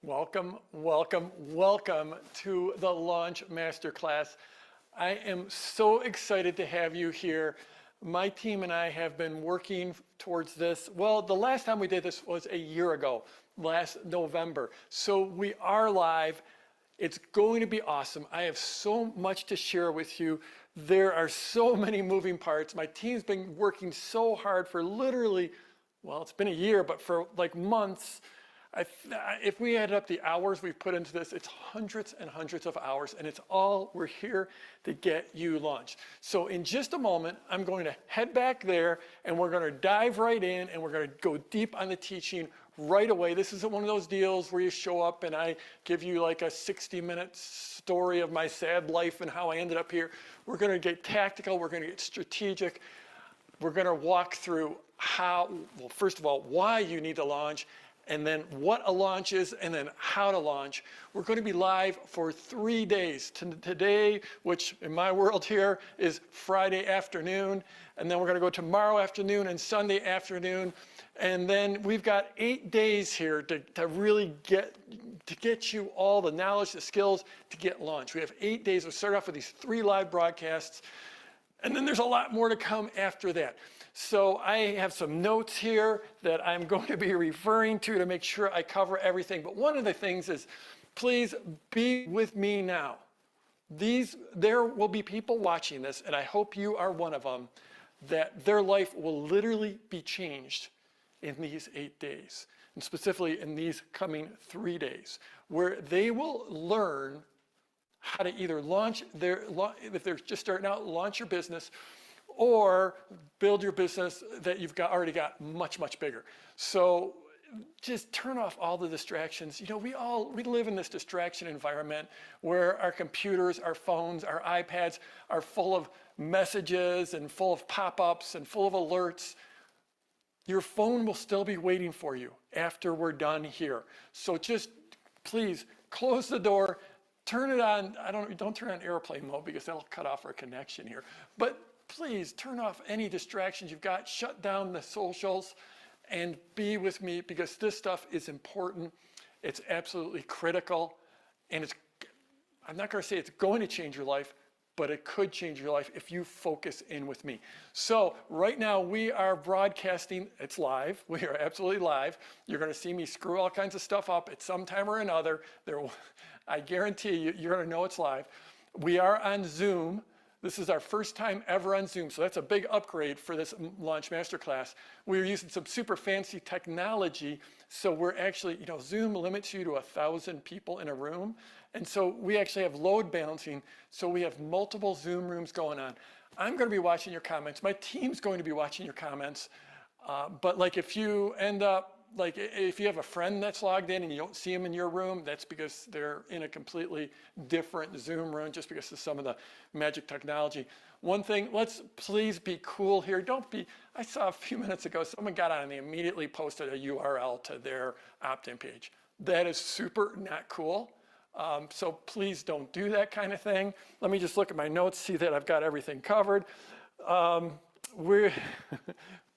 Welcome, welcome, welcome to the Launch Masterclass. I am so excited to have you here. My team and I have been working towards this. Well, the last time we did this was a year ago, last November. So we are live. It's going to be awesome. I have so much to share with you. There are so many moving parts. My team's been working so hard for literally, well, it's been a year, but for like months. If we add up the hours we've put into this, it's hundreds and hundreds of hours, and it's all we're here to get you launched. So in just a moment, I'm going to head back there, and we're going to dive right in, and we're going to go deep on the teaching right away. This isn't one of those deals where you show up and I give you like a 60-minute story of my sad life and how I ended up here. We're going to get tactical. We're going to get strategic. We're going to walk through how, well, first of all, why you need to launch, and then what a launch is, and then how to launch. We're going to be live for 3 days. Today, which in my world here is Friday afternoon, and then we're going to go tomorrow afternoon and Sunday afternoon, and then we've got 8 days here to really get you all the knowledge, the skills to get launched. We have 8 days. We'll start off with these 3 live broadcasts, and then there's a lot more to come after that. So I have some notes here that I'm going to be referring to make sure I cover everything. But one of the things is, please be with me now. There will be people watching this, and I hope you are one of them, that their life will literally be changed in these 8 days, and specifically in these coming 3 days, where they will learn how to either if they're just starting out, launch your business, or build your business that you've already got much, much bigger. So just turn off all the distractions. You know, we live in this distraction environment where our computers, our phones, our iPads are full of messages and full of pop-ups and full of alerts. Your phone will still be waiting for you after we're done here. So just please close the door, turn it on. Don't turn on airplane mode because that'll cut off our connection here. But please turn off any distractions you've got, shut down the socials, and be with me because this stuff is important. It's absolutely critical, and I'm not going to say it's going to change your life, but it could change your life if you focus in with me. So right now we are broadcasting. It's live. We are absolutely live. You're going to see me screw all kinds of stuff up at some time or another. I guarantee you're going to know it's live. We are on Zoom. This is our first time ever on Zoom, so that's a big upgrade for this Launch Masterclass. We're using some super fancy technology, so we're actually, Zoom limits you to 1,000 people in a room, and so we actually have load balancing, so we have multiple Zoom rooms going on. I'm going to be watching your comments. My team's going to be watching your comments, but like if you end up, like if you have a friend that's logged in and you don't see them in your room, that's because they're in a completely different Zoom room just because of some of the magic technology. One thing, let's please be cool here. I saw a few minutes ago, someone got on and they immediately posted a URL to their opt-in page. That is super not cool. So please don't do that kind of thing. Let me just look at my notes, see that I've got everything covered.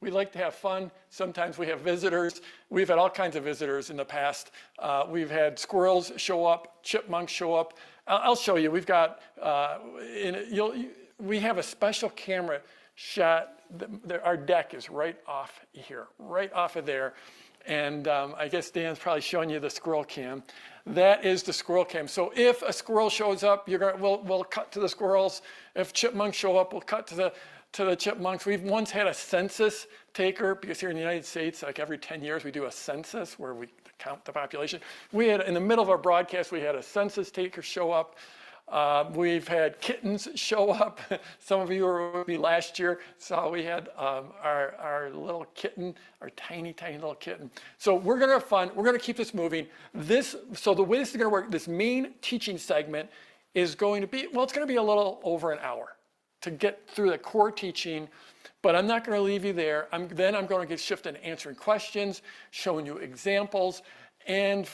We like to have fun. Sometimes we have visitors. We've had all kinds of visitors in the past. We've had squirrels show up, chipmunks show up. I'll show you. We've got, we have a special camera shot. Our deck is right off here, right off of there. And I guess Dan's probably showing you the squirrel cam. That is the squirrel cam. So if a squirrel shows up, we'll cut to the squirrels. If chipmunks show up, we'll cut to the chipmunks. We've once had a census taker because here in the United States, like every 10 years, we do a census where we count the population. We had, in the middle of our broadcast, we had a census taker show up. We've had kittens show up. Some of you were with me last year, saw we had our little kitten, our tiny, tiny little kitten. So we're gonna have fun. We're gonna keep this moving. So the way this is gonna work, this main teaching segment is going to be, well, it's gonna be a little over an hour to get through the core teaching, but I'm not going to leave you there. Then I'm going to get shifted to answering questions, showing you examples, and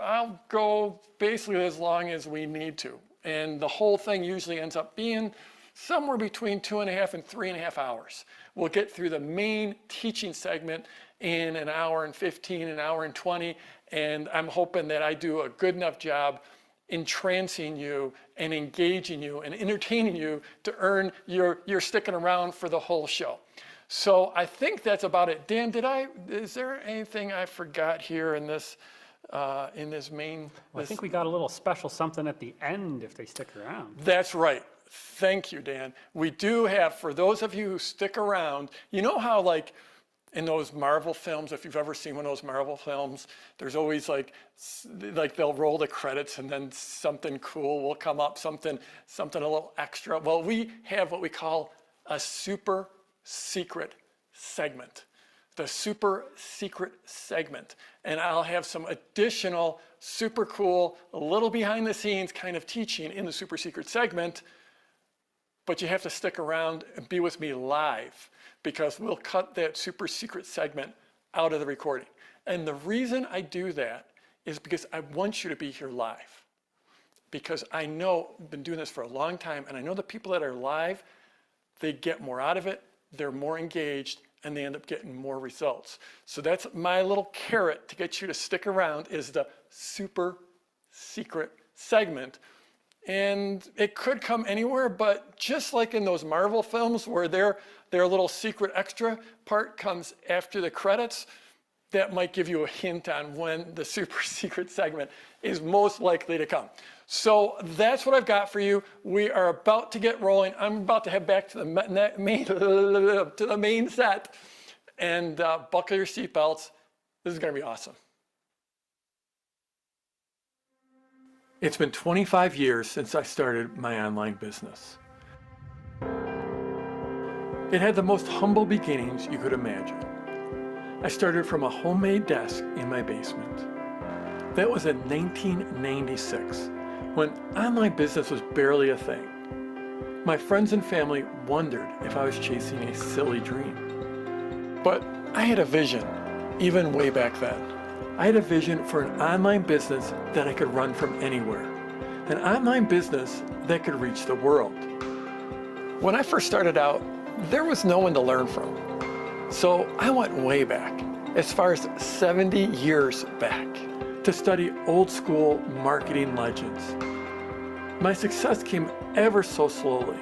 I'll go basically as long as we need to. And the whole thing usually ends up being somewhere between 2.5 and 3.5 hours. We'll get through the main teaching segment in an hour and 15, an hour and 20, and I'm hoping that I do a good enough job entrancing you and engaging you and entertaining you to earn your sticking around for the whole show. So I think that's about it. Dan, is there anything I forgot here in this main? Well, I think we got a little special something at the end if they stick around. That's right. Thank you, Dan. We do have, for those of you who stick around, you know how like in those Marvel films, if you've ever seen one of those Marvel films, there's always like they'll roll the credits and then something cool will come up, something a little extra. Well, we have what we call a super secret segment. The super secret segment. And I'll have some additional super cool, a little behind the scenes kind of teaching in the super secret segment, but you have to stick around and be with me live because we'll cut that super secret segment out of the recording. And the reason I do that is because I want you to be here live. Because I know, I've been doing this for a long time, and I know the people that are live, they get more out of it, they're more engaged, and they end up getting more results. So that's my little carrot to get you to stick around is the super secret segment. And it could come anywhere, but just like in those Marvel films where their little secret extra part comes after the credits, that might give you a hint on when the super secret segment is most likely to come. So that's what I've got for you. We are about to get rolling. I'm about to head back to the main set and buckle your seatbelts. This is going to be awesome. It's been 25 years since I started my online business. It had the most humble beginnings you could imagine. I started from a homemade desk in my basement. That was in 1996, when online business was barely a thing. My friends and family wondered if I was chasing a silly dream. But I had a vision, even way back then. I had a vision for an online business that I could run from anywhere. An online business that could reach the world. When I first started out, there was no one to learn from. So I went way back, as far as 70 years back, to study old school marketing legends. My success came ever so slowly,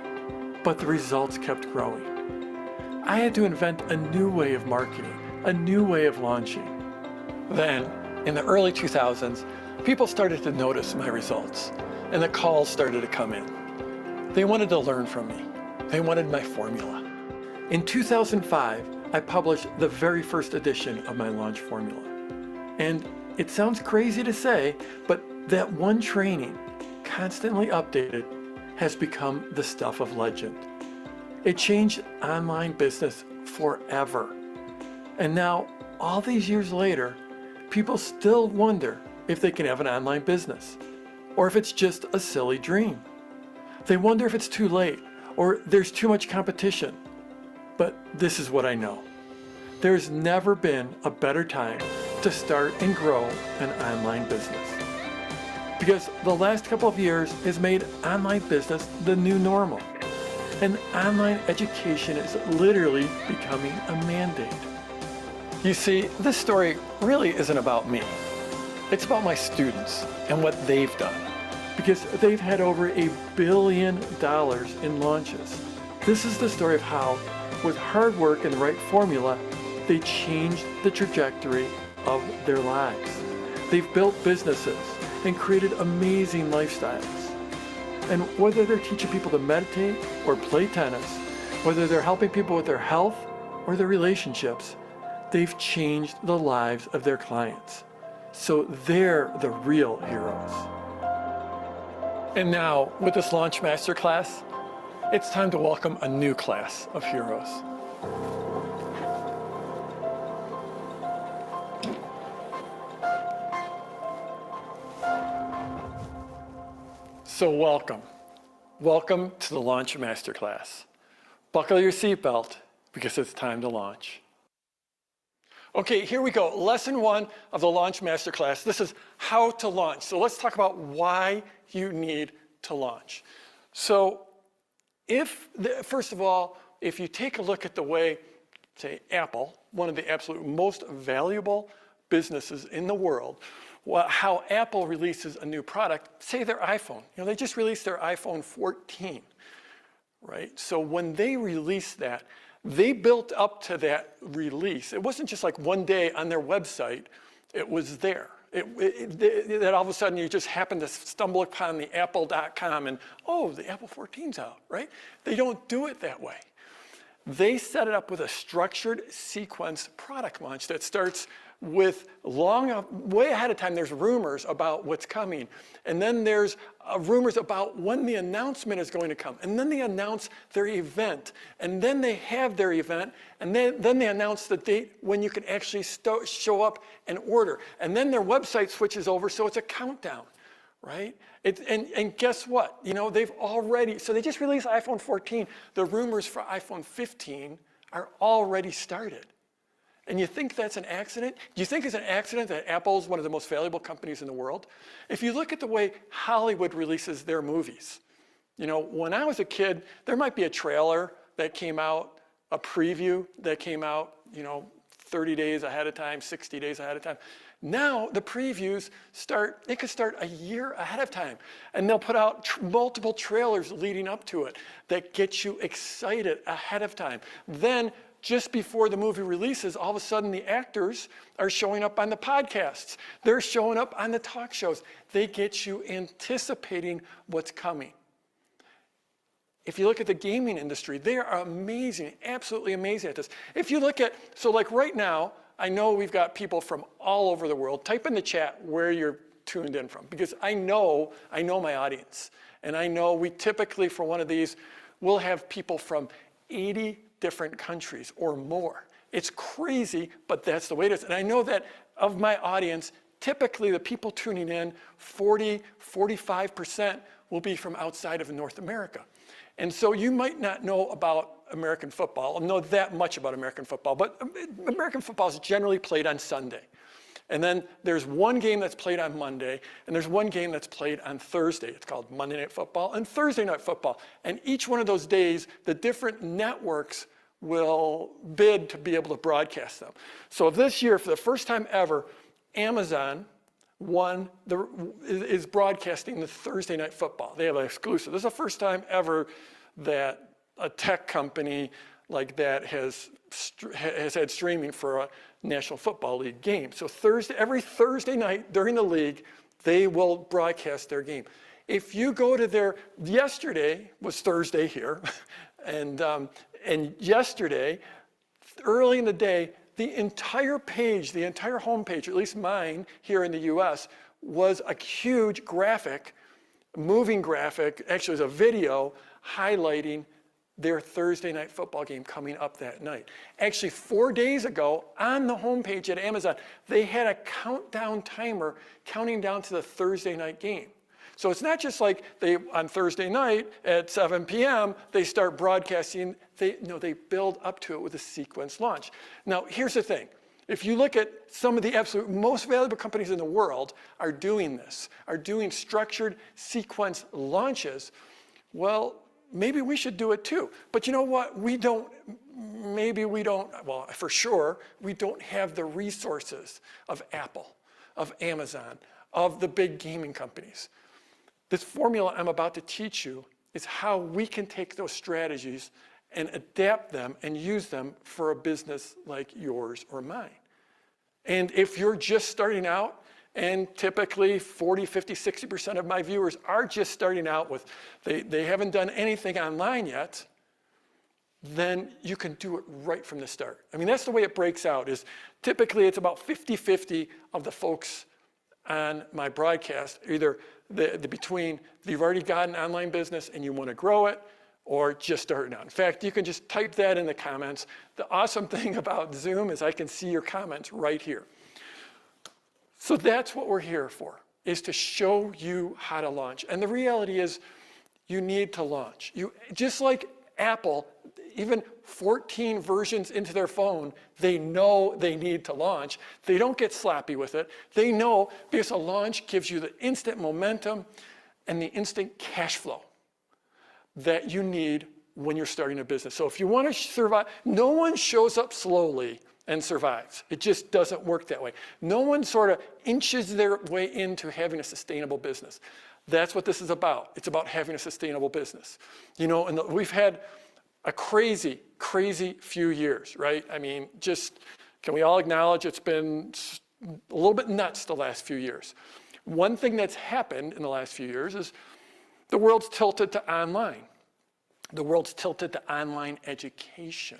but the results kept growing. I had to invent a new way of marketing, a new way of launching. Then, in the early 2000s, people started to notice my results, and the calls started to come in. They wanted to learn from me. They wanted my formula. In 2005, I published the very first edition of my launch formula. And it sounds crazy to say, but that one training, constantly updated, has become the stuff of legend. It changed online business forever. And now, all these years later, people still wonder if they can have an online business, or if it's just a silly dream. They wonder if it's too late, or there's too much competition. But this is what I know. There's never been a better time to start and grow an online business. Because the last couple of years has made online business the new normal. And online education is literally becoming a mandate. You see, this story really isn't about me. It's about my students and what they've done. Because they've had over $1 billion in launches. This is the story of how, with hard work and the right formula, they changed the trajectory of their lives. They've built businesses and created amazing lifestyles. And whether they're teaching people to meditate or play tennis, whether they're helping people with their health or their relationships, they've changed the lives of their clients. So they're the real heroes. And now, with this Launch Masterclass, it's time to welcome a new class of heroes. So welcome. Welcome to the Launch Masterclass. Buckle your seatbelt because it's time to launch. Okay, here we go. Lesson 1 of the Launch Masterclass. This is how to launch. So let's talk about why you need to launch. So first of all, if you take a look at the way, say, Apple one of the absolute most valuable businesses in the world, how Apple releases a new product, say their iPhone. They just released their iPhone 14, right? So when they released that, they built up to that release. It wasn't just like one day on their website, it was there. That all of a sudden you just happen to stumble upon the apple.com and, oh, the Apple 14's out, right? They don't do it that way. They set it up with a structured, sequenced product launch that starts with way ahead of time. There's rumors about what's coming. And then there's rumors about when the announcement is going to come. And then they announce their event. And then they have their event. And then they announce the date when you can actually show up and order. And then their website switches over, so it's a countdown, right? And guess what? They've already, so they just released iPhone 14. The rumors for iPhone 15 are already started. And you think that's an accident? Do you think it's an accident that Apple's one of the most valuable companies in the world? If you look at the way Hollywood releases their movies, when I was a kid, there might be a trailer that came out, a preview that came out, 30 days ahead of time, 60 days ahead of time. Now the previews could start a year ahead of time. And they'll put out multiple trailers leading up to it that get you excited ahead of time. Then just before the movie releases, all of a sudden the actors are showing up on the podcasts. They're showing up on the talk shows. They get you anticipating what's coming. If you look at the gaming industry, they are amazing, absolutely amazing at this. If you look at, so like right now, I know we've got people from all over the world. Type in the chat where you're tuned in from, because I know my audience. And I know we typically, for one of these, we'll have people from 80 different countries or more. It's crazy, but that's the way it is. And I know that of my audience, typically the people tuning in, 45% will be from outside of North America. And so you might not know about American football, or know that much about American football, but American football is generally played on Sunday. And then there's one game that's played on Monday, and there's one game that's played on Thursday. It's called Monday Night Football and Thursday Night Football. And each one of those days, the different networks will bid to be able to broadcast them. So this year, for the first time ever, Amazon is broadcasting the Thursday Night Football. They have an exclusive. This is the first time ever that a tech company like that has had streaming for a National Football League game. So every Thursday night during the league, they will broadcast their game. If you go to yesterday was Thursday here, and yesterday, early in the day, the entire page, the entire homepage, or at least mine here in the US, was a huge graphic, moving graphic, actually it was a video highlighting their Thursday night football game coming up that night. Actually, 4 days ago, on the homepage at Amazon, they had a countdown timer counting down to the Thursday night game. So it's not just like on Thursday night at 7 p.m., they start broadcasting. They build up to it with a sequence launch. Now, here's the thing. If you look at some of the absolute most valuable companies in the world are doing this, are doing structured sequence launches, well, maybe we should do it too. But you know what? Well, for sure, we don't have the resources of Apple, of Amazon, of the big gaming companies. This formula I'm about to teach you is how we can take those strategies and adapt them and use them for a business like yours or mine. And if you're just starting out, and typically 40, 50, 60% of my viewers are just starting out with, they haven't done anything online yet, then you can do it right from the start. I mean, that's the way it breaks out, is typically it's about 50-50 of the folks on my broadcast, either between you've already got an online business and you want to grow it, or just starting out. In fact, you can just type that in the comments. The awesome thing about Zoom is I can see your comments right here. So that's what we're here for, is to show you how to launch. And the reality is you need to launch. Just like Apple, even 14 versions into their phone, they know they need to launch. They don't get sloppy with it. They know, because a launch gives you the instant momentum and the instant cash flow that you need when you're starting a business. So if you want to survive, no one shows up slowly and survives. It just doesn't work that way. No one sort of inches their way into having a sustainable business. That's what this is about. It's about having a sustainable business. You know, and we've had a crazy, crazy few years, right? I mean, just, can we all acknowledge it's been a little bit nuts the last few years? One thing that's happened in the last few years is the world's tilted to online. The world's tilted to online education.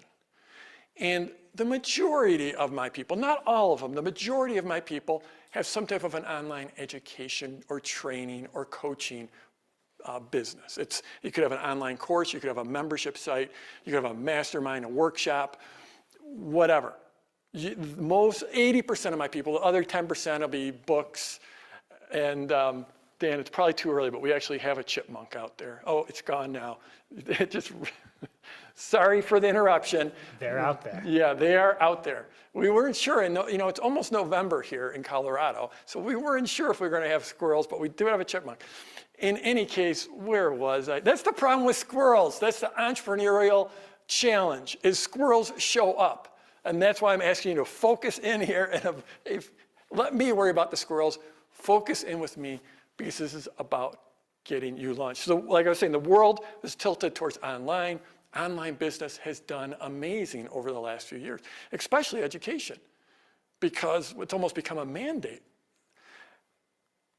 And the majority of my people, not all of them, the majority of my people have some type of an online education or training or coaching business. You could have an online course, you could have a membership site, you could have a mastermind, a workshop, whatever. Most 80% of my people, the other 10% will be books. And Dan, it's probably too early, but we actually have a chipmunk out there. Oh, it's gone now. It just, sorry for the interruption. They're out there. Yeah, they are out there. We weren't sure, and you know, it's almost November here in Colorado, so we weren't sure if we were going to have squirrels, but we do have a chipmunk. In any case, where was I? That's the problem with squirrels. That's the entrepreneurial challenge, is squirrels show up. And that's why I'm asking you to focus in here and let me worry about the squirrels. Focus in with me, because this is about getting you launched. So like I was saying, the world is tilted towards online. Online business has done amazing over the last few years, especially education, because it's almost become a mandate.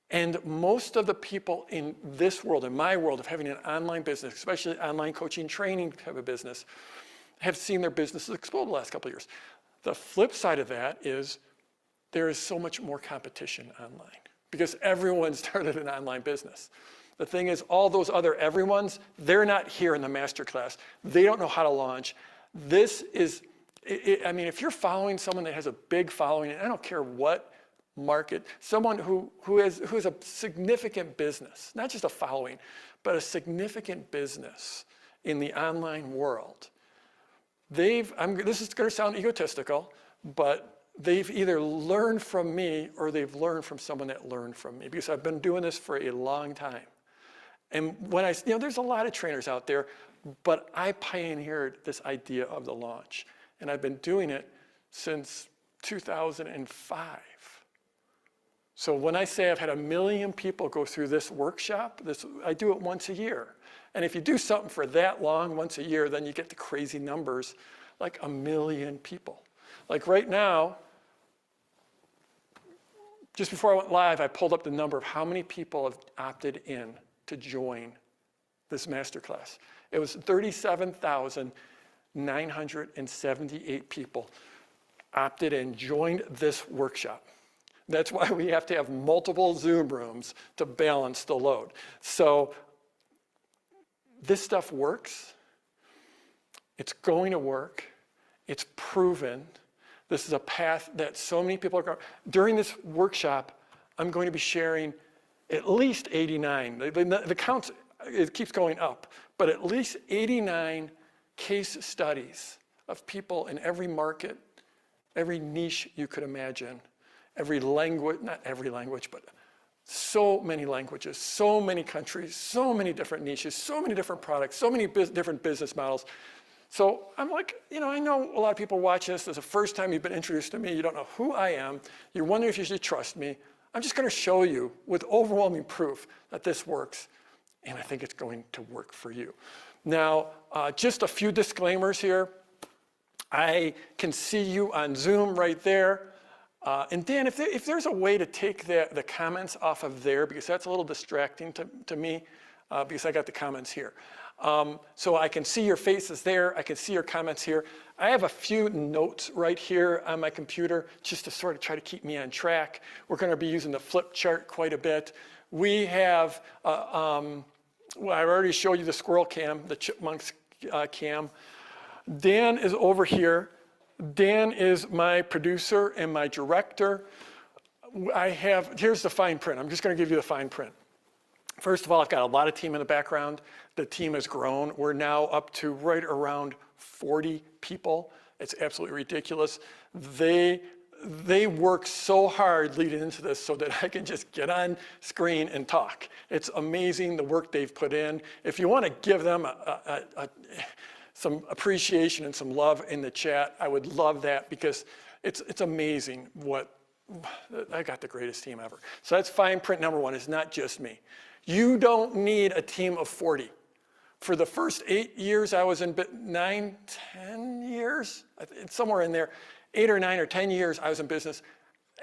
And most of the people in this world, in my world of having an online business, especially online coaching training type of business, have seen their businesses explode the last couple of years. The flip side of that is there is so much more competition online because everyone started an online business. The thing is, all those other everyones, they're not here in the masterclass. They don't know how to launch. This is, I mean, if you're following someone that has a big following, and I don't care what market, someone who has a significant business, not just a following, but a significant business in the online world, this is going to sound egotistical, but they've either learned from me or they've learned from someone that learned from me, because I've been doing this for a long time. And when there's a lot of trainers out there, but I pioneered this idea of the launch. And I've been doing it since 2005. So when I say I've had 1 million people go through this workshop, I do it once a year. And if you do something for that long, once a year, then you get the crazy numbers, like 1 million people. Like right now, just before I went live, I pulled up the number of how many people have opted in to join this masterclass. It was 37,978 people opted in, joined this workshop. That's why we have to have multiple Zoom rooms to balance the load. So this stuff works. It's going to work. It's proven. This is a path that so many people are going. During this workshop, I'm going to be sharing at least 89. The count, it keeps going up, but at least 89 case studies of people in every market, every niche you could imagine, every language, not every language, but so many languages, so many countries, so many different niches, so many different products, so many different business models. So I'm like, I know a lot of people watch this. This is the first time you've been introduced to me. You don't know who I am. You're wondering if you should trust me. I'm just going to show you with overwhelming proof that this works, and I think it's going to work for you. Now, just a few disclaimers here. I can see you on Zoom right there. And Dan, if there's a way to take the comments off of there, because that's a little distracting to me, because I got the comments here. So I can see your faces there. I can see your comments here. I have a few notes right here on my computer just to sort of try to keep me on track. We're going to be using the flip chart quite a bit. We have, well, I already showed you the squirrel cam, the chipmunks cam. Dan is over here. Dan is my producer and my director. Here's the fine print. I'm just going to give you the fine print. First of all, I've got a lot of team in the background. The team has grown. We're now up to right around 40 people. It's absolutely ridiculous. They work so hard leading into this so that I can just get on screen and talk. It's amazing the work they've put in. If you want to give them some appreciation and some love in the chat. I would love that because it's amazing what, I got the greatest team ever. So that's fine print number one, it's not just me. You don't need a team of 40. For the first 8 years I was in, 9, 10 years, it's somewhere in there, 8 or 9 or 10 years I was in business.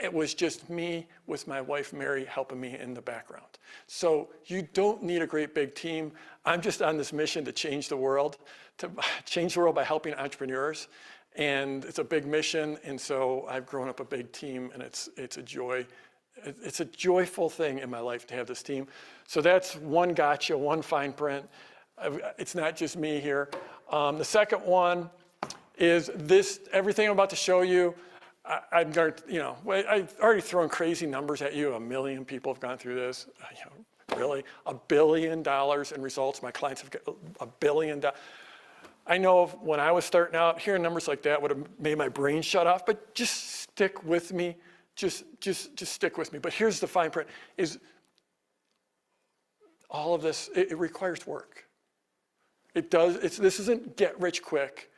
It was just me with my wife, Mary, helping me in the background. So you don't need a great big team. I'm just on this mission to change the world by helping entrepreneurs. And it's a big mission. And so I've grown up a big team, and it's a joy. It's a joyful thing in my life to have this team. So that's one gotcha, one fine print. It's not just me here. The second one is this, everything I'm about to show you. I'm going to, I've already thrown crazy numbers at you. 1 million people have gone through this. Really, $1 billion in results. My clients have got $1 billion. I know when I was starting out, hearing numbers like that would have made my brain shut off. But just stick with me. Just stick with me. But here's the fine print: is all of this. It requires work. It does. This isn't get rich quick.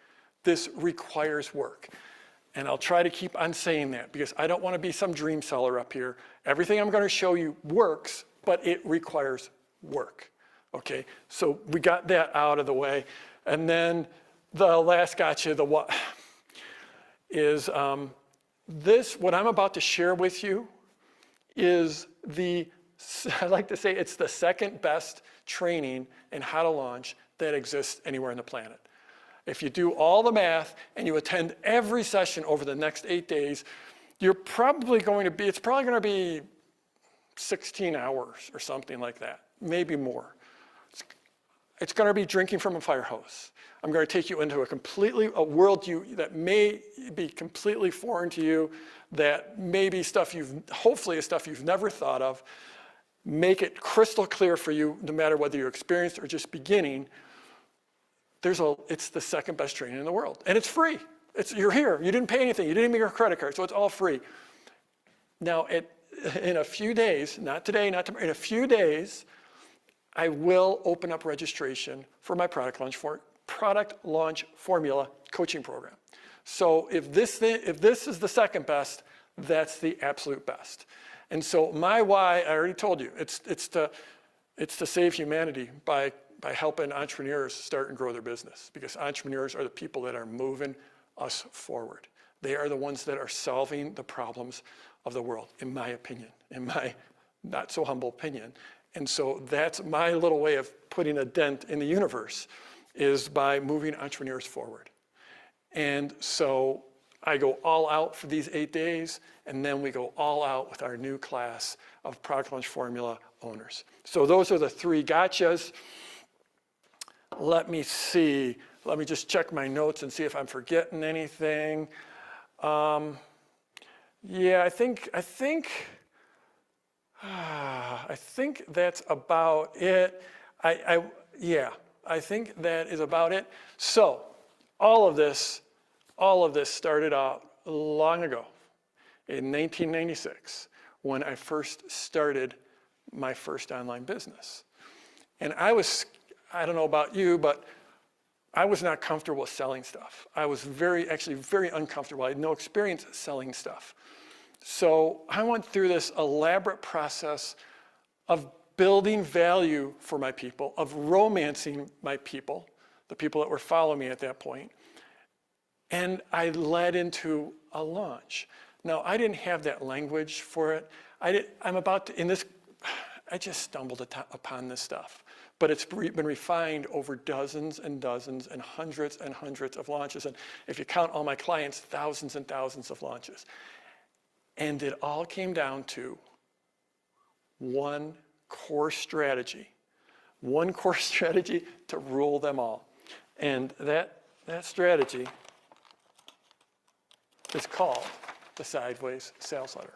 This requires work. And I'll try to keep on saying that because I don't want to be some dream seller up here. Everything I'm going to show you works, but it requires work. Okay, so we got that out of the way. And then the last gotcha, the what, is what I'm about to share with you is I like to say it's the second best training in how to launch that exists anywhere on the planet. If you do all the math and you attend every session over the next 8 days, it's probably going to be 16 hours or something like that, maybe more. It's going to be drinking from a fire hose. I'm going to take you into a world that may be completely foreign to you, that may be hopefully is stuff you've never thought of, make it crystal clear for you, no matter whether you're experienced or just beginning. It's the second best training in the world, and it's free. You're here. You didn't pay anything. You didn't make your credit card, so it's all free. Now, in a few days, not today, not tomorrow, in a few days, I will open up registration for my product launch formula coaching program. So if this is the second best, that's the absolute best. And so my why, I already told you, it's to save humanity by helping entrepreneurs start and grow their business, because entrepreneurs are the people that are moving us forward. They are the ones that are solving the problems of the world, in my opinion, in my not so humble opinion. And so that's my little way of putting a dent in the universe, is by moving entrepreneurs forward. And so I go all out for these 8 days, and then we go all out with our new class of product launch formula owners. So those are the 3 gotchas. Let me see. Let me just check my notes and see if I'm forgetting anything. Yeah, I think that's about it. I think that is about it. So all of this started out long ago in 1996 when I first started my first online business. And I don't know about you, but I was not comfortable with selling stuff. I was actually very uncomfortable. I had no experience selling stuff. So I went through this elaborate process of building value for my people, of romancing my people, the people that were following me at that point. And I led into a launch. Now, I didn't have that language for it. I just stumbled upon this stuff. But it's been refined over dozens and dozens and hundreds of launches. And if you count all my clients, thousands and thousands of launches. And it all came down to one core strategy to rule them all. And that strategy is called the Sideways Sales Letter.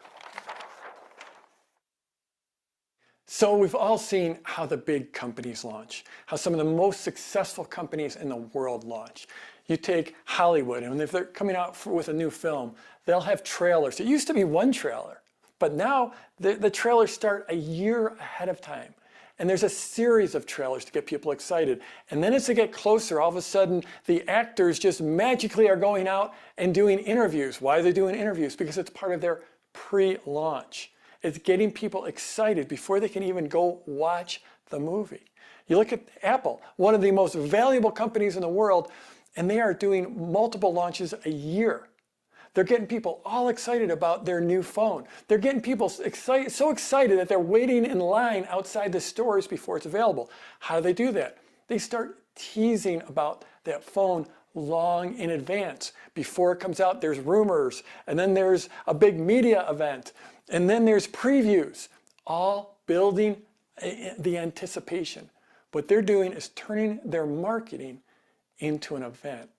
So we've all seen how the big companies launch, how some of the most successful companies in the world launch. You take Hollywood, and if they're coming out with a new film, they'll have trailers. It used to be one trailer, but now the trailers start a year ahead of time. And there's a series of trailers to get people excited. And then as they get closer, all of a sudden, the actors just magically are going out and doing interviews. Why are they doing interviews? Because it's part of their pre-launch. It's getting people excited before they can even go watch the movie. You look at Apple, one of the most valuable companies in the world, and they are doing multiple launches a year. They're getting people all excited about their new phone. They're getting people excited, so excited that they're waiting in line outside the stores before it's available. How do they do that? They start teasing about that phone long in advance. Before it comes out, there's rumors, and then there's a big media event, and then there's previews, all building the anticipation. What they're doing is turning their marketing into an event.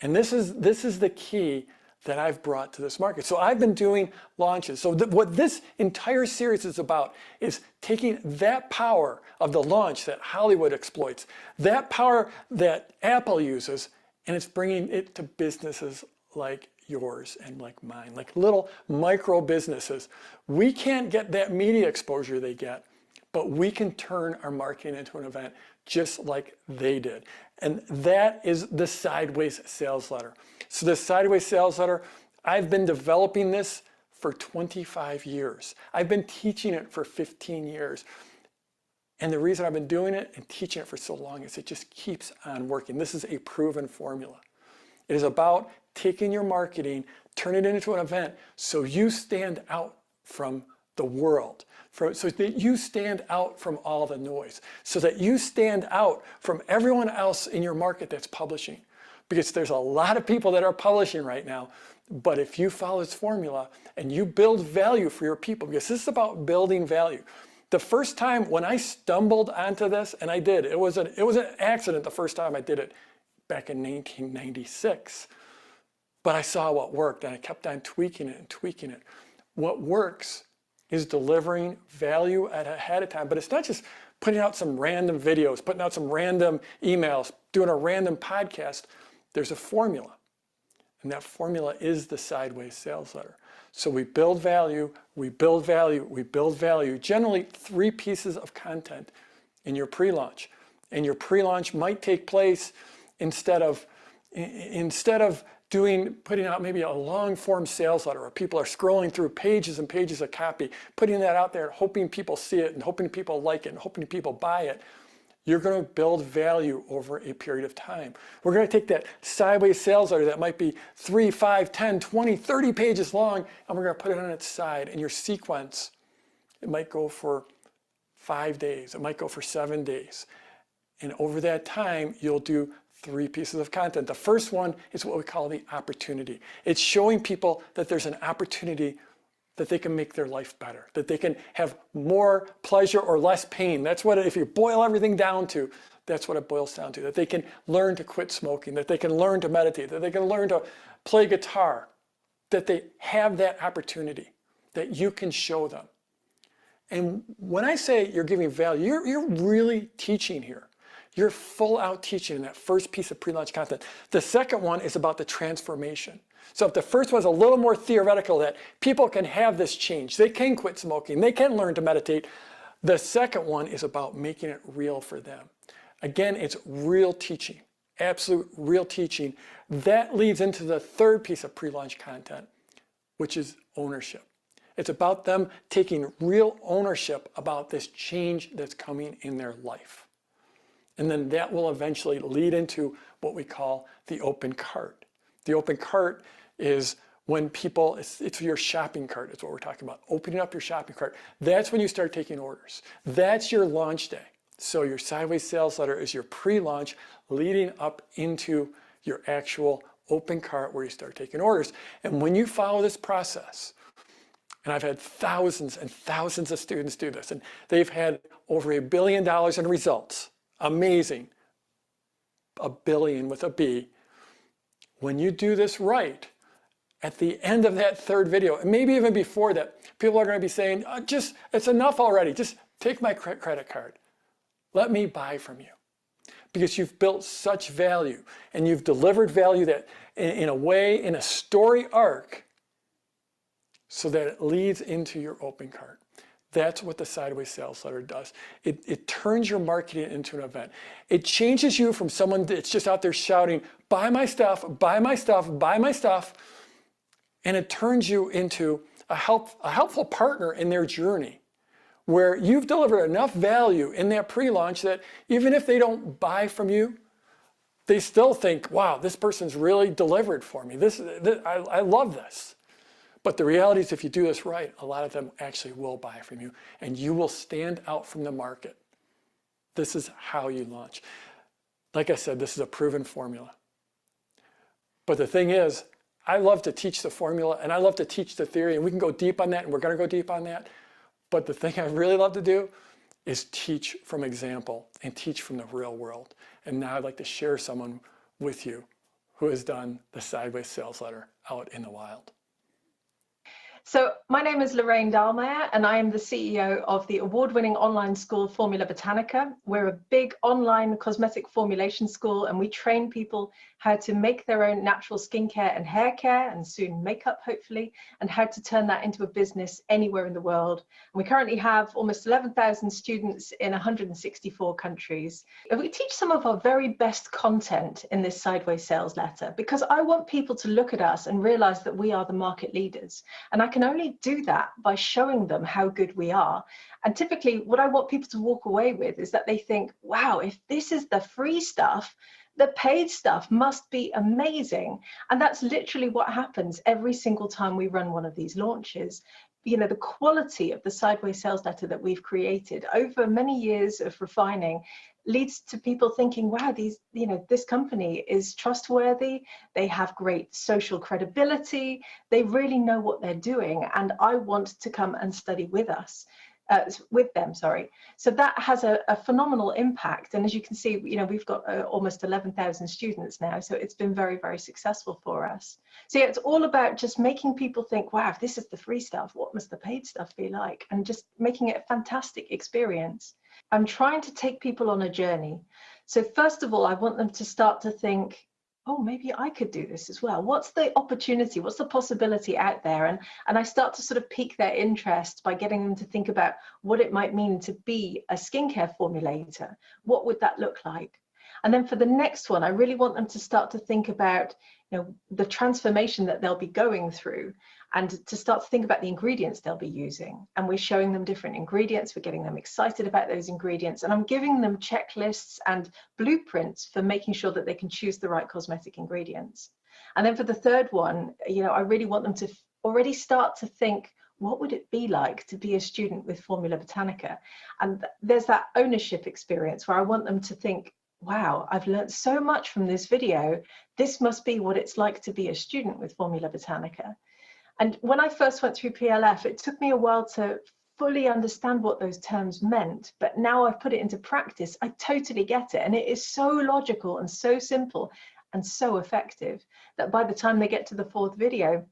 And this is the key that I've brought to this market. So I've been doing launches. So what this entire series is about is taking that power of the launch that Hollywood exploits, that power that Apple uses, and it's bringing it to businesses like yours and like mine, like little micro businesses. We can't get that media exposure they get, but we can turn our marketing into an event just like they did. And that is the Sideways Sales Letter. So the Sideways Sales Letter, I've been developing this for 25 years. I've been teaching it for 15 years. And the reason I've been doing it and teaching it for so long is it just keeps on working. This is a proven formula. It is about taking your marketing, turning it into an event so you stand out from the world, so that you stand out from all the noise, so that you stand out from everyone else in your market that's publishing. Because there's a lot of people that are publishing right now, but if you follow this formula and you build value for your people, because this is about building value. The first time when I stumbled onto this, and I did, it was an accident the first time I did it back in 1996, but I saw what worked and I kept on tweaking it and tweaking it. What works is delivering value ahead of time, but it's not just putting out some random videos, putting out some random emails, doing a random podcast. There's a formula, and that formula is the Sideways Sales Letter. So we build value, we build value, we build value, generally 3 pieces of content in your pre-launch. And your pre-launch might take place instead of putting out maybe a long form sales letter where people are scrolling through pages and pages of copy, putting that out there, hoping people see it and hoping people like it and hoping people buy it. You're going to build value over a period of time. We're going to take that Sideways Sales Letter that might be 3, 5, 10, 20, 30 pages long, and we're going to put it on its side. And your sequence, it might go for 5 days. It might go for 7 days. And over that time, you'll do 3 pieces of content. The first one is what we call the opportunity. It's showing people that there's an opportunity that they can make their life better, that they can have more pleasure or less pain. That's what, if you boil everything down to, that's what it boils down to. That they can learn to quit smoking, that they can learn to meditate, that they can learn to play guitar, that they have that opportunity, that you can show them. And when I say you're giving value, you're really teaching here. You're full out teaching in that first piece of pre-launch content. The second one is about the transformation. So if the first one's a little more theoretical, that people can have this change, they can quit smoking, they can learn to meditate, the second one is about making it real for them. Again, it's real teaching, absolute real teaching. That leads into the third piece of pre-launch content, which is ownership. It's about them taking real ownership about this change that's coming in their life. And then that will eventually lead into what we call the open cart. The open cart is when people, it's your shopping cart, is what we're talking about. Opening up your shopping cart. That's when you start taking orders. That's your launch day. So your Sideways Sales Letter is your pre-launch leading up into your actual open cart where you start taking orders. And when you follow this process, and I've had thousands and thousands of students do this, and they've had over $1 billion in results. Amazing. $1 billion with a B. When you do this right, at the end of that third video, and maybe even before that, people are going to be saying, it's enough already. Just take my credit card. Let me buy from you. Because you've built such value and you've delivered value that in a way, in a story arc, so that it leads into your open cart. That's what the sideways sales letter does. It turns your marketing into an event. It changes you from someone that's just out there shouting, buy my stuff, buy my stuff, buy my stuff. And it turns you into a helpful partner in their journey, where you've delivered enough value in that pre-launch that even if they don't buy from you, they still think, wow, this person's really delivered for me. I love this. But the reality is, if you do this right, a lot of them actually will buy from you, and you will stand out from the market. This is how you launch. Like I said, this is a proven formula. But the thing is, I love to teach the formula, and I love to teach the theory, and we can go deep on that, and we're going to go deep on that. But the thing I really love to do is teach from example and teach from the real world. And now I'd like to share someone with you who has done the sideways sales letter out in the wild. So my name is Lorraine Dahlmeyer, and I am the CEO of the award-winning online school Formula Botanica. We're a big online cosmetic formulation school, and we train people how to make their own natural skincare and hair care, and soon makeup, hopefully, and how to turn that into a business anywhere in the world. And we currently have almost 11,000 students in 164 countries. And we teach some of our very best content in this sideways sales letter, because I want people to look at us and realize that we are the market leaders. And I can only do that by showing them how good we are. And typically what I want people to walk away with is that they think, wow, if this is the free stuff, the paid stuff must be amazing. And that's literally what happens every single time we run one of these launches. You know, the quality of the sideways sales letter that we've created over many years of refining leads to people thinking, wow, this company is trustworthy, they have great social credibility, they really know what they're doing, and I want to come and study with them. So that has a phenomenal impact. And as you can see, we've got almost 11,000 students now. So it's been very, very successful for us. So yeah, it's all about just making people think, wow, if this is the free stuff, what must the paid stuff be like? And just making it a fantastic experience. I'm trying to take people on a journey. So first of all, I want them to start to think, oh, maybe I could do this as well. What's the opportunity? What's the possibility out there? And I start to sort of pique their interest by getting them to think about what it might mean to be a skincare formulator. What would that look like? And then for the next one, I really want them to start to think about, the transformation that they'll be going through, and to start to think about the ingredients they'll be using. And we're showing them different ingredients. We're getting them excited about those ingredients. And I'm giving them checklists and blueprints for making sure that they can choose the right cosmetic ingredients. And then for the third one, I really want them to already start to think, what would it be like to be a student with Formula Botanica? And there's that ownership experience where I want them to think, wow, I've learned so much from this video. This must be what it's like to be a student with Formula Botanica. And when I first went through PLF, it took me a while to fully understand what those terms meant. But now I've put it into practice, I totally get it. And it is so logical and so simple and so effective that by the time they get to the fourth video,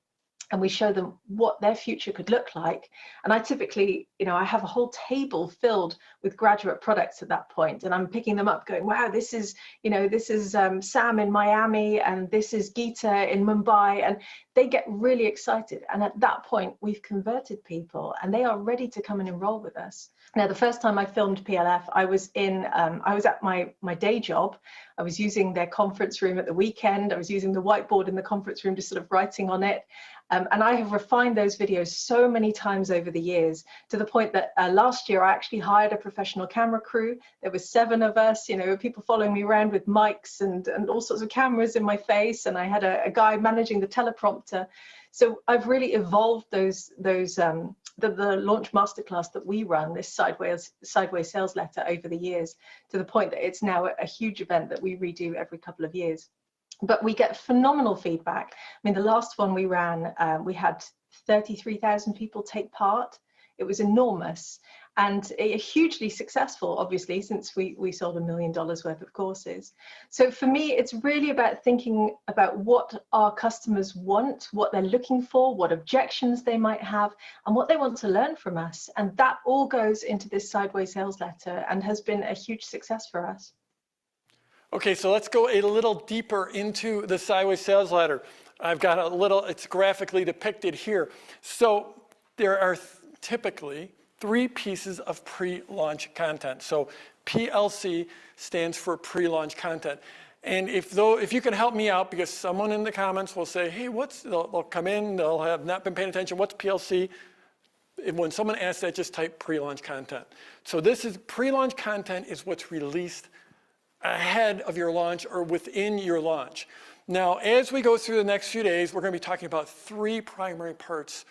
and we show them what their future could look like. And I typically, I have a whole table filled with graduate products at that point, and I'm picking them up going, wow, this is Sam in Miami, and this is Geeta in Mumbai, and they get really excited. And at that point, we've converted people and they are ready to come and enroll with us. Now, the first time I filmed PLF, I was at my day job. I was using their conference room at the weekend. I was using the whiteboard in the conference room, just sort of writing on it. And I have refined those videos so many times over the years, to the point that last year I actually hired a professional camera crew. There were 7 of us, people following me around with mics and all sorts of cameras in my face. And I had a guy managing the teleprompter. So I've really evolved the launch masterclass that we run, this sideways sales letter, over the years, to the point that it's now a huge event that we redo every couple of years. But we get phenomenal feedback. I mean, the last one we ran, we had 33,000 people take part. It was enormous and hugely successful, obviously, since we sold $1 million worth of courses. So for me, it's really about thinking about what our customers want, what they're looking for, what objections they might have, and what they want to learn from us. And that all goes into this sideways sales letter and has been a huge success for us. Okay, so let's go a little deeper into the sideways sales letter. I've got it's graphically depicted here. So there are typically 3 pieces of pre-launch content. So PLC stands for pre-launch content. And if you can help me out, because someone in the comments will say, hey, they'll come in, they'll have not been paying attention, what's PLC? When someone asks that, just type pre-launch content. So this is pre-launch content is what's released ahead of your launch or within your launch. Now, as we go through the next few days, we're going to be talking about 3 primary parts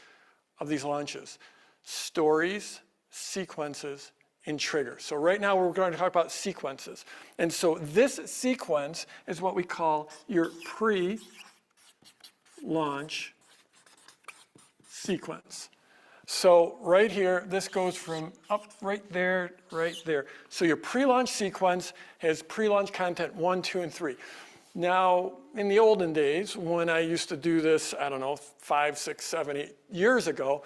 of these launches: stories, sequences, and triggers. So right now we're going to talk about sequences. And so this sequence is what we call your pre-launch sequence. So right here, this goes from up right there, right there. So your pre-launch sequence has pre-launch content 1, 2, and 3. Now, in the olden days, when I used to do this, I don't know, 5, 6, 7, 8 years ago,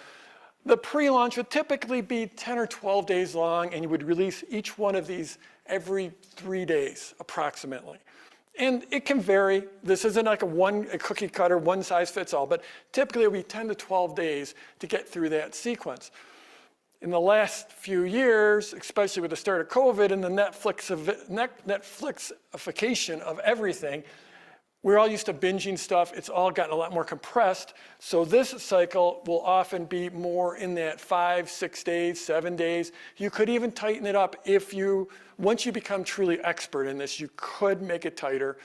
the pre-launch would typically be 10 or 12 days long, and you would release each one of these every 3 days, approximately. And it can vary. This isn't like a cookie cutter, one size fits all, but typically it would be 10 to 12 days to get through that sequence. In the last few years, especially with the start of COVID and the Netflixification of everything, we're all used to binging stuff. It's all gotten a lot more compressed. So this cycle will often be more in that 5, 6 days, 7 days. You could even tighten it up once you become truly expert in this, you could make it tighter.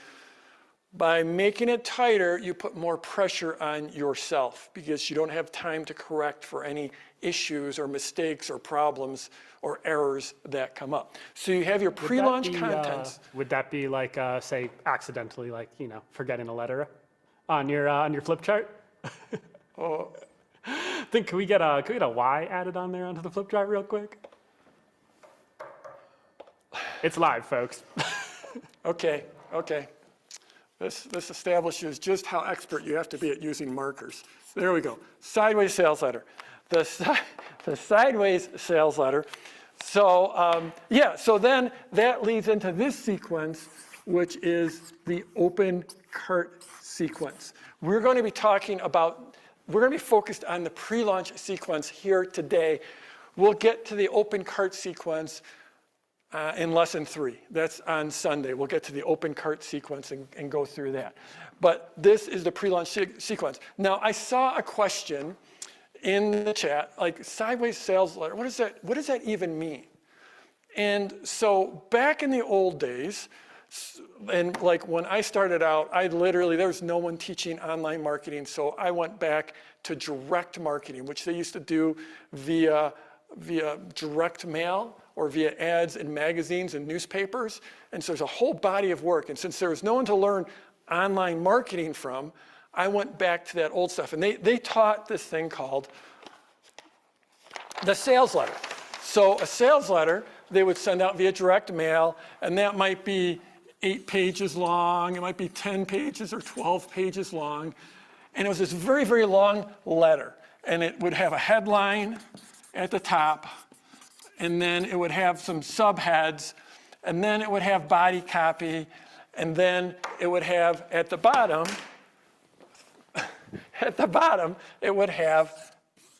By making it tighter, you put more pressure on yourself because you don't have time to correct for any issues or mistakes or problems or errors that come up. So you have your pre-launch content. Would that be like, say, accidentally, like, forgetting a letter on your flip chart? Oh. Can we get a Y added on there onto the flip chart real quick? It's live, folks. Okay. This establishes just how expert you have to be at using markers. There we go. Sideways sales letter. The sideways sales letter. So so then that leads into this sequence, which is the open cart sequence. We're going to be focused on the pre-launch sequence here today. We'll get to the open cart sequence in lesson 3. That's on Sunday. We'll get to the open cart sequence and go through that. But this is the pre-launch sequence. Now, I saw a question in the chat, like sideways sales letter. What does that even mean? And so back in the old days, and like when I started out, there was no one teaching online marketing. So I went back to direct marketing, which they used to do via direct mail or via ads in magazines and newspapers. And so there's a whole body of work. And since there was no one to learn online marketing from, I went back to that old stuff. And they taught this thing called the sales letter. So a sales letter, they would send out via direct mail, and that might be 8 pages long. It might be 10 pages or 12 pages long. And it was this very, very long letter. And it would have a headline at the top, and then it would have some subheads, and then it would have body copy, and then it would have at the bottom, it would have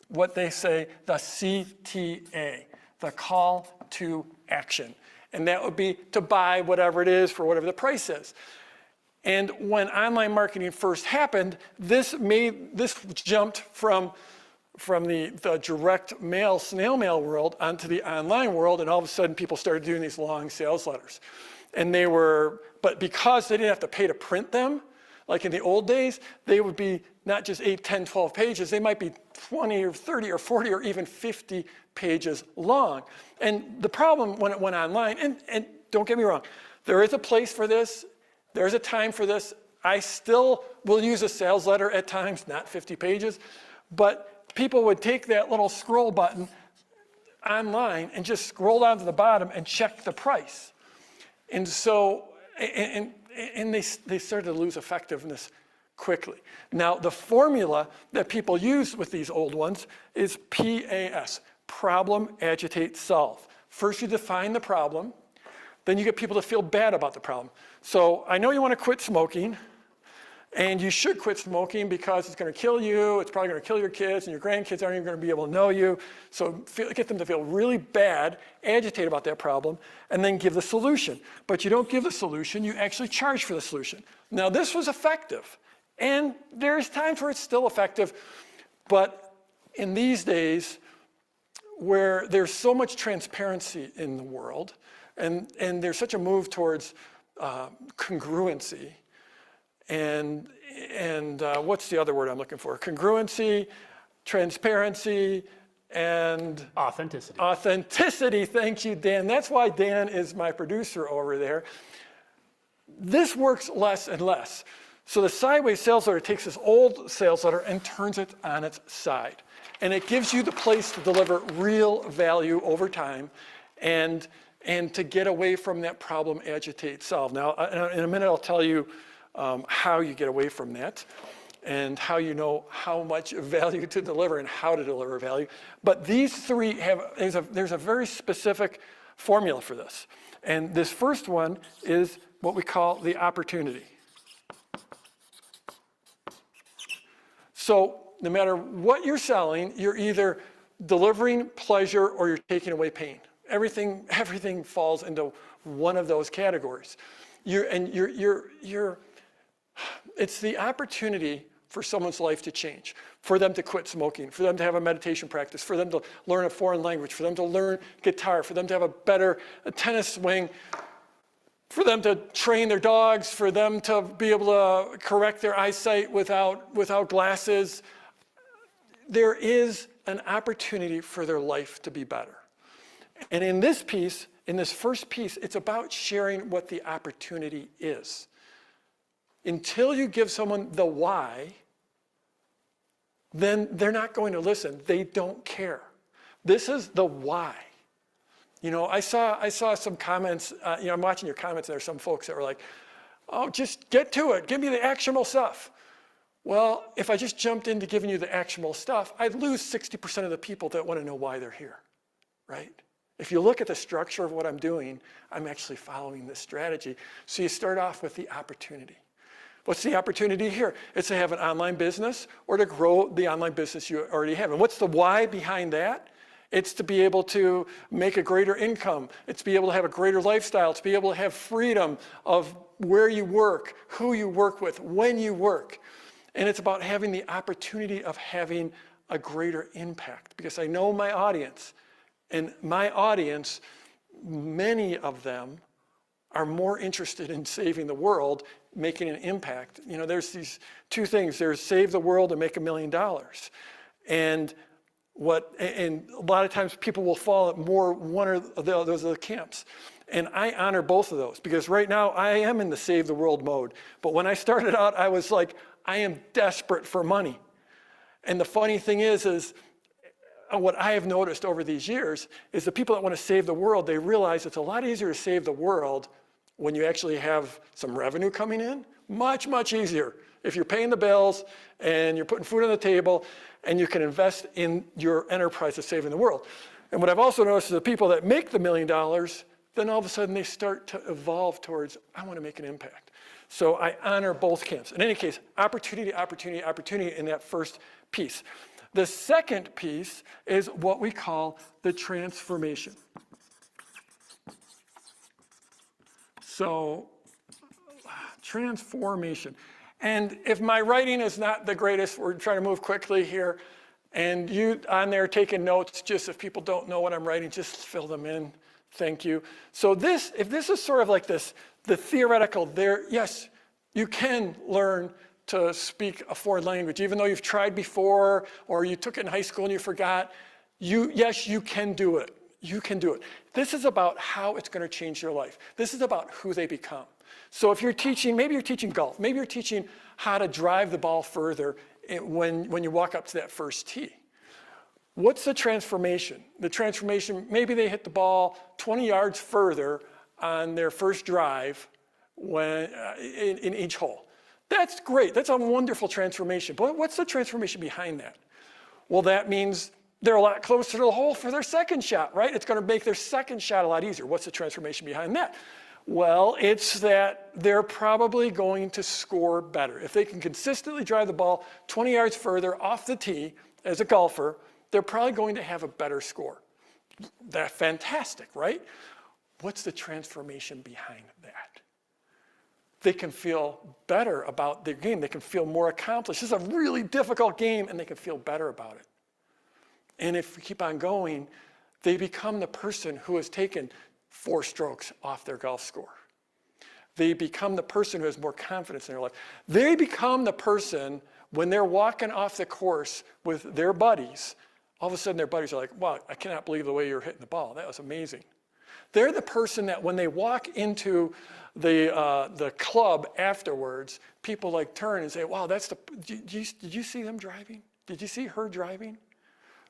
what they say, the CTA, the call to action. And that would be to buy whatever it is for whatever the price is. And when online marketing first happened, this jumped from the direct mail, snail mail world onto the online world, and all of a sudden people started doing these long sales letters. And but because they didn't have to pay to print them, like in the old days, they would be not just 8, 10, 12 pages, they might be 20 or 30 or 40 or even 50 pages long. And the problem when it went online, and don't get me wrong, there is a place for this, there's a time for this. I still will use a sales letter at times, not 50 pages, but people would take that little scroll button online and just scroll down to the bottom and check the price. And so, and they started to lose effectiveness quickly. Now, the formula that people use with these old ones is PAS, problem, agitate, solve. First you define the problem, then you get people to feel bad about the problem. So I know you want to quit smoking, And you should quit smoking because it's going to kill you. It's probably going to kill your kids, and your grandkids aren't even going to be able to know you. So get them to feel really bad, agitate about that problem, and then give the solution. But you don't give the solution, you actually charge for the solution. Now, this was effective, and there's times where it's still effective, but in these days, where there's so much transparency in the world, and there's such a move towards congruency, and what's the other word I'm looking for? Congruency, transparency, and Authenticity. Authenticity, thank you, Dan. That's why Dan is my producer over there. This works less and less. So the sideways sales letter takes this old sales letter and turns it on its side. And it gives you the place to deliver real value over time and to get away from that problem, agitate, solve. Now, in a minute, I'll tell you how you get away from that and how you know how much value to deliver and how to deliver value. But these three there's a very specific formula for this. And this first one is what we call the opportunity. So no matter what you're selling, you're either delivering pleasure or you're taking away pain. Everything falls into one of those categories. It's the opportunity for someone's life to change, for them to quit smoking, for them to have a meditation practice, for them to learn a foreign language, for them to learn guitar, for them to have a better tennis swing, for them to train their dogs, for them to be able to correct their eyesight without glasses. There is an opportunity for their life to be better. And in this first piece, it's about sharing what the opportunity is. Until you give someone the why, then they're not going to listen. They don't care. This is the why. You know, I saw some comments, I'm watching your comments, and there are some folks that were like, oh, just get to it. Give me the actionable stuff. Well, if I just jumped into giving you the actionable stuff, I'd lose 60% of the people that want to know why they're here, right? If you look at the structure of what I'm doing, I'm actually following this strategy. So you start off with the opportunity. What's the opportunity here? It's to have an online business or to grow the online business you already have. And what's the why behind that? It's to be able to make a greater income. It's to be able to have a greater lifestyle. It's to be able to have freedom of where you work, who you work with, when you work. And it's about having the opportunity of having a greater impact. Because I know my audience, and my audience, many of them are more interested in saving the world, making an impact. You know, there's these two things. There's save the world and make $1 million. And a lot of times people will fall at one or those are the camps. And I honor both of those because right now I am in the save the world mode. But when I started out, I was like, I am desperate for money. And the funny thing is what I have noticed over these years is the people that want to save the world, they realize it's a lot easier to save the world when you actually have some revenue coming in. Much, much easier. If you're paying the bills and you're putting food on the table and you can invest in your enterprise of saving the world. And what I've also noticed is the people that make the $1 million, then all of a sudden they start to evolve towards, I want to make an impact. So I honor both camps. In any case, opportunity, opportunity, opportunity in that first piece. The second piece is what we call the transformation. So, transformation. And if my writing is not the greatest, we're trying to move quickly here, and you on there taking notes, just if people don't know what I'm writing, just fill them in. Thank you. So if this is sort of like the theoretical, yes, you can learn to speak a foreign language, even though you've tried before, or you took it in high school and you forgot. Yes, you can do it. You can do it. This is about how it's going to change your life. This is about who they become. So if you're teaching, maybe you're teaching golf. Maybe you're teaching how to drive the ball further when you walk up to that first tee. What's the transformation? The transformation, maybe they hit the ball 20 yards further on their first drive in each hole. That's great. That's a wonderful transformation. But what's the transformation behind that? Well, that means they're a lot closer to the hole for their second shot, right? It's going to make their second shot a lot easier. What's the transformation behind that? Well, it's that they're probably going to score better. If they can consistently drive the ball 20 yards further off the tee as a golfer, they're probably going to have a better score. That's fantastic, right? What's the transformation behind that? They can feel better about their game. They can feel more accomplished. This is a really difficult game, and they can feel better about it. And if we keep on going, they become the person who has taken 4 strokes off their golf score. They become the person who has more confidence in their life. They become the person, when they're walking off the course with their buddies, all of a sudden their buddies are like, wow, I cannot believe the way you're hitting the ball. That was amazing. They're the person that when they walk into the club afterwards, people like turn and say, wow, did you see them driving? Did you see her driving?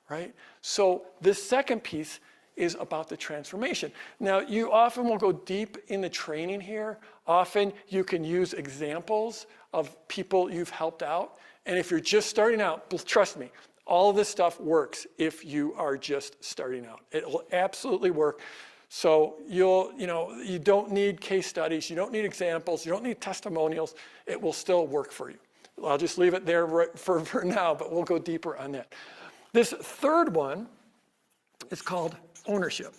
Right? So this second piece is about the transformation. Now, you often will go deep in the training here. Often you can use examples of people you've helped out. And if you're just starting out, trust me, all of this stuff works if you are just starting out. It will absolutely work. So you don't need case studies, you don't need examples, you don't need testimonials. It will still work for you. I'll just leave it there for now, but we'll go deeper on that. This third one is called ownership.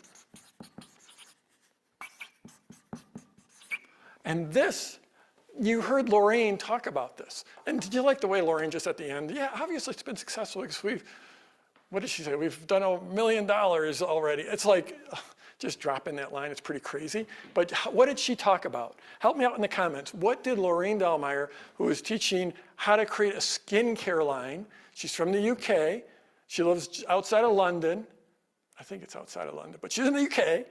And this, you heard Lorraine talk about this. And did you like the way Lorraine just at the end? Yeah, obviously it's been successful because what did she say? We've done $1 million already. It's like, just dropping that line, it's pretty crazy. But what did she talk about? Help me out in the comments. What did Lorraine Dahlmeyer, who is teaching how to create a skincare line, she's from the UK, she lives outside of London, I think it's outside of London, but she's in the UK,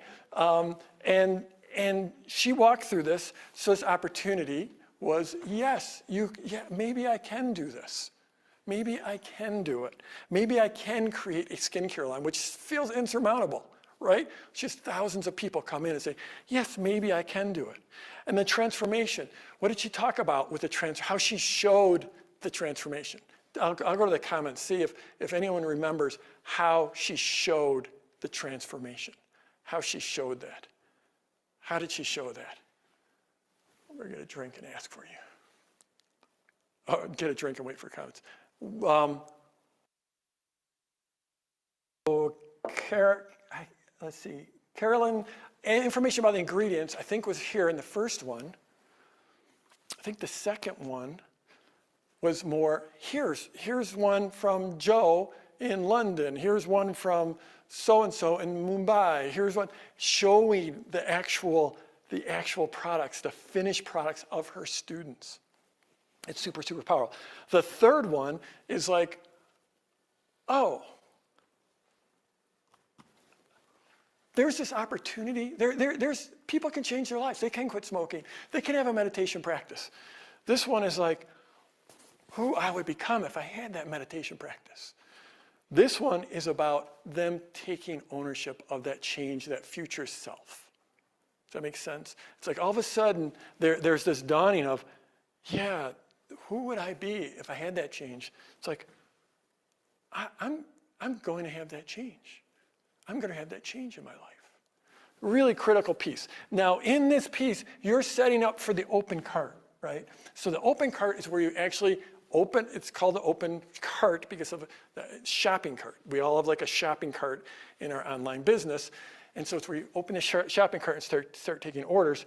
and she walked through this. So this opportunity was, yes, maybe I can do this. Maybe I can do it. Maybe I can create a skincare line, which feels insurmountable, right? Just thousands of people come in and say, yes, maybe I can do it. And the transformation, what did she talk about with how she showed the transformation? I'll go to the comments, see if anyone remembers how she showed the transformation, how she showed that. How did she show that? We're going to get a drink and ask for you. Oh, get a drink and wait for comments. Let's see. Carolyn, information about the ingredients, I think was here in the first one. I think the second one was more, here's one from Joe in London. Here's one from so-and-so in Mumbai. Here's one showing the actual products, the finished products of her students. It's super, super powerful. The third one is like, oh, there's this opportunity. There's people can change their lives. They can quit smoking. They can have a meditation practice. This one is like, who I would become if I had that meditation practice. This one is about them taking ownership of that change, that future self. Does that make sense? It's like all of a sudden there's this dawning of, yeah, who would I be if I had that change? It's like, I'm going to have that change. I'm going to have that change in my life. Really critical piece. Now, in this piece, you're setting up for the open cart, right? So the open cart is where you actually open, it's called the open cart because of the shopping cart. We all have like a shopping cart in our online business. And so it's where you open the shopping cart and start taking orders.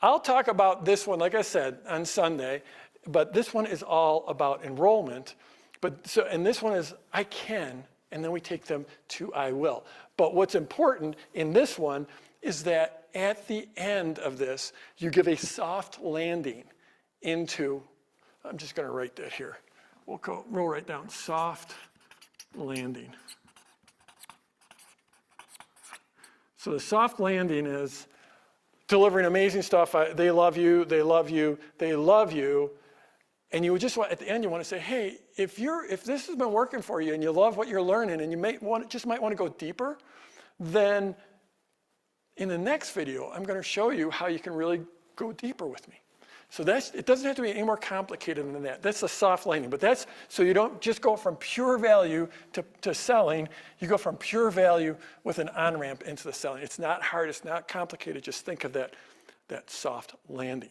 I'll talk about this one, like I said, on Sunday, but this one is all about enrollment. And this one is I can, and then we take them to I will. But what's important in this one is that at the end of this, you give a soft landing into, I'm just going to write that here. We'll write down soft landing. So the soft landing is delivering amazing stuff. They love you, they love you, they love you. And you would just want, at the end, you want to say, hey, if this has been working for you and you love what you're learning and you might want to go deeper, then in the next video, I'm going to show you how you can really go deeper with me. So it doesn't have to be any more complicated than that. That's a soft landing, but that's so you don't just go from pure value to selling. You go from pure value with an on-ramp into the selling. It's not hard, it's not complicated. Just think of that that soft landing.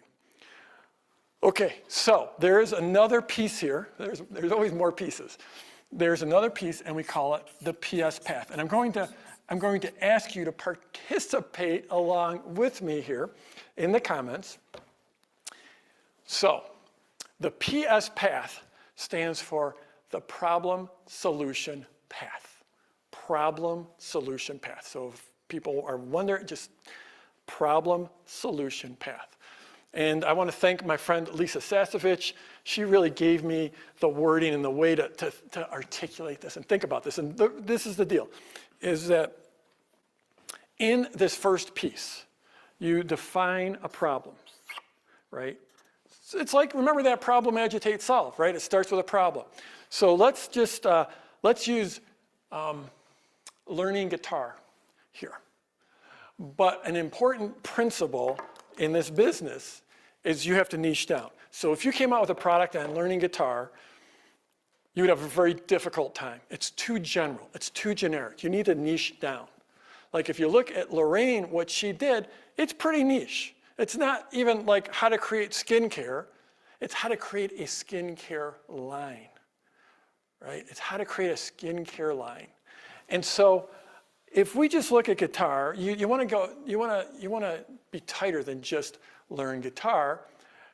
Okay, so there is another piece here. There's always more pieces. There's another piece, and we call it the PS path. And I'm going to ask you to participate along with me here in the comments. So the PS path stands for the problem solution path. Problem solution path. So if people are wondering, just problem solution path. And I want to thank my friend Lisa Sasovich. She really gave me the wording and the way to articulate this and think about this. And this is the deal, is that in this first piece, you define a problem, right? It's like, remember that problem, agitate, solve, right? It starts with a problem. So let's just, let's use learning guitar here. But an important principle in this business is you have to niche down. So if you came out with a product on learning guitar, you would have a very difficult time. It's too general, it's too generic. You need to niche down. Like if you look at Lorraine, what she did, it's pretty niche. It's not even like how to create skincare, it's how to create a skincare line, right? It's how to create a skincare line. And so if we just look at guitar, you want to be tighter than just learn guitar.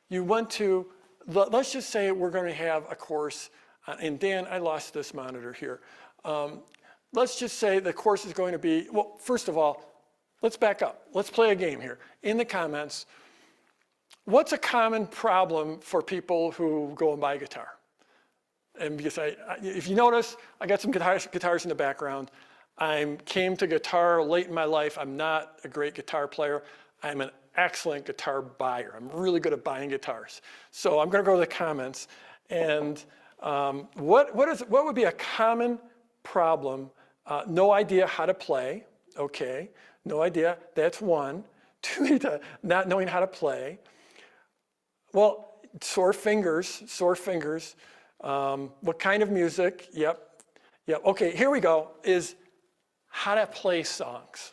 You want to, let's just say we're going to have a course, and Dan, I lost this monitor here. Let's just say the course is going to be, well, first of all, let's back up. Let's play a game here. In the comments, what's a common problem for people who go and buy a guitar? And because if you notice, I got some guitars in the background. I came to guitar late in my life. I'm not a great guitar player. I'm an excellent guitar buyer. I'm really good at buying guitars. So I'm going to go to the comments. And what would be a common problem? No idea how to play. Okay, no idea. That's one. Two, not knowing how to play. Well, sore fingers, sore fingers. What kind of music? Yep. Okay, here we go. Is how to play songs.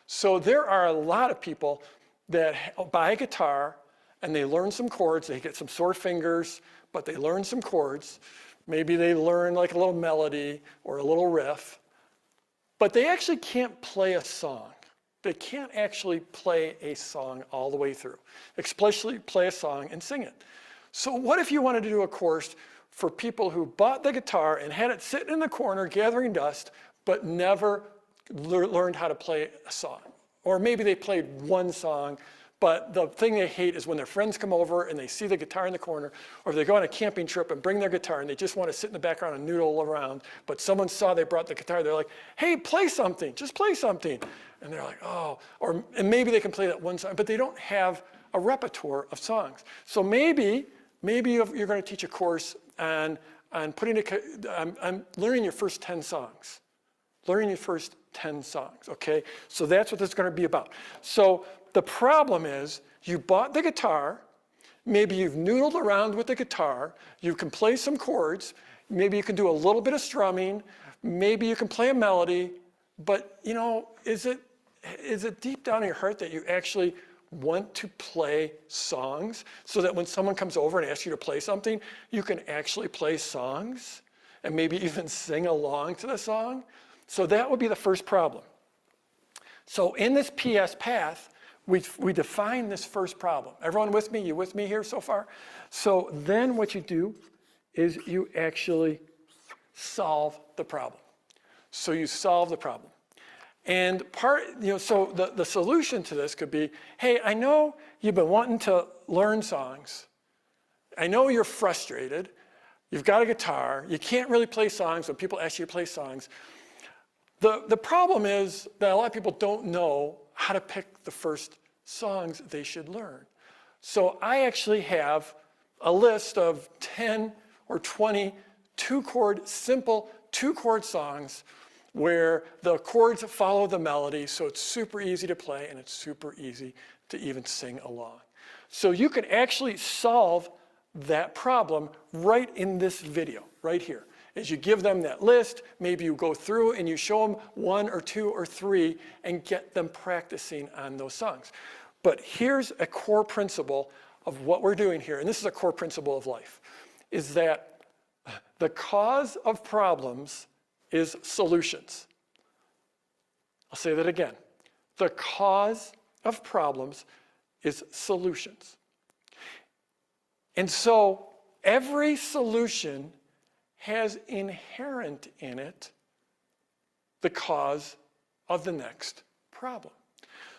So there are a lot of people that buy a guitar and they learn some chords. They get some sore fingers, but they learn some chords. Maybe they learn like a little melody or a little riff, but they actually can't play a song. They can't actually play a song all the way through, especially play a song and sing it. So what if you wanted to do a course for people who bought the guitar and had it sitting in the corner gathering dust, but never learned how to play a song? Or maybe they played one song, but the thing they hate is when their friends come over and they see the guitar in the corner, or if they go on a camping trip and bring their guitar and they just want to sit in the background and noodle around, but someone saw they brought the guitar, they're like, hey, play something, just play something. And they're like, oh, and maybe they can play that one song, but they don't have a repertoire of songs. So maybe you're going to teach a course on learning your first 10 songs. Learning your first 10 songs, okay? So that's what this is going to be about. So the problem is you bought the guitar, maybe you've noodled around with the guitar, you can play some chords, maybe you can do a little bit of strumming, maybe you can play a melody, but you know, is it deep down in your heart that you actually want to play songs so that when someone comes over and asks you to play something, you can actually play songs and maybe even sing along to the song? So that would be the first problem. So in this PS path, we define this first problem. Everyone with me? You with me here so far? So then what you do is you actually solve the problem. So you solve the problem. And so the solution to this could be, hey, I know you've been wanting to learn songs. I know you're frustrated. You've got a guitar. You can't really play songs when people ask you to play songs. The problem is that a lot of people don't know how to pick the first songs they should learn. So I actually have a list of 10 or 20 simple two-chord songs where the chords follow the melody, so it's super easy to play and it's super easy to even sing along. So you can actually solve that problem right in this video, right here. As you give them that list, maybe you go through and you show them 1 or 2 or 3 and get them practicing on those songs. But here's a core principle of what we're doing here, and this is a core principle of life, is that the cause of problems is solutions. I'll say that again. The cause of problems is solutions. And so every solution has inherent in it the cause of the next problem.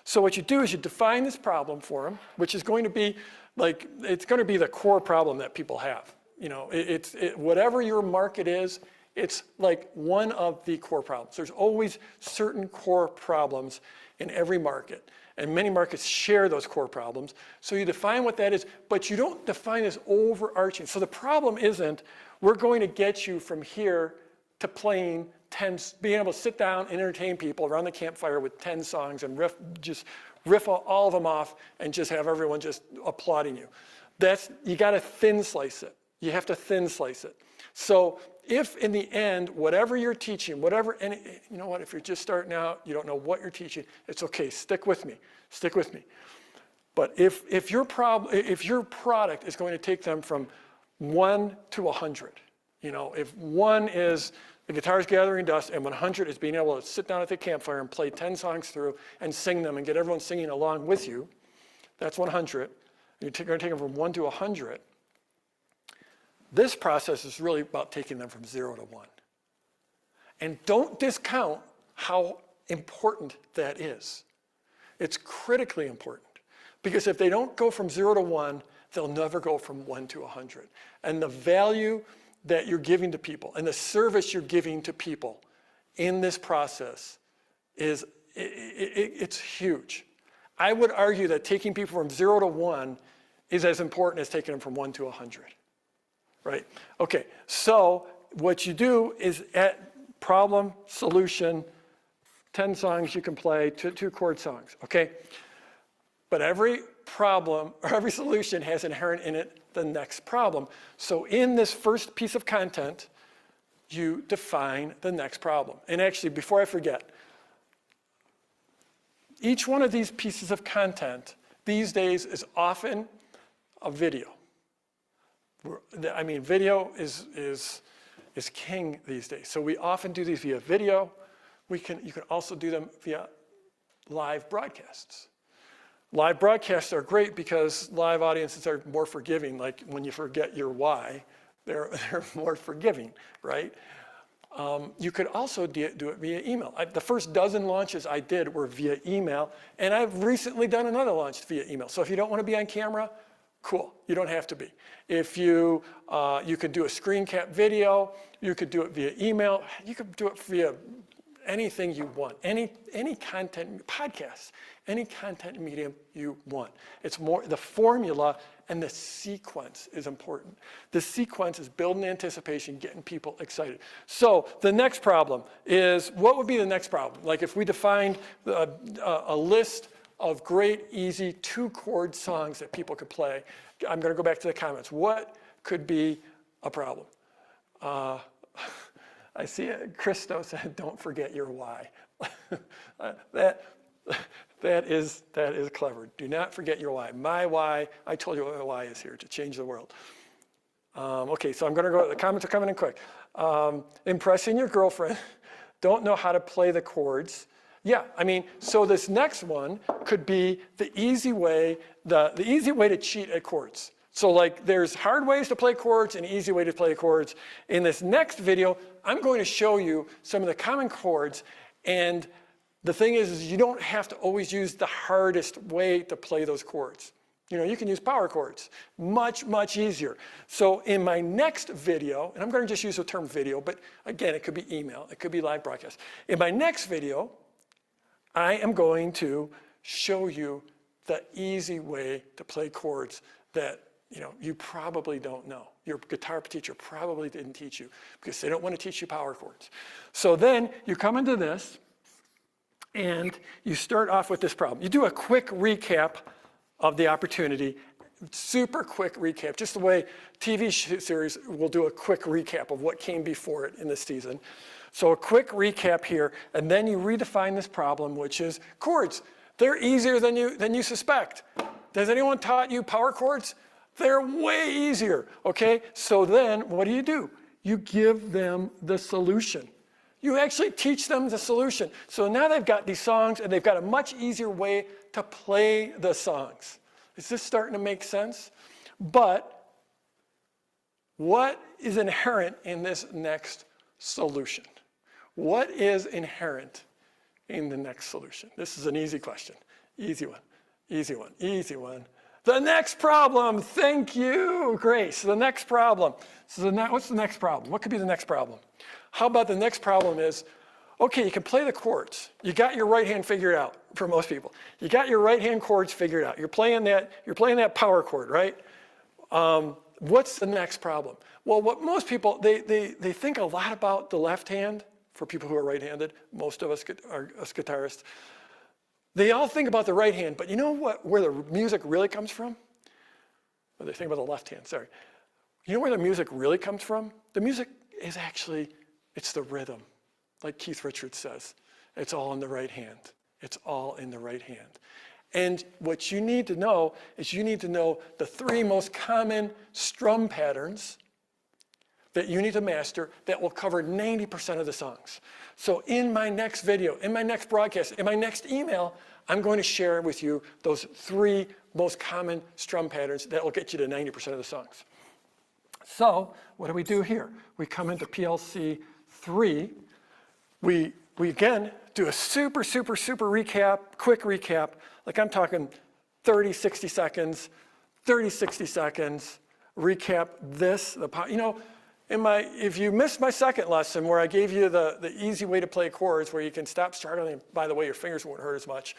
So what you do is you define this problem for them, which is going to be like, it's going to be the core problem that people have. You know, whatever your market is, it's like one of the core problems. There's always certain core problems in every market. And many markets share those core problems. So you define what that is, but you don't define this overarching. So the problem isn't, we're going to get you from here to playing 10, being able to sit down and entertain people around the campfire with 10 songs and riff all of them off and just have everyone just applauding you. You got to thin slice it. You have to thin slice it. So if in the end, whatever you're teaching, and you know what, if you're just starting out, you don't know what you're teaching, it's okay, stick with me, stick with me. But if your product is going to take them from 1 to 100, you know, if 1 is the guitar's gathering dust and 100 is being able to sit down at the campfire and play 10 songs through and sing them and get everyone singing along with you, that's 100. You're going to take them from 1 to 100. This process is really about taking them from 0 to 1. And don't discount how important that is. It's critically important. Because if they don't go from 0 to 1, they'll never go from 1 to 100. And the value that you're giving to people and the service you're giving to people in this process is, it's huge. I would argue that taking people from 0 to 1 is as important as taking them from 1 to 100. Right? Okay, so what you do is at problem, solution, 10 songs you can play, two chord songs, okay? But every problem, or every solution has inherent in it the next problem. So in this first piece of content, you define the next problem. And actually, before I forget, each one of these pieces of content these days is often a video. I mean, video is king these days. So we often do these via video. You can also do them via live broadcasts. Live broadcasts are great because live audiences are more forgiving. Like when you forget your why, they're more forgiving, right? You could also do it via email. The first dozen launches I did were via email, and I've recently done another launch via email. So if you don't want to be on camera, cool, you don't have to be. If you could do a screen cap video, you could do it via email, you could do it via anything you want, any content, podcasts, any content medium you want. It's more, the formula and the sequence is important. The sequence is building anticipation, getting people excited. So the next problem is, what would be the next problem? Like if we defined a list of great, easy 2-chord songs that people could play. I'm going to go back to the comments. What could be a problem? I see it. Christo said, don't forget your why. that is clever. Do not forget your why. My why, I told you what my why is here, to change the world. Okay, so I'm going to go, the comments are coming in quick. Impressing your girlfriend, don't know how to play the chords. Yeah, I mean, so this next one could be the easy way to cheat at chords. So like there's hard ways to play chords and easy way to play chords. In this next video, I'm going to show you some of the common chords, and the thing is you don't have to always use the hardest way to play those chords. You know, you can use power chords, much, much easier. So in my next video, and I'm going to just use the term video, but again, it could be email, it could be live broadcast. In my next video, I am going to show you the easy way to play chords that you probably don't know. Your guitar teacher probably didn't teach you because they don't want to teach you power chords. So then you come into this and you start off with this problem. You do a quick recap of the opportunity, super quick recap, just the way TV series will do a quick recap of what came before it in this season. So a quick recap here, and then you redefine this problem, which is chords. They're easier than you suspect. Has anyone taught you power chords? They're way easier, okay? So then what do? You give them the solution. You actually teach them the solution. So now they've got these songs and they've got a much easier way to play the songs. Is this starting to make sense? But what is inherent in this next solution? What is inherent in the next solution? This is an easy question. Easy one, easy one, easy one. The next problem. Thank you, Grace. The next problem. So what's the next problem? What could be the next problem? How about the next problem is, okay, you can play the chords. You got your right hand figured out for most people. You got your right hand chords figured out. You're playing that power chord, right? What's the next problem? Well, what most people, they think a lot about the left hand for people who are right-handed. Most of us are guitarists. They all think about the right hand, but you know where the music really comes from? Well, they think about the left hand, sorry. You know where the music really comes from? The music is actually, it's the rhythm. Like Keith Richards says, it's all in the right hand. It's all in the right hand. And what you need to know is you need to know the 3 most common strum patterns that you need to master that will cover 90% of the songs. So in my next video, in my next broadcast, in my next email, I'm going to share with you those 3 most common strum patterns that will get you to 90% of the songs. So what do we do here? We come into PLC 3. We again do a super recap, quick recap. Like I'm talking 30, 60 seconds, 30, 60 seconds, recap this, if you missed my second lesson where I gave you the easy way to play chords where you can stop struggling, by the way, your fingers won't hurt as much.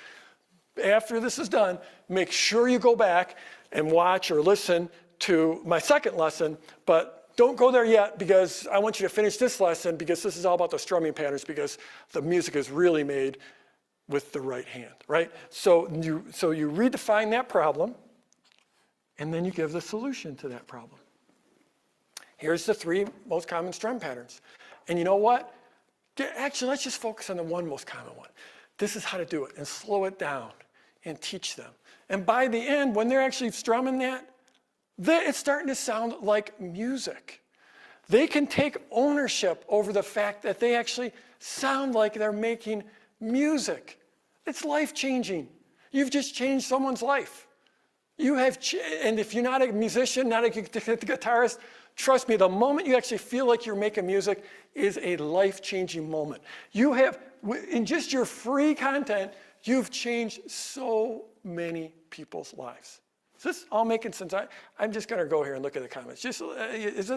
After this is done, make sure you go back and watch or listen to my second lesson, but don't go there yet because I want you to finish this lesson because this is all about the strumming patterns because the music is really made with the right hand, right? So you redefine that problem and then you give the solution to that problem. Here's the 3 most common strum patterns. And you know what? Actually, let's just focus on the 1 most common one. This is how to do it and slow it down and teach them. And by the end, when they're actually strumming that, it's starting to sound like music. They can take ownership over the fact that they actually sound like they're making music. It's life-changing. You've just changed someone's life. And if you're not a musician, not a guitarist, trust me, the moment you actually feel like you're making music is a life-changing moment. You have, in just your free content, you've changed so many people's lives. Is this all making sense? I'm just going to go here and look at the comments. Is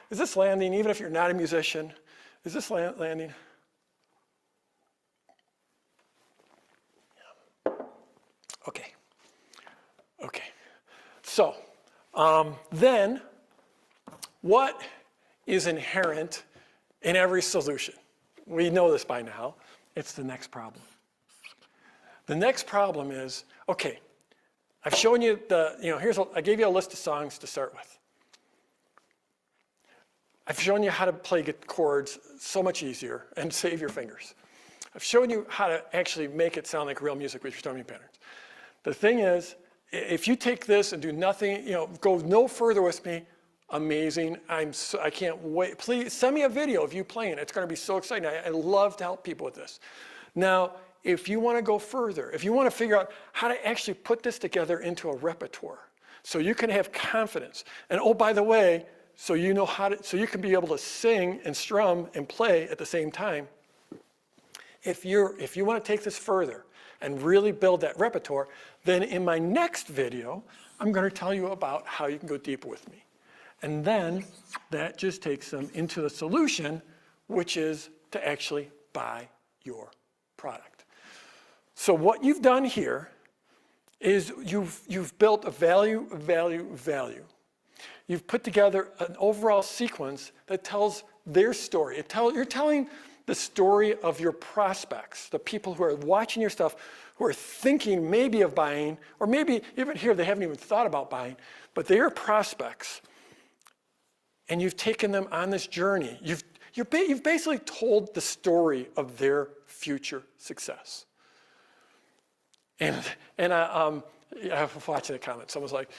this landing, even if you're not a musician? Is this landing? Yeah. Okay. Okay. So, then, what is inherent in every solution? We know this by now. It's the next problem. The next problem is, okay, I've shown you I gave you a list of songs to start with. I've shown you how to play chords so much easier and save your fingers. I've shown you how to actually make it sound like real music with your strumming patterns. The thing is, if you take this and do nothing, go no further with me, amazing. I can't wait. Please send me a video of you playing. It's going to be so exciting. I love to help people with this. Now, if you want to go further, if you want to figure out how to actually put this together into a repertoire so you can have confidence. And oh, by the way, so you can be able to sing and strum and play at the same time. If you want to take this further and really build that repertoire, then in my next video, I'm going to tell you about how you can go deeper with me. And then that just takes them into the solution, which is to actually buy your product. So what you've done here is you've built a value. You've put together an overall sequence that tells their story. You're telling the story of your prospects, the people who are watching your stuff, who are thinking maybe of buying, or maybe even here they haven't even thought about buying, but they are prospects. And you've taken them on this journey. You've basically told the story of their future success. And I was watching the comments. Someone's like,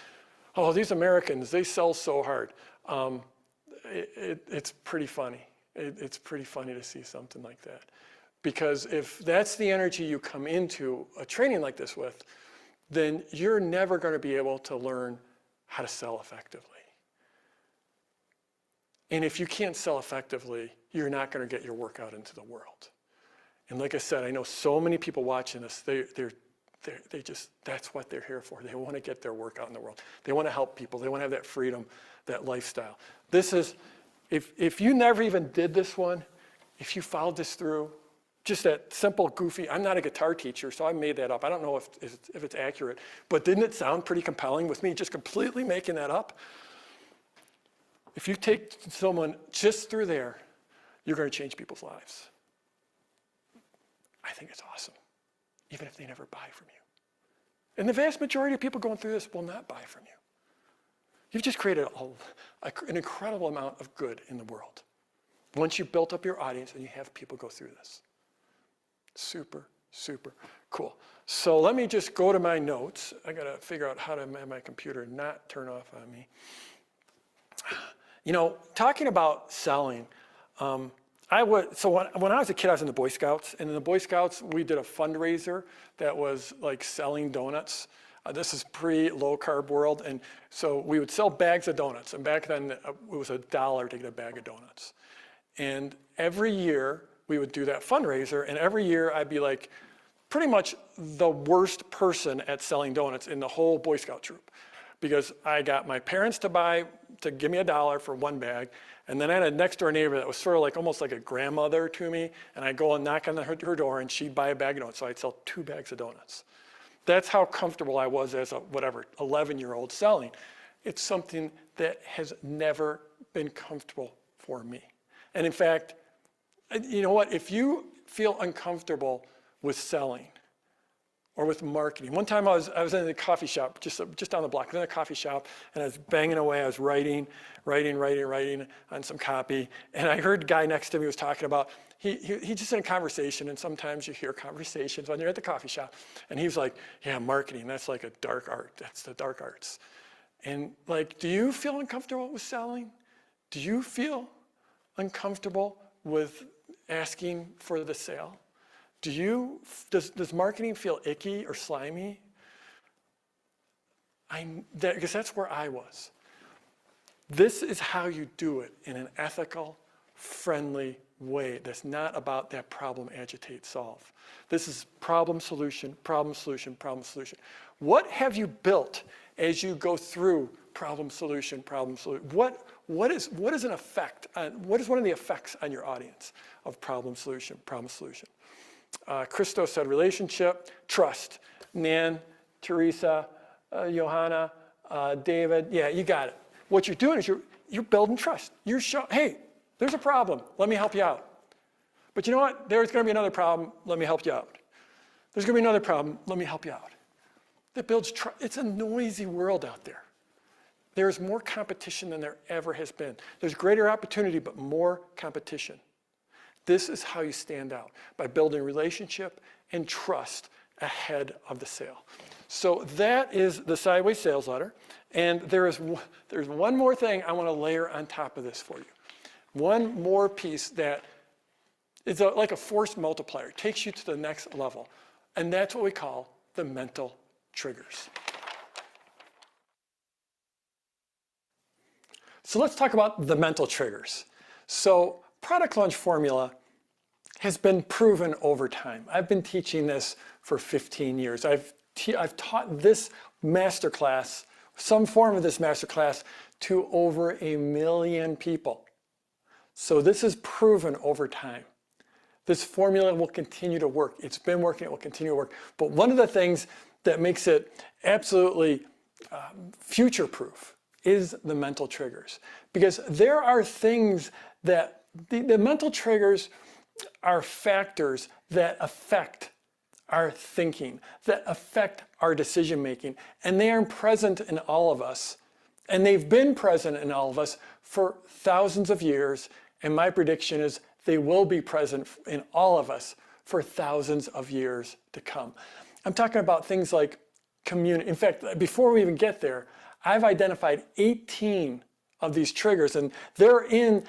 "Oh, these Americans, they sell so hard." It's pretty funny. It's pretty funny to see something like that. Because if that's the energy you come into a training like this with, then you're never going to be able to learn how to sell effectively. And if you can't sell effectively, you're not going to get your work out into the world. And like I said, I know so many people watching this, they just, that's what they're here for. They want to get their work out in the world. They want to help people. They want to have that freedom, that lifestyle. This is, if you never even did this one, if you followed this through, just that simple, goofy, I'm not a guitar teacher, so I made that up. I don't know if it's accurate, but didn't it sound pretty compelling with me just completely making that up? If you take someone just through there, you're going to change people's lives. I think it's awesome, even if they never buy from you. And the vast majority of people going through this will not buy from you. You've just created an incredible amount of good in the world. Once you've built up your audience and you have people go through this. Super, super cool. So let me just go to my notes. I got to figure out how to have my computer not turn off on me. You know, talking about selling, when I was a kid, I was in the Boy Scouts. And in the Boy Scouts, we did a fundraiser that was like selling donuts. This is pre-low carb world. And so we would sell bags of donuts. And back then, it was $1 to get a bag of donuts. And every year, we would do that fundraiser, and every year I'd be like pretty much the worst person at selling donuts in the whole Boy Scout troop, because I got my parents to give me $1 for one bag, and then I had a next door neighbor that was sort of like almost like a grandmother to me, and I'd go and knock on her door, and she'd buy a bag of donuts, so I'd sell 2 bags of donuts. That's how comfortable I was as a 11-year-old selling. It's something that has never been comfortable for me. And in fact, you know what? If you feel uncomfortable with selling or with marketing, one time I was in a coffee shop just down the block. I was in a coffee shop and I was banging away. I was writing on some copy, and I heard a guy next to me was talking about he just in a conversation. And sometimes you hear conversations when you're at the coffee shop, and he was like, "Yeah, marketing. That's like a dark art. That's the dark arts." And like, do you feel uncomfortable with selling? Do you feel uncomfortable with asking for the sale? Does marketing feel icky or slimy? Because that's where I was. This is how you do it in an ethical, friendly way that's not about that problem, agitate, solve. This is problem, solution, problem, solution, problem, solution. What have you built as you go through problem, solution, problem, solution? What is an effect? What is one of the effects on your audience of problem, solution, problem, solution? Christos said relationship, trust. Nan, Teresa, Johanna, David, yeah, you got it. What you're doing is you're building trust. You're showing, hey, there's a problem. Let me help you out. But you know what? There's going to be another problem. Let me help you out. There's going to be another problem. Let me help you out. That builds trust. It's a noisy world out there. There's more competition than there ever has been. There's greater opportunity, but more competition. This is how you stand out, by building relationship and trust ahead of the sale. So that is the Sideways Sales Letter. And there's one more thing I want to layer on top of this for you. One more piece that is like a force multiplier. It takes you to the next level. And that's what we call the mental triggers. So let's talk about the mental triggers. So product launch formula has been proven over time. I've been teaching this for 15 years. I've taught this masterclass, some form of this masterclass, to over 1 million people. So this is proven over time. This formula will continue to work. It's been working, it will continue to work. But one of the things that makes it absolutely future-proof is the mental triggers. Because there are things that, the mental triggers are factors that affect our thinking, that affect our decision making, and they are present in all of us. And they've been present in all of us for thousands of years, and my prediction is they will be present in all of us for thousands of years to come. I'm talking about things like community. In fact, before we even get there, I've identified 18 of these triggers, and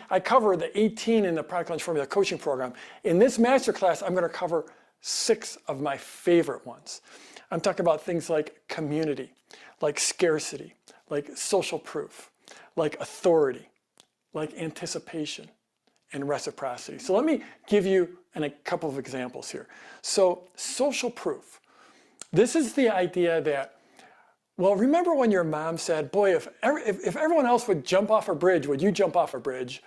I cover the 18 in the Product Launch Formula coaching program. In this masterclass, I'm going to cover 6 of my favorite ones. I'm talking about things like community, like scarcity, like social proof, like authority, like anticipation, and reciprocity. So let me give you a couple of examples here. So social proof. This is the idea that, well, remember when your mom said, boy, if everyone else would jump off a bridge, would you jump off a bridge?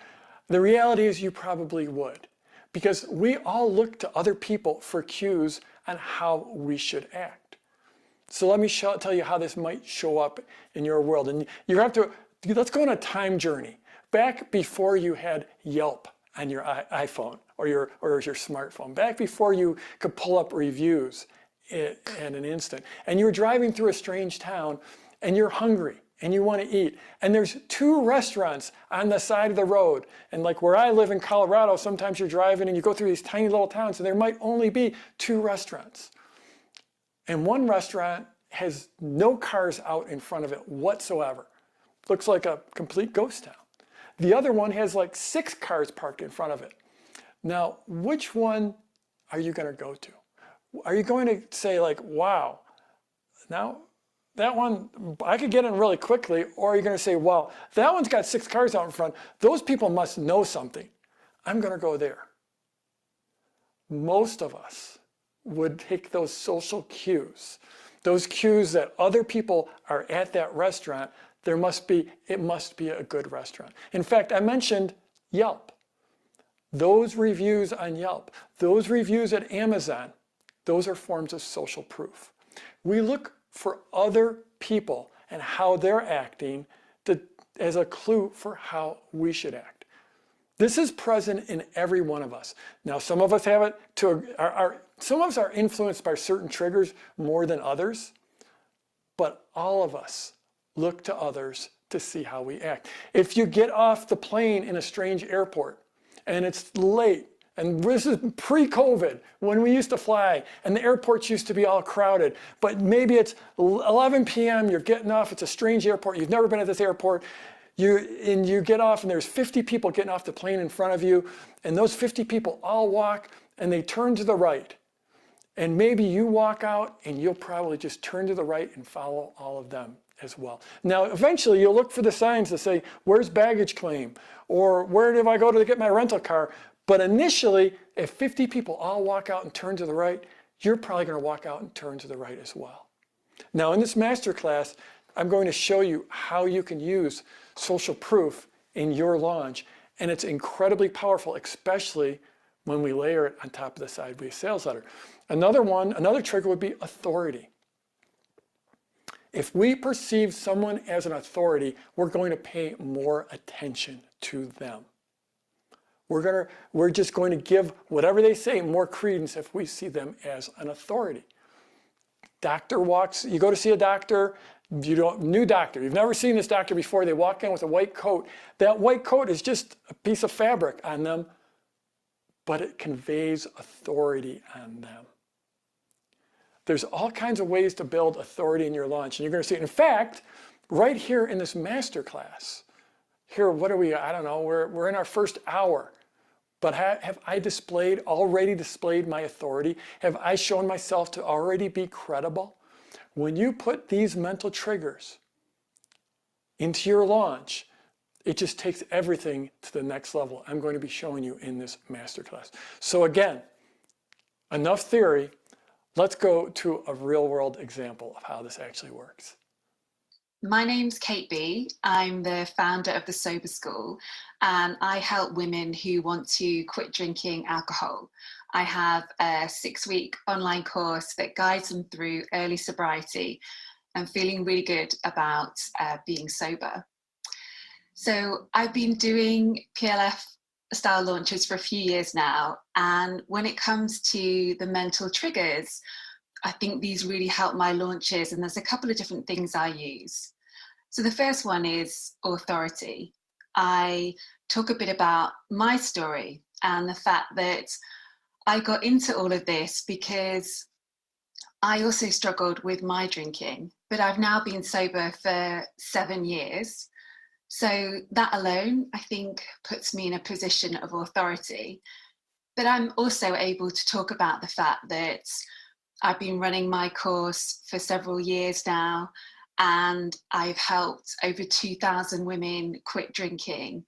The reality is you probably would, because we all look to other people for cues on how we should act. So let me tell you how this might show up in your world. And let's go on a time journey. Back before you had Yelp on your iPhone or your smartphone, back before you could pull up reviews in an instant, and you're driving through a strange town and you're hungry and you want to eat, and there's 2 restaurants on the side of the road, and like where I live in Colorado, sometimes you're driving and you go through these tiny little towns and there might only be 2 restaurants, and one restaurant has no cars out in front of it whatsoever. Looks like a complete ghost town. The other one has like 6 cars parked in front of it. Now, which one are you going to go to? Are you going to say like, wow, now that one, I could get in really quickly, or are you going to say, wow, that one's got 6 cars out in front. Those people must know something. I'm going to go there. Most of us would take those social cues, those cues that other people are at that restaurant. It must be a good restaurant. In fact, I mentioned Yelp. Those reviews on Yelp, those reviews at Amazon, those are forms of social proof. We look for other people and how they're acting as a clue for how we should act. This is present in every one of us. Now, some of us have it some of us are influenced by certain triggers more than others, but all of us look to others to see how we act. If you get off the plane in a strange airport and it's late, and this is pre-COVID, when we used to fly and the airports used to be all crowded, but maybe it's 11 p.m., you're getting off, it's a strange airport, you've never been at this airport, you get off and there's 50 people getting off the plane in front of you, and those 50 people all walk and they turn to the right. And maybe you walk out and you'll probably just turn to the right and follow all of them as well. Now, eventually you'll look for the signs that say, where's baggage claim? Or where do I go to get my rental car? But initially, if 50 people all walk out and turn to the right, you're probably going to walk out and turn to the right as well. Now, in this masterclass, I'm going to show you how you can use social proof in your launch. And it's incredibly powerful, especially when we layer it on top of the sideways sales letter. Another trigger would be authority. If we perceive someone as an authority, we're going to pay more attention to them. We're just going to give whatever they say more credence if we see them as an authority. You go to see a doctor, new doctor, you've never seen this doctor before, they walk in with a white coat. That white coat is just a piece of fabric on them, but it conveys authority on them. There's all kinds of ways to build authority in your launch, and you're going to see it. In fact, right here in this masterclass, here, what are we? I don't know. We're in our first hour. But have I already displayed my authority? Have I shown myself to already be credible? When you put these mental triggers into your launch, it just takes everything to the next level. I'm going to be showing you in this masterclass. So again, enough theory. Let's go to a real-world example of how this actually works. My name's Kate B. I'm the founder of the Sober School, and I help women who want to quit drinking alcohol. I have a 6-week online course that guides them through early sobriety and feeling really good about being sober. So I've been doing PLF style launches for a few years now, and when it comes to the mental triggers, I think these really help my launches, and there's a couple of different things I use. So the first one is authority. I talk a bit about my story and the fact that I got into all of this because I also struggled with my drinking, but I've now been sober for 7 years. So that alone, I think, puts me in a position of authority. But I'm also able to talk about the fact that I've been running my course for several years now, and I've helped over 2,000 women quit drinking.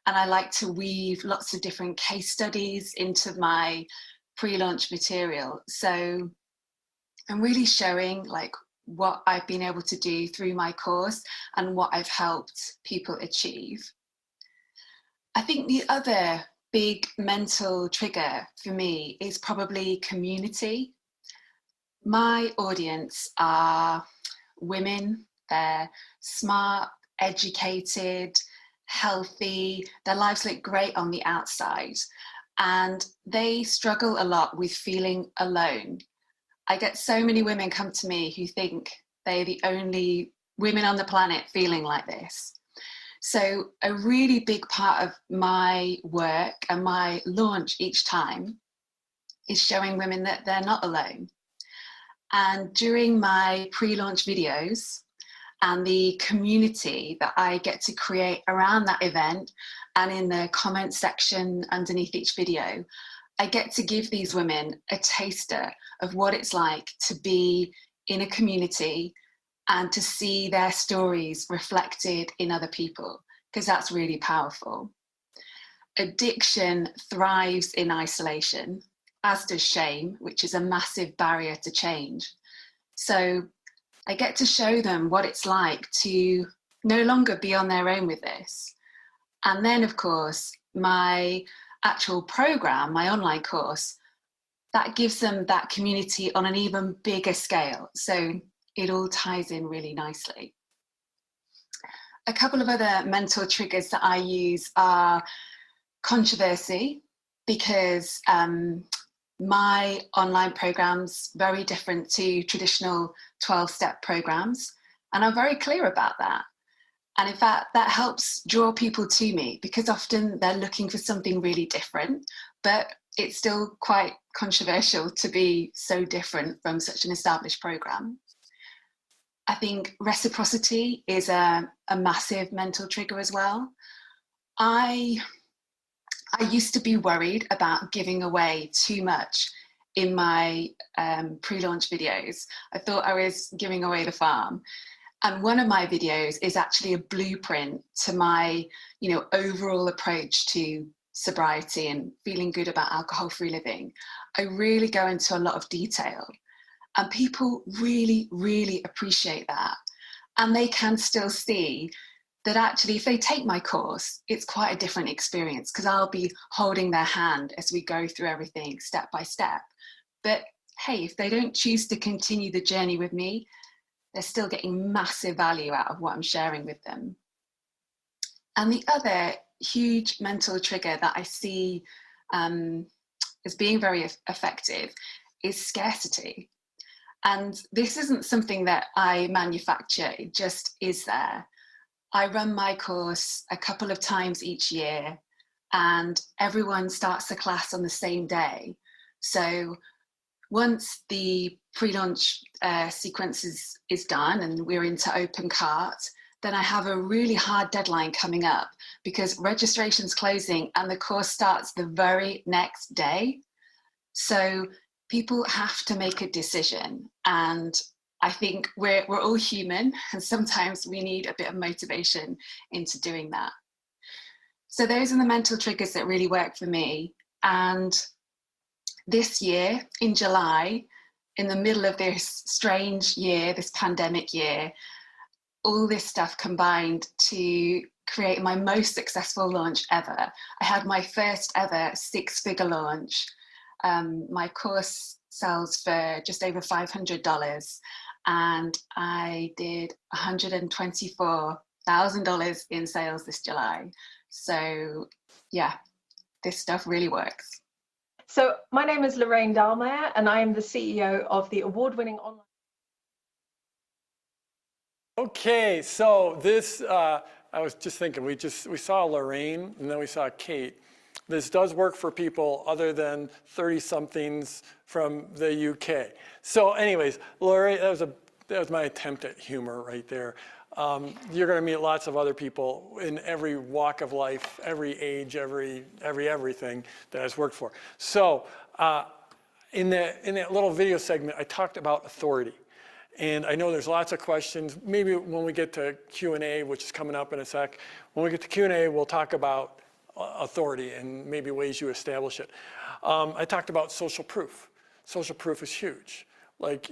And I like to weave lots of different case studies into my pre-launch material. So I'm really showing like what I've been able to do through my course and what I've helped people achieve. I think the other big mental trigger for me is probably community. My audience are women. They're smart, educated, healthy. Their lives look great on the outside, and they struggle a lot with feeling alone. I get so many women come to me who think they're the only women on the planet feeling like this. So a really big part of my work and my launch each time is showing women that they're not alone. And during my pre-launch videos and the community that I get to create around that event and in the comment section underneath each video, I get to give these women a taster of what it's like to be in a community and to see their stories reflected in other people, because that's really powerful. Addiction thrives in isolation, as does shame, which is a massive barrier to change. So I get to show them what it's like to no longer be on their own with this. And then, of course, my actual program, my online course, that gives them that community on an even bigger scale. So it all ties in really nicely. A couple of other mental triggers that I use are controversy, because my online program's very different to traditional 12-step programs, and I'm very clear about that. And in fact, that helps draw people to me, because often they're looking for something really different, but it's still quite controversial to be so different from such an established program. I think reciprocity is a massive mental trigger as well. I used to be worried about giving away too much in my pre-launch videos. I thought I was giving away the farm. And one of my videos is actually a blueprint to my, overall approach to sobriety and feeling good about alcohol-free living. I really go into a lot of detail, and people really, really appreciate that. And they can still see that actually, if they take my course, it's quite a different experience, because I'll be holding their hand as we go through everything step by step. But hey, if they don't choose to continue the journey with me, they're still getting massive value out of what I'm sharing with them. And the other huge mental trigger that I see as being very effective is scarcity. And this isn't something that I manufacture, it just is there. I run my course a couple of times each year, and everyone starts the class on the same day. So once the pre-launch sequence is done and we're into open cart, then I have a really hard deadline coming up, because registration's closing and the course starts the very next day. So people have to make a decision, and I think we're all human, and sometimes we need a bit of motivation into doing that. So those are the mental triggers that really work for me. And this year, in July, in the middle of this strange year, this pandemic year, all this stuff combined to create my most successful launch ever. I had my first ever 6-figure launch. My course sells for just over $500, and I did $124,000 in sales this July. So yeah, this stuff really works. So my name is Lorraine Dahlmeyer, and I am the CEO of the award-winning online. Okay, so this, I was just thinking, we saw Lorraine and then we saw Kate. This does work for people other than 30-somethings from the UK. So anyways, Lori, that was my attempt at humor right there. You're going to meet lots of other people in every walk of life, every age, everything that has worked for. So in that little video segment, I talked about authority. And I know there's lots of questions. Maybe when we get to Q&A, which is coming up in a sec, when we get to Q&A, we'll talk about authority and maybe ways you establish it. I talked about social proof. Social proof is huge. Like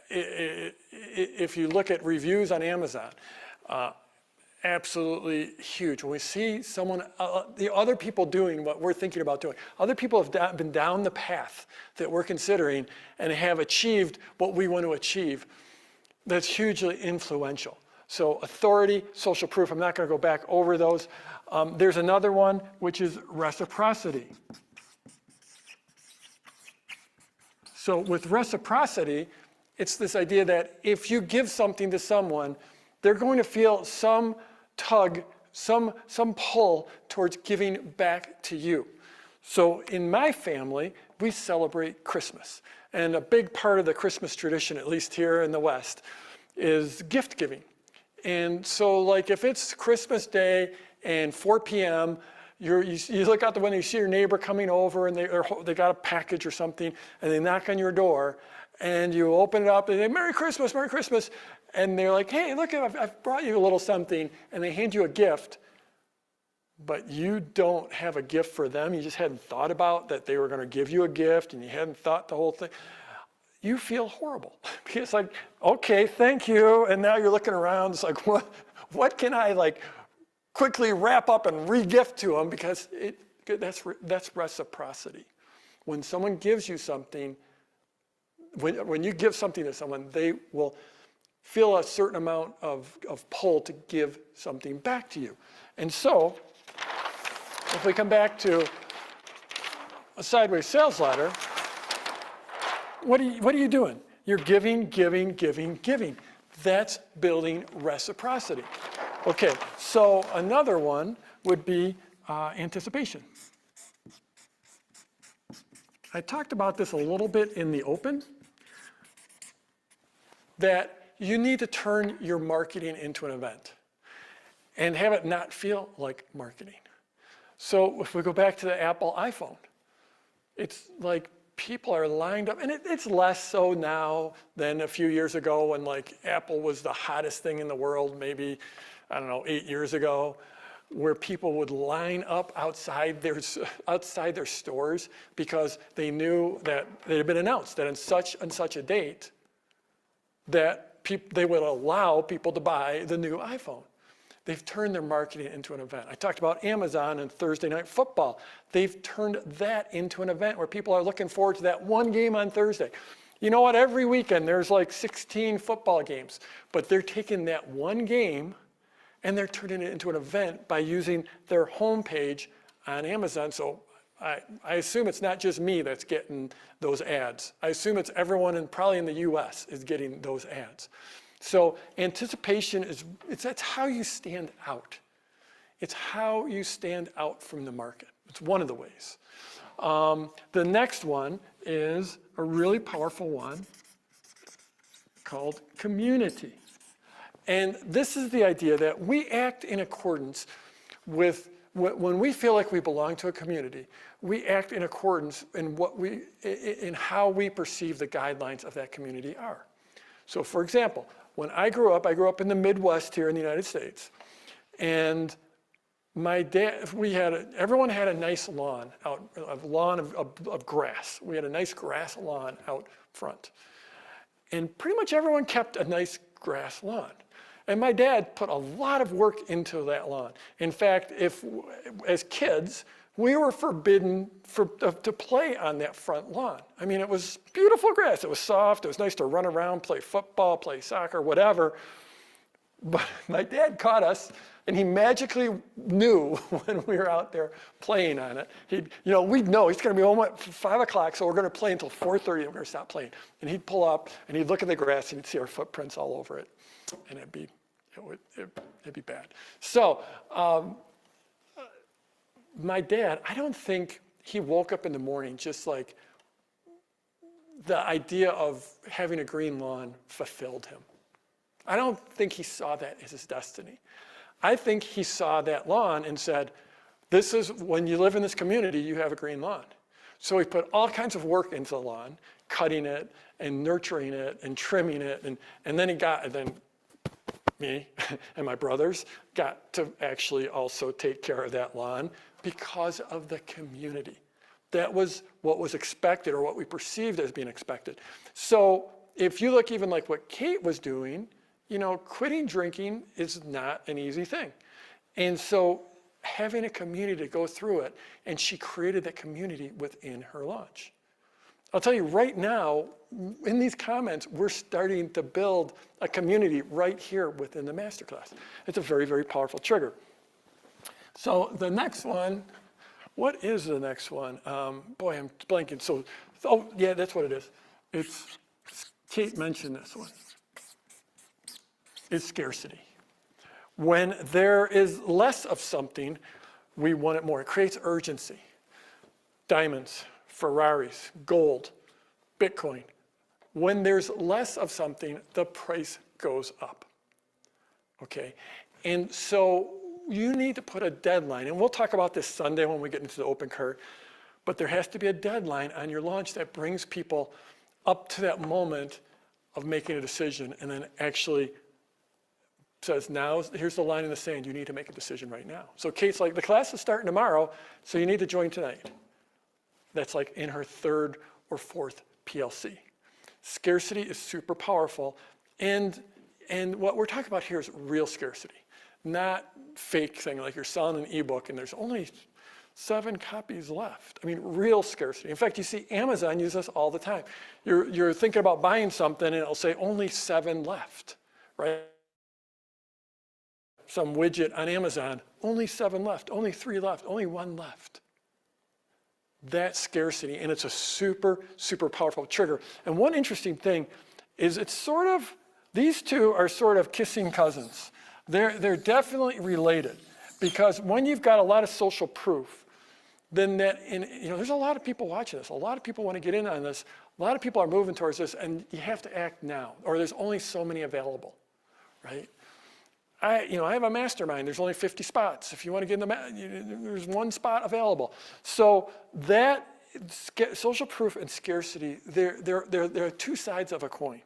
if you look at reviews on Amazon, absolutely huge. When we see someone, the other people doing what we're thinking about doing, other people have been down the path that we're considering and have achieved what we want to achieve, that's hugely influential. So authority, social proof, I'm not going to go back over those. There's another one, which is reciprocity. So with reciprocity, it's this idea that if you give something to someone, they're going to feel some tug, some pull towards giving back to you. So in my family, we celebrate Christmas. And a big part of the Christmas tradition, at least here in the West, is gift giving. And so like if it's Christmas Day and 4 p.m., you look out the window, you see your neighbor coming over and they got a package or something, and they knock on your door, and you open it up and they say, Merry Christmas, Merry Christmas. And they're like, hey, look, I've brought you a little something, and they hand you a gift, but you don't have a gift for them. You just hadn't thought about that they were going to give you a gift, and you hadn't thought the whole thing. You feel horrible. It's like, okay, thank you. And now you're looking around, it's like, what can I like quickly wrap up and re-gift to them? Because that's reciprocity. When someone gives you something, when you give something to someone, they will feel a certain amount of pull to give something back to you. And so, if we come back to a sideways sales ladder, what are you doing? You're giving, giving, giving, giving. That's building reciprocity. Okay, so another one would be anticipation. I talked about this a little bit in the open, that you need to turn your marketing into an event and have it not feel like marketing. So if we go back to the Apple iPhone, it's like people are lined up, and it's less so now than a few years ago when like Apple was the hottest thing in the world, maybe, I don't know, 8 years ago, where people would line up outside their stores because they knew that it had been announced that on such and such a date that they would allow people to buy the new iPhone. They've turned their marketing into an event. I talked about Amazon and Thursday Night Football. They've turned that into an event where people are looking forward to that one game on Thursday. You know what? Every weekend there's like 16 football games, but they're taking that one game and they're turning it into an event by using their homepage on Amazon. So I assume it's not just me that's getting those ads. I assume it's everyone probably in the US is getting those ads. So anticipation that's how you stand out. It's how you stand out from the market. It's one of the ways. The next one is a really powerful one called community. And this is the idea that we act in accordance with, when we feel like we belong to a community, we act in accordance in how we perceive the guidelines of that community are. So for example, when I grew up in the Midwest here in the United States, and my dad, everyone had a nice lawn out, a lawn of grass. We had a nice grass lawn out front. And pretty much everyone kept a nice grass lawn. And my dad put a lot of work into that lawn. In fact, as kids, we were forbidden to play on that front lawn. I mean, it was beautiful grass. It was soft. It was nice to run around, play football, play soccer, whatever. But my dad caught us, and he magically knew when we were out there playing on it. We'd know he's going to be home at 5 o'clock, so we're going to play until 4:30, and we're going to stop playing. And he'd pull up, and he'd look at the grass, and he'd see our footprints all over it, and it'd be bad. So my dad, I don't think he woke up in the morning just like the idea of having a green lawn fulfilled him. I don't think he saw that as his destiny. I think he saw that lawn and said, this is, when you live in this community, you have a green lawn. So he put all kinds of work into the lawn, cutting it and nurturing it and trimming it. And then me and my brothers got to actually also take care of that lawn because of the community. That was what was expected, or what we perceived as being expected. So if you look even like what Kate was doing, you know, quitting drinking is not an easy thing. And so having a community to go through it, and she created that community within her launch. I'll tell you right now, in these comments, we're starting to build a community right here within the masterclass. It's a very, very powerful trigger. So the next one, what is the next one? Boy, I'm blanking. So, oh yeah, that's what it is. It's, Kate mentioned this one. It's scarcity. When there is less of something, we want it more. It creates urgency. Diamonds, Ferraris, gold, Bitcoin. When there's less of something, the price goes up. Okay? And so you need to put a deadline, and we'll talk about this Sunday when we get into the open cart, but there has to be a deadline on your launch that brings people up to that moment of making a decision, and then actually says, now, here's the line in the sand, you need to make a decision right now. So Kate's like, the class is starting tomorrow, so you need to join tonight. That's like in her third or fourth PLC. Scarcity is super powerful, and what we're talking about here is real scarcity, not fake thing like you're selling an ebook and there's only 7 copies left. I mean, real scarcity. In fact, you see Amazon use this all the time. You're thinking about buying something and it'll say only 7 left, right? Some widget on Amazon, only 7 left, only 3 left, only 1 left. That's scarcity, and it's a super, super powerful trigger. And one interesting thing is it's sort of, these two are sort of kissing cousins. They're definitely related, because when you've got a lot of social proof, then there's a lot of people watching this. A lot of people want to get in on this. A lot of people are moving towards this, and you have to act now, or there's only so many available, right? I have a mastermind. There's only 50 spots. If you want to get in there's 1 spot available. So that social proof and scarcity, they're 2 sides of a coin.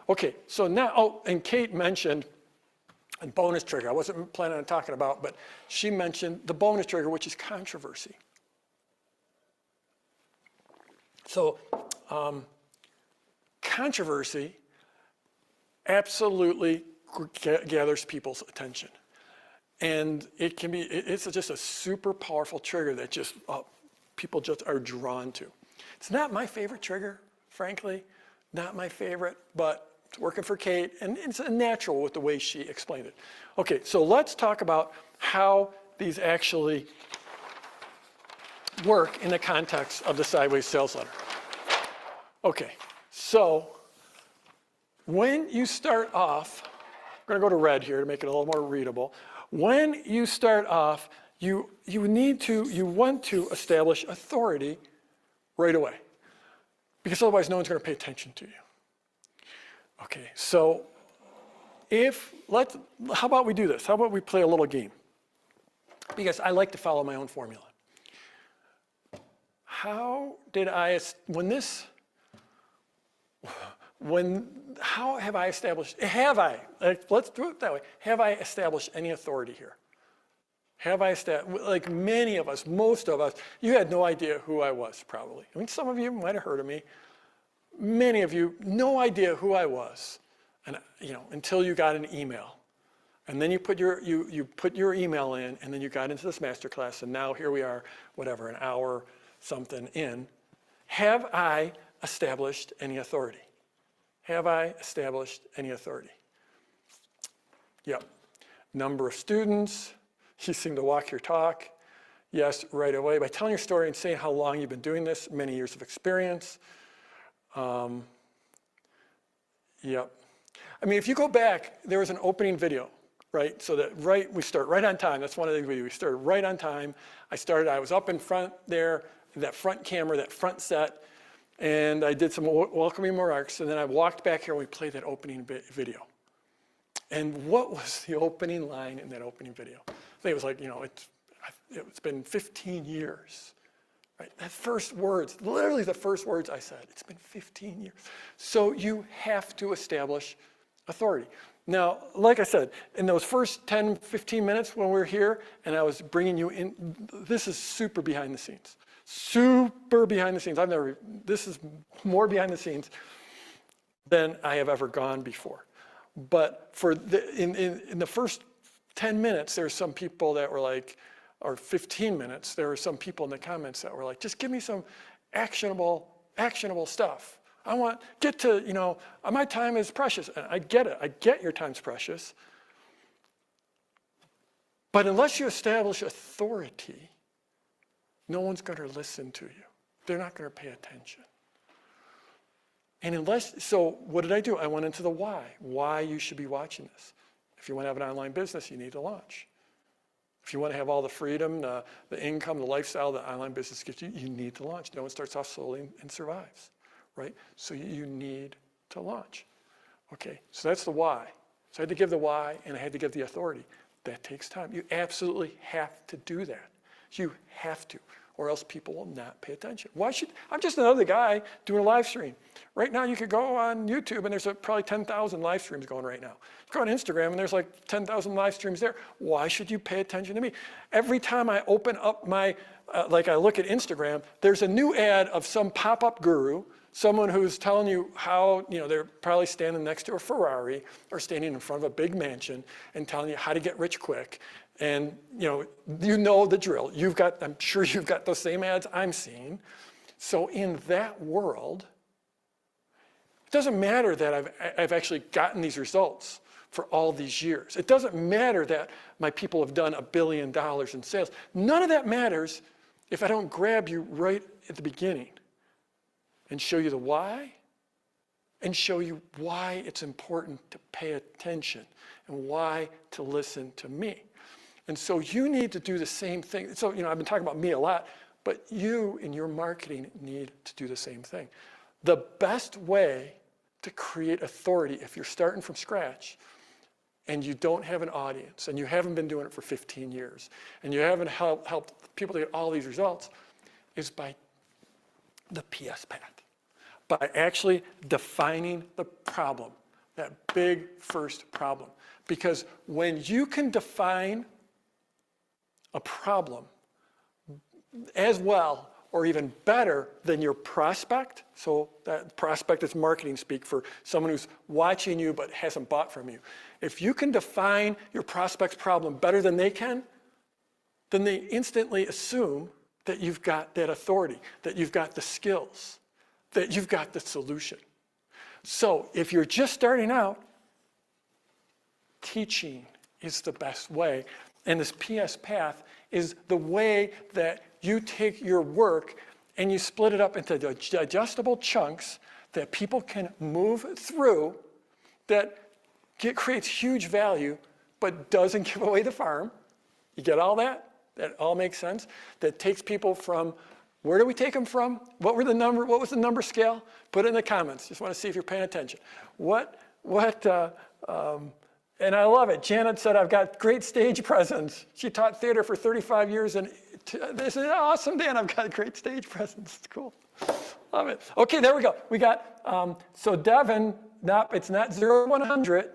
Okay, so now, and Kate mentioned a bonus trigger. I wasn't planning on talking about, but she mentioned the bonus trigger, which is controversy. So controversy absolutely gathers people's attention. And it's just a super powerful trigger that just, people just are drawn to. It's not my favorite trigger, frankly, not my favorite, but it's working for Kate, and it's natural with the way she explained it. Okay, so let's talk about how these actually work in the context of the Sideways Sales Letter. Okay, so when you start off, I'm going to go to red here to make it a little more readable. When you start off, you want to establish authority right away, because otherwise no one's going to pay attention to you. Okay, so how about we do this? How about we play a little game? Because I like to follow my own formula. How have I established, let's do it that way. Have I established any authority here? Have I established, like many of us, most of us, you had no idea who I was probably. I mean, some of you might have heard of me. Many of you, no idea who I was, and until you got an email. And then you put your email in, and then you got into this masterclass, and now here we are, whatever, an hour something in. Have I established any authority? Have I established any authority? Yep. Number of students, you seem to walk your talk. Yes, right away. By telling your story and saying how long you've been doing this, many years of experience. Yep. I mean, if you go back, there was an opening video right? So that we start right on time. That's one of the things we do. We started right on time. I was up in front there, that front camera, that front set, and I did some welcoming remarks, and then I walked back here and we played that opening video. And what was the opening line in that opening video? I think it was like, it's been 15 years. Right? That first words, literally the first words I said, it's been 15 years. So you have to establish authority. Now, like I said, in those first 10, 15 minutes when we were here and I was bringing you in, this is super behind the scenes. Super behind the scenes. This is more behind the scenes than I have ever gone before. But in the first 10 minutes, there's some people that were like, or 15 minutes, there were some people in the comments that were like, just give me some actionable stuff. I want, my time is precious. And I get it. I get your time's precious. But unless you establish authority, no one's going to listen to you. They're not going to pay attention. And so what did I do? I went into the why you should be watching this. If you want to have an online business, you need to launch. If you want to have all the freedom, the income, the lifestyle that online business gives you, you need to launch. No one starts off slowly and survives, right? So you need to launch. Okay, so that's the why. So I had to give the why and I had to give the authority. That takes time. You absolutely have to do that. You have to, or else people will not pay attention. I'm just another guy doing a live stream. Right now you could go on YouTube and there's probably 10,000 live streams going right now. You go on Instagram and there's like 10,000 live streams there. Why should you pay attention to me? Every time I open up I look at Instagram, there's a new ad of some pop-up guru, someone who's telling you how, they're probably standing next to a Ferrari or standing in front of a big mansion and telling you how to get rich quick. And you know the drill. I'm sure you've got those same ads I'm seeing. So in that world, it doesn't matter that I've actually gotten these results for all these years. It doesn't matter that my people have done $1 billion in sales. None of that matters if I don't grab you right at the beginning and show you the why and show you why it's important to pay attention and why to listen to me. And so you need to do the same thing. So, I've been talking about me a lot, but you in your marketing need to do the same thing. The best way to create authority if you're starting from scratch and you don't have an audience and you haven't been doing it for 15 years and you haven't helped people to get all these results is by the PS path, by actually defining the problem, that big first problem. Because when you can define a problem as well or even better than your prospect, so that prospect is marketing speak for someone who's watching you but hasn't bought from you. If you can define your prospect's problem better than they can, then they instantly assume that you've got that authority, that you've got the skills, that you've got the solution. So if you're just starting out, teaching is the best way. And this PS path is the way that you take your work and you split it up into digestible chunks that people can move through, that creates huge value, but doesn't give away the farm. You get all that? That all makes sense? That takes people from, where do we take them from? What was the number scale? Put it in the comments. Just want to see if you're paying attention. And I love it. Janet said, I've got great stage presence. She taught theater for 35 years, and this is awesome, Dan. I've got a great stage presence. It's cool. Love it. Okay, there we go. We got, so Devin, it's not 0 to 100.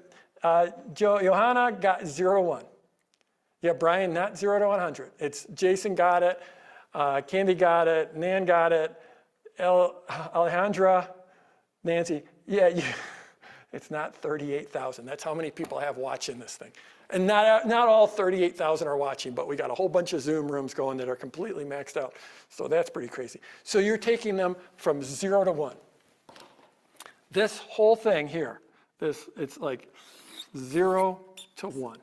Johanna got 0 to 1. Yeah, Brian, not 0 to 100. It's Jason got it. Candy got it. Nan got it. Alejandra, Nancy. Yeah, it's not 38,000. That's how many people I have watching this thing. And not all 38,000 are watching, but we got a whole bunch of Zoom rooms going that are completely maxed out. So that's pretty crazy. So you're taking them from 0 to 1. This whole thing here, it's like 0 to 1.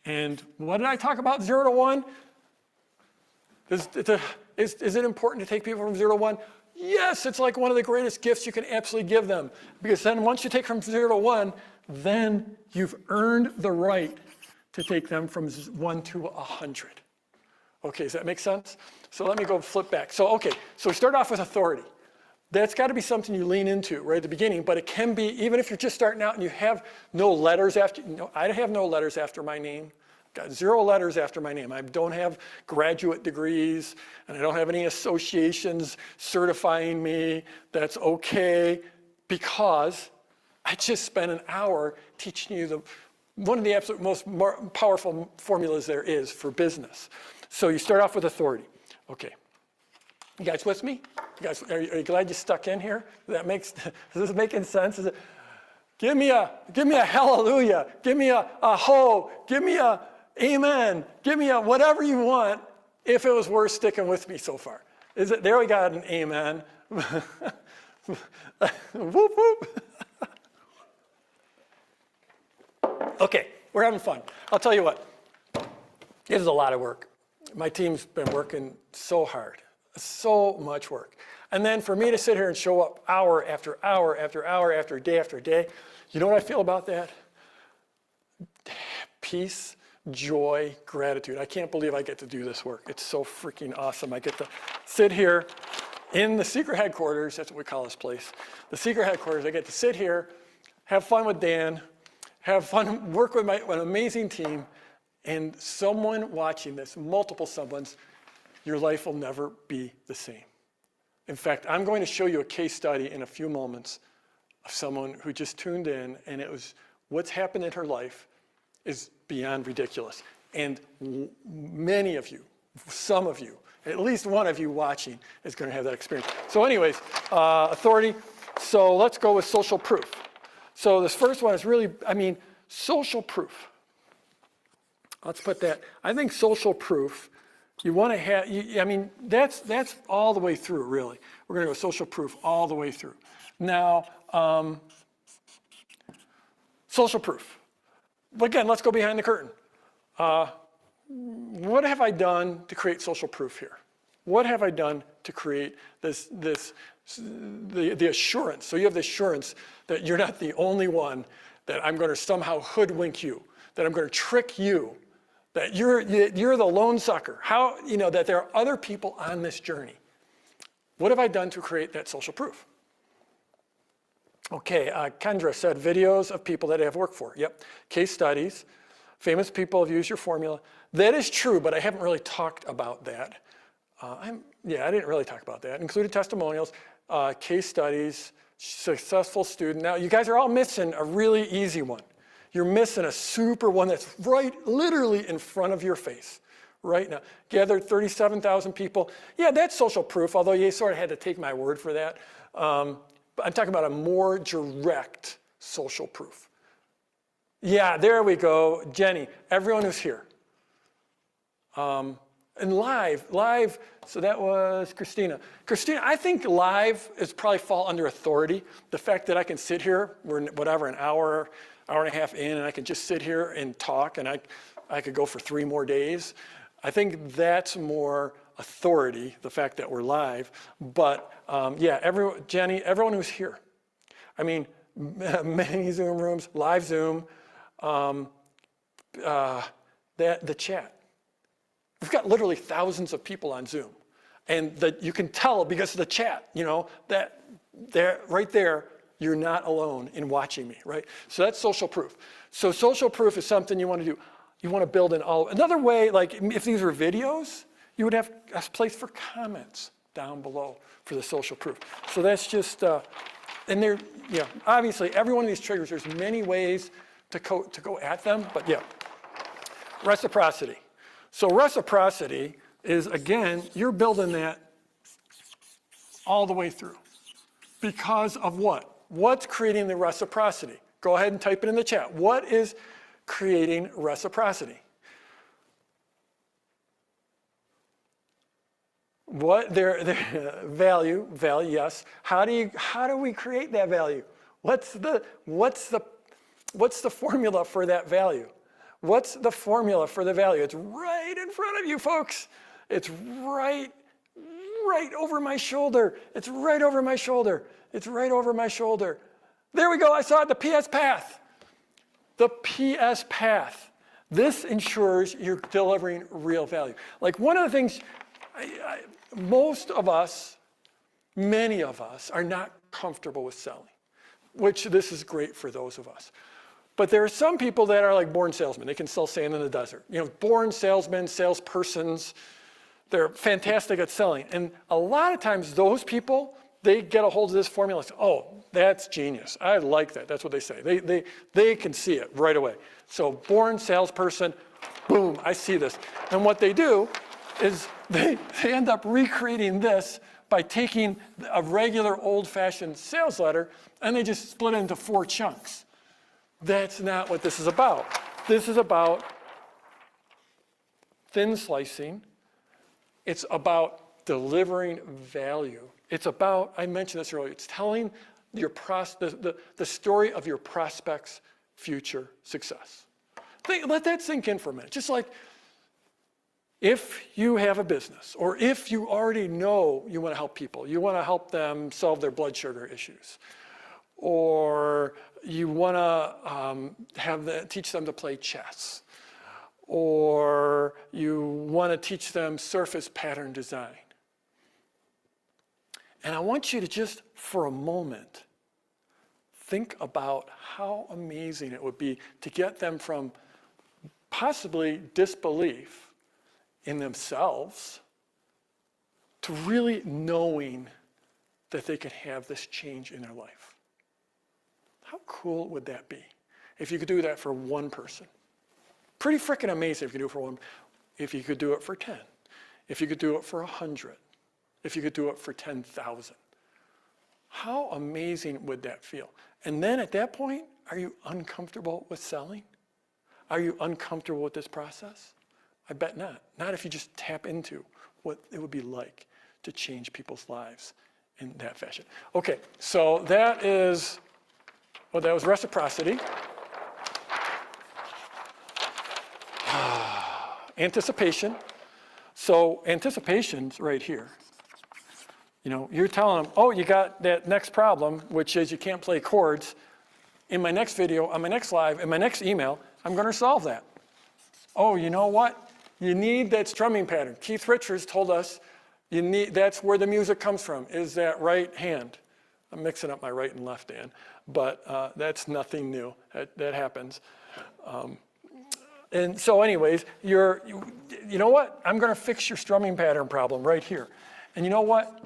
And what did I talk about 0 to 1? Is it important to take people from 0 to 1? Yes, it's like one of the greatest gifts you can absolutely give them. Because then once you take from 0 to 1, then you've earned the right to take them from 1 to 100. Okay, does that make sense? So let me go flip back. So, okay, so we start off with authority. That's got to be something you lean into right at the beginning, but it can be, even if you're just starting out and you have no letters after, I have no letters after my name. Got 0 letters after my name. I don't have graduate degrees, and I don't have any associations certifying me. That's okay, because I just spent an hour teaching you one of the absolute most powerful formulas there is for business. So you start off with authority. Okay. You guys with me? You guys, are you glad you stuck in here? Is this making sense? Give me a hallelujah. Give me a ho. Give me a amen. Give me a whatever you want if it was worth sticking with me so far. There we got an amen. Whoop, whoop. Okay, we're having fun. I'll tell you what, it is a lot of work. My team's been working so hard, so much work. And then for me to sit here and show up hour after hour after hour after day, you know what I feel about that? Peace, joy, gratitude. I can't believe I get to do this work. It's so freaking awesome. I get to sit here in the secret headquarters, that's what we call this place, the secret headquarters. I get to sit here, have fun with Dan, have fun, work with an amazing team, and someone watching this, multiple someones, your life will never be the same. In fact, I'm going to show you a case study in a few moments of someone who just tuned in, and it was what's happened in her life is beyond ridiculous. And many of you, some of you, at least one of you watching is going to have that experience. So anyways, authority. So let's go with social proof. So this first one is really, social proof. Let's put that. I think social proof, you want to have, that's all the way through, really. We're going to go social proof all the way through. Now, social proof. Again, let's go behind the curtain. What have I done to create social proof here? What have I done to create the assurance? So you have the assurance that you're not the only one, that I'm going to somehow hoodwink you, that I'm going to trick you, that you're the lone sucker. How, that there are other people on this journey. What have I done to create that social proof? Okay, Kendra said videos of people that I have worked for. Yep, case studies, famous people have used your formula. That is true, but I haven't really talked about that. I didn't really talk about that. Included testimonials, case studies, successful student. Now, you guys are all missing a really easy one. You're missing a super one that's right, literally in front of your face right now. Gathered 37,000 people. Yeah, that's social proof, although you sort of had to take my word for that. But I'm talking about a more direct social proof. Yeah, there we go. Jenny, everyone who's here. And live, so that was Christina. Christina, I think live is probably fall under authority. The fact that I can sit here, we're whatever, an hour and a half in, and I can just sit here and talk, and I could go for 3 more days. I think that's more authority, the fact that we're live. But Jenny, everyone who's here. Many Zoom rooms, live Zoom, the chat. We've got literally thousands of people on Zoom. And you can tell because of the chat, that right there, you're not alone in watching me, right? So that's social proof. So social proof is something you want to do. You want to build in all. Another way, like if these were videos, you would have a place for comments down below for the social proof. So that's just, and there, obviously every one of these triggers, there's many ways to go at them, but yeah. Reciprocity. So reciprocity is, again, you're building that all the way through. Because of what? What's creating the reciprocity? Go ahead and type it in the chat. What is creating reciprocity? What their value, yes. How do we create that value? What's the formula for that value? What's the formula for the value? It's right in front of you, folks. It's right over my shoulder. It's right over my shoulder. It's right over my shoulder. There we go. I saw it, the PS path. The PS path. This ensures you're delivering real value. Like one of the things, most of us, many of us are not comfortable with selling, which this is great for those of us. But there are some people that are like born salesmen. They can sell sand in the desert. You know, born salesmen, salespersons, they're fantastic at selling. And a lot of times those people, they get a hold of this formula and say, oh, that's genius. I like that. That's what they say. They can see it right away. So born salesperson, boom, I see this. And what they do is they end up recreating this by taking a regular old-fashioned sales letter and they just split it into 4 chunks. That's not what this is about. This is about thin slicing. It's about delivering value. It's about, I mentioned this earlier, it's telling your the story of your prospect's future success. Let that sink in for a minute. Just like if you have a business, or if you already know you want to help people, you want to help them solve their blood sugar issues, or you want to teach them to play chess, or you want to teach them surface pattern design. And I want you to just, for a moment, think about how amazing it would be to get them from possibly disbelief in themselves to really knowing that they could have this change in their life. How cool would that be if you could do that for one person? Pretty freaking amazing if you could do it for one. If you could do it for 10. If you could do it for 100. If you could do it for 10,000. How amazing would that feel? And then at that point, are you uncomfortable with selling? Are you uncomfortable with this process? I bet not. Not if you just tap into what it would be like to change people's lives in that fashion. Okay, so that is, well, that was reciprocity. Anticipation. So anticipation's right here. You know, you're telling them, oh, you got that next problem, which is you can't play chords. In my next video, on my next live, in my next email, I'm going to solve that. Oh, you know what? You need that strumming pattern. Keith Richards told us that's where the music comes from, is that right hand. I'm mixing up my right and left hand, but that's nothing new. That happens. And so anyways, you know what? I'm going to fix your strumming pattern problem right here. And you know what?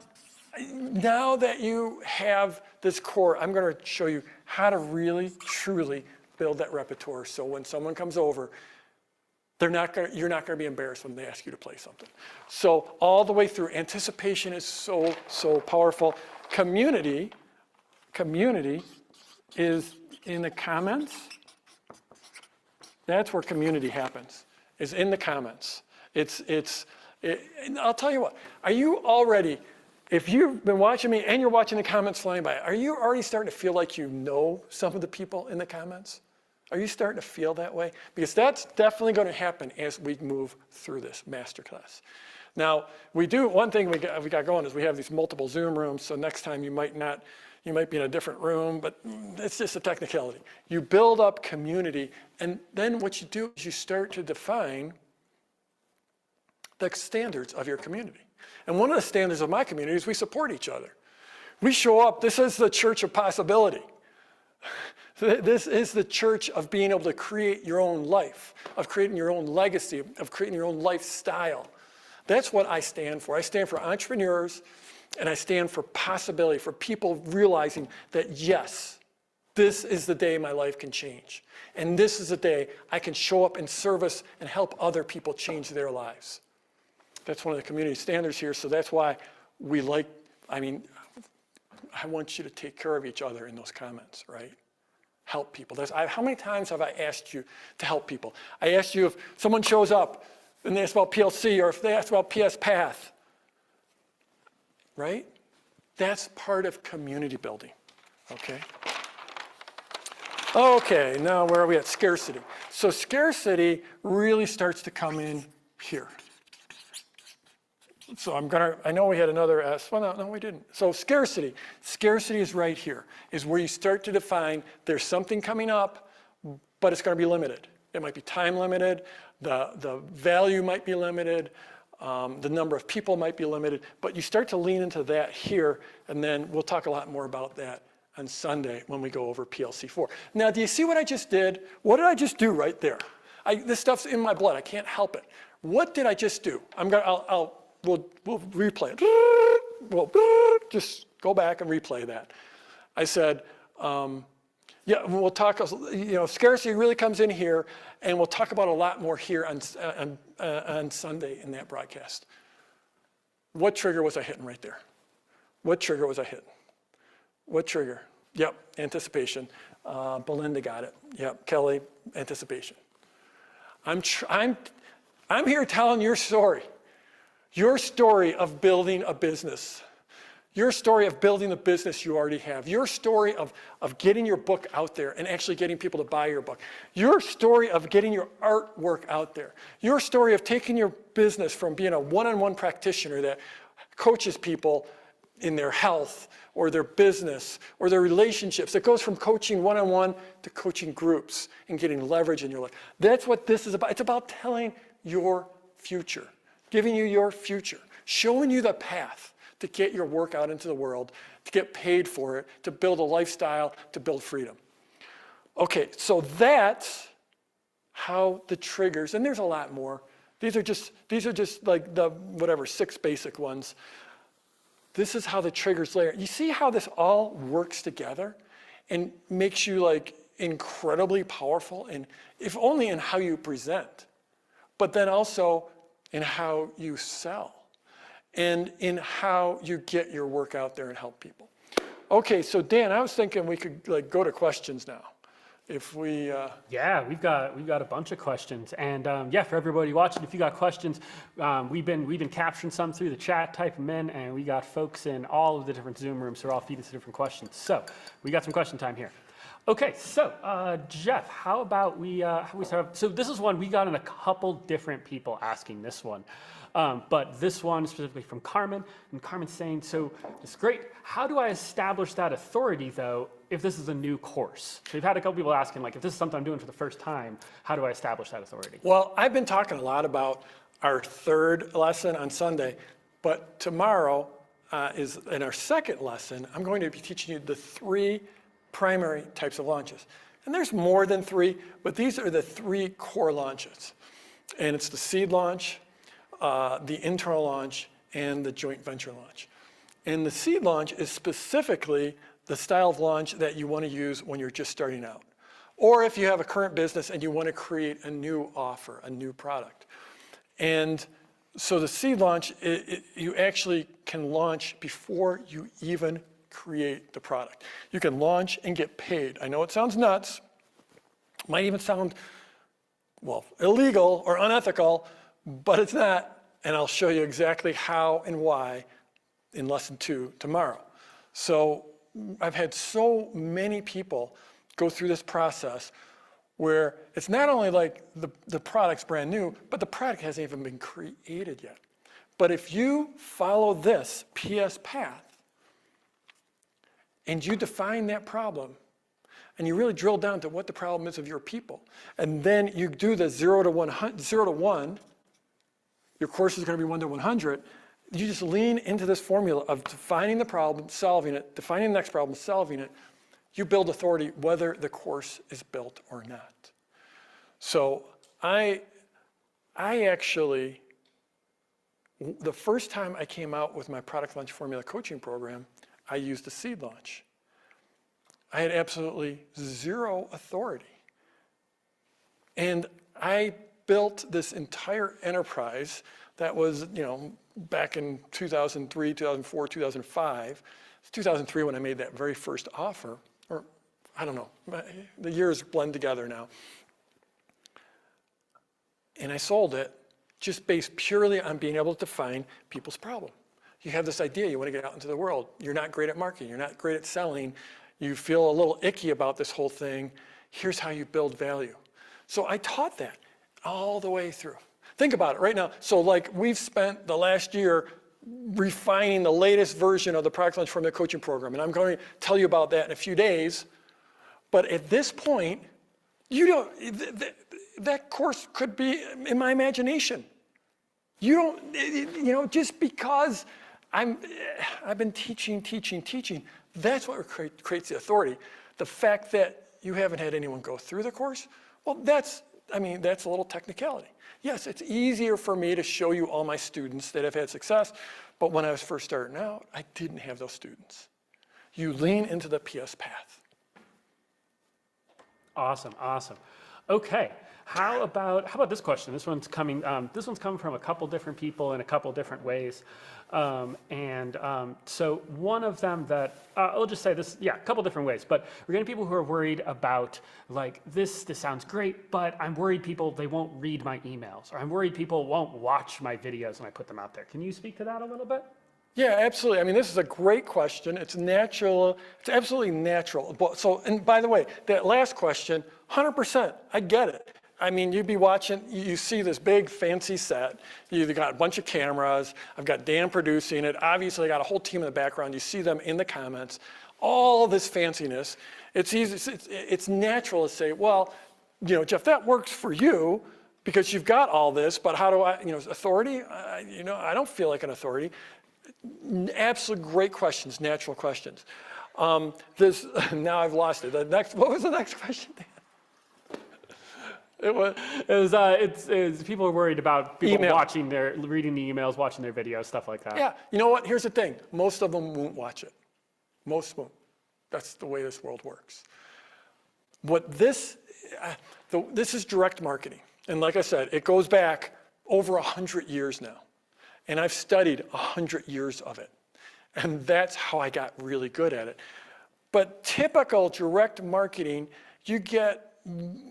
Now that you have this core, I'm going to show you how to really, truly build that repertoire. So when someone comes over, you're not going to be embarrassed when they ask you to play something. So all the way through, anticipation is so, so powerful. Community is in the comments. That's where community happens, is in the comments. I'll tell you what, are you already, if you've been watching me and you're watching the comments flying by, are you already starting to feel like you know some of the people in the comments? Are you starting to feel that way? Because that's definitely going to happen as we move through this masterclass. Now, one thing we got going is we have these multiple Zoom rooms, so next time you might be in a different room, but it's just a technicality. You build up community, and then what you do is you start to define the standards of your community. And one of the standards of my community is we support each other. We show up. This is the church of possibility. This is the church of being able to create your own life, of creating your own legacy, of creating your own lifestyle. That's what I stand for. I stand for entrepreneurs, and I stand for possibility, for people realizing that, yes, this is the day my life can change. And this is the day I can show up in service and help other people change their lives. That's one of the community standards here, so that's why I want you to take care of each other in those comments, right? Help people. How many times have I asked you to help people? I asked you if someone shows up and they ask about PLC, or if they ask about PS Path, right? That's part of community building, okay? Okay, now where are we at? Scarcity. So scarcity really starts to come in here. So I know we had another S. Well, no, we didn't. So scarcity is right here, is where you start to define there's something coming up, but it's going to be limited. It might be time limited, the value might be limited, the number of people might be limited, but you start to lean into that here, and then we'll talk a lot more about that on Sunday when we go over PLC4. Now, do you see what I just did? What did I just do right there? This stuff's in my blood. I can't help it. What did I just do? We'll replay it. We'll just go back and replay that. I said, yeah, we'll talk, scarcity really comes in here, and we'll talk about a lot more here on Sunday in that broadcast. What trigger was I hitting right there? What trigger was I hitting? What trigger? Yep, anticipation. Belinda got it. Yep, Kelly, anticipation. I'm here telling your story of building a business. Your story of building the business you already have. Your story of getting your book out there and actually getting people to buy your book. Your story of getting your artwork out there. Your story of taking your business from being a one-on-one practitioner that coaches people in their health or their business or their relationships. It goes from coaching one-on-one to coaching groups and getting leverage in your life. That's what this is about. It's about telling your future, giving you your future, showing you the path to get your work out into the world, to get paid for it, to build a lifestyle, to build freedom. Okay, so that's how the triggers, and there's a lot more. These are just like the 6 basic ones. This is how the triggers layer. You see how this all works together and makes you like incredibly powerful, and if only in how you present, but then also in how you sell and in how you get your work out there and help people. Okay, so Dan, I was thinking we could like go to questions now. If we Yeah, we've got a bunch of questions, and yeah, for everybody watching, if you got questions, we've been capturing some through the chat, type them in, and we got folks in all of the different Zoom rooms who are all feeding us different questions. So we got some question time here. Okay, so Jeff, how about we start? So this is one we got in a couple different people asking this one. But this one specifically from Carmen, and Carmen's saying, so it's great. How do I establish that authority, though, if this is a new course? So we've had a couple people asking, like, if this is something I'm doing for the first time, how do I establish that authority? Well, I've been talking a lot about our third lesson on Sunday, but tomorrow is in our second lesson, I'm going to be teaching you the 3 primary types of launches. And there's more than 3, but these are the 3 core launches. And it's the seed launch, the internal launch, and the joint venture launch. And the seed launch is specifically the style of launch that you want to use when you're just starting out. Or if you have a current business and you want to create a new offer, a new product. And so the seed launch, you actually can launch before you even create the product. You can launch and get paid. I know it sounds nuts, might even sound, well, illegal or unethical, but it's not, and I'll show you exactly how and why in lesson 2 tomorrow. So I've had so many people go through this process where it's not only like the product's brand new, but the product hasn't even been created yet. But if you follow this PS path and you define that problem, and you really drill down to what the problem is of your people, and then you do the 0 to 1, your course is going to be 1 to 100. You just lean into this formula of defining the problem, solving it, defining the next problem, solving it. You build authority whether the course is built or not. So I actually, the first time I came out with my product launch formula coaching program, I used the seed launch. I had absolutely 0 authority. And I built this entire enterprise that was, back in 2003, 2004, 2005. It's 2003 when I made that very first offer, or I don't know, the years blend together now. And I sold it just based purely on being able to define people's problem. You have this idea, you want to get out into the world. You're not great at marketing, you're not great at selling. You feel a little icky about this whole thing. Here's how you build value. So I taught that all the way through. Think about it right now. So like we've spent the last year refining the latest version of the product launch formula coaching program. And I'm going to tell you about that in a few days. But at this point, You don't, that course could be in my imagination. You don't, just because I've been teaching, that's what creates the authority. The fact that you haven't had anyone go through the course, well, that's a little technicality. Yes, it's easier for me to show you all my students that have had success, but when I was first starting out, I didn't have those students. You lean into the PS path. Awesome. Okay, how about this question? This one's coming from a couple different people in a couple different ways. So one of them that, I'll just say this, a couple different ways, but we're getting people who are worried about, like, this sounds great, but I'm worried they won't read my emails, or I'm worried people won't watch my videos when I put them out there. Can you speak to that a little bit? Yeah, absolutely. This is a great question. It's natural. It's absolutely natural. So, and by the way, that last question, 100%, I get it. You'd be watching, you see this big fancy set. You've got a bunch of cameras. I've got Dan producing it. Obviously, I got a whole team in the background. You see them in the comments. All this fanciness. It's easy. It's natural to say, well, Jeff, that works for you because you've got all this. But how do I, authority? I don't feel like an authority. Absolute great questions, natural questions. Now I've lost it. What was the next question, Dan? It's people are worried about people Email. reading the emails, watching their videos, stuff like that. Yeah, you know what? Here's the thing. Most of them won't watch it. Most won't. That's the way this world works. This is direct marketing. And like I said, it goes back over 100 years now. And I've studied 100 years of it. And that's how I got really good at it. But typical direct marketing, you get, 1%,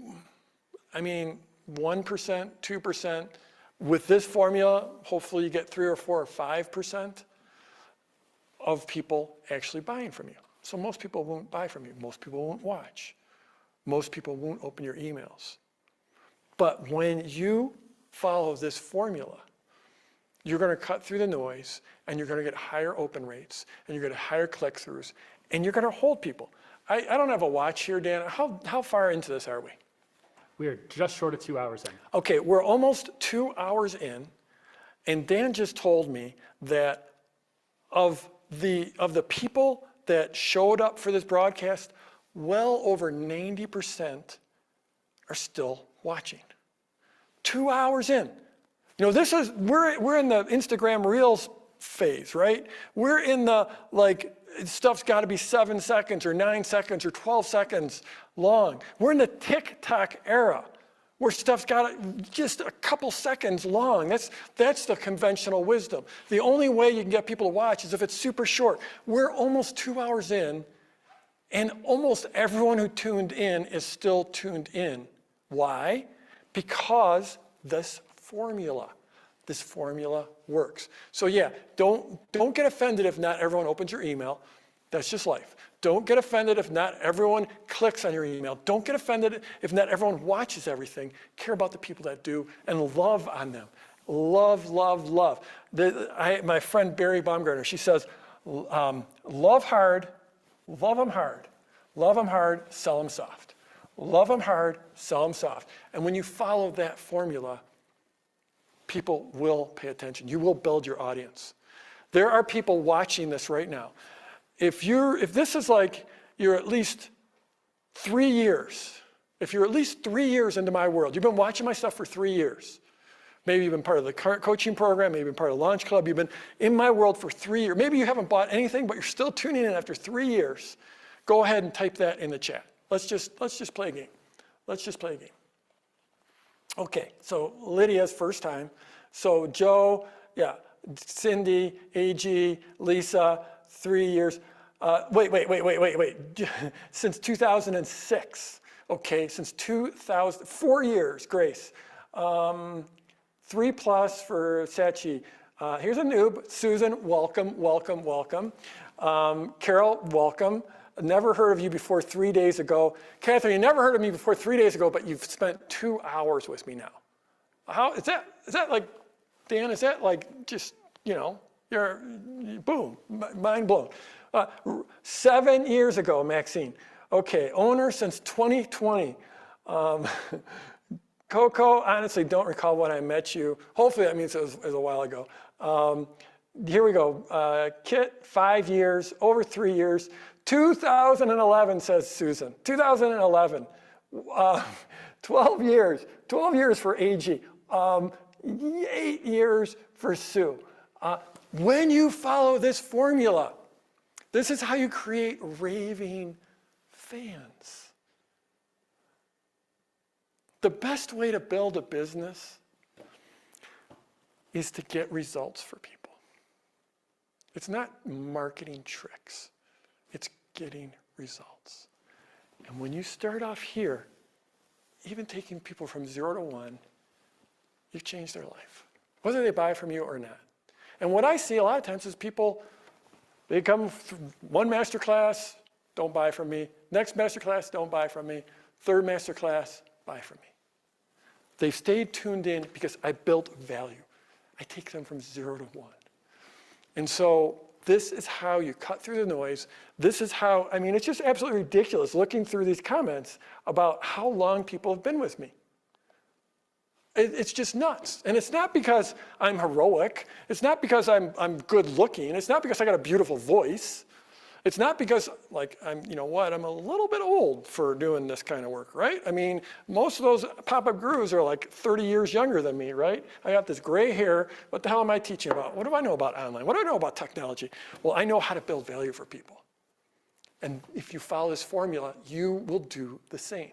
2%. With this formula, hopefully you get 3 or 4 or 5% of people actually buying from you. So most people won't buy from you. Most people won't watch. Most people won't open your emails. But when you follow this formula, you're going to cut through the noise, and you're going to get higher open rates, and you're going to get higher click-throughs, and you're going to hold people. I don't have a watch here, Dan. How far into this are we? We are just short of 2 hours in. Okay, we're almost 2 hours in, and Dan just told me that of the people that showed up for this broadcast, well over 90% are still watching. 2 hours in. We're in the Instagram Reels phase, right? We're in the, stuff's got to be 7 seconds or 9 seconds or 12 seconds long. We're in the TikTok era where stuff's got just a couple seconds long. That's the conventional wisdom. The only way you can get people to watch is if it's super short. We're almost 2 hours in, and almost everyone who tuned in is still tuned in. Why? Because this formula works. So yeah, don't get offended if not everyone opens your email. That's just life. Don't get offended if not everyone clicks on your email. Don't get offended if not everyone watches everything. Care about the people that do and love on them. Love, love, love. My friend Barry Baumgartner, she says, love hard, love them hard. Love them hard, sell them soft. Love them hard, sell them soft. And when you follow that formula, people will pay attention. You will build your audience. There are people watching this right now. If this is like you're at least 3 years, if you're at least 3 years into my world, you've been watching my stuff for 3 years. Maybe you've been part of the coaching program, maybe you've been part of the Launch Club, you've been in my world for 3 years. Maybe you haven't bought anything, but you're still tuning in after 3 years. Go ahead and type that in the chat. Let's just play a game. Let's just play a game. Okay, so Lydia's first time. So Joe, yeah, Cindy, AG, Lisa, 3 years. Wait. Since 2006. Okay, since 4 years, Grace. 3+ for Sachi. Here's a noob. Susan, welcome. Carol, welcome. Never heard of you before 3 days ago. Catherine, you never heard of me before 3 days ago, but you've spent 2 hours with me now. How is that like, Dan, is that like just, you're boom, mind blown. 7 years ago, Maxine. Okay, owner since 2020. Coco, honestly, don't recall when I met you. Hopefully that means it was a while ago. Here we go. Kit, 5 years, over 3 years. 2011, says Susan. 2011. 12 years. 12 years for AG. 8 years for Sue. When you follow this formula, this is how you create raving fans. The best way to build a business is to get results for people. It's not marketing tricks. It's getting results. And when you start off here, even taking people from 0 to 1, you've changed their life, whether they buy from you or not. And what I see a lot of times is people, they come one master class, don't buy from me. Next master class, don't buy from me. Third master class, buy from me. They've stayed tuned in because I built value. I take them from 0 to 1. And so this is how you cut through the noise. This is how, I mean, it's just absolutely ridiculous looking through these comments about how long people have been with me. It's just nuts. And it's not because I'm heroic. It's not because I'm good looking. It's not because I got a beautiful voice. It's not because, like, I'm a little bit old for doing this kind of work, right? I mean, most of those pop-up gurus are like 30 years younger than me, right? I got this gray hair. What the hell am I teaching about? What do I know about online? What do I know about technology? Well, I know how to build value for people. And if you follow this formula, you will do the same.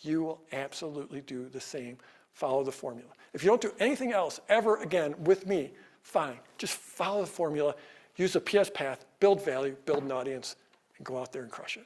You will absolutely do the same. Follow the formula. If you don't do anything else ever again with me, fine. Just follow the formula. Use the PS path, build value, build an audience, and go out there and crush it.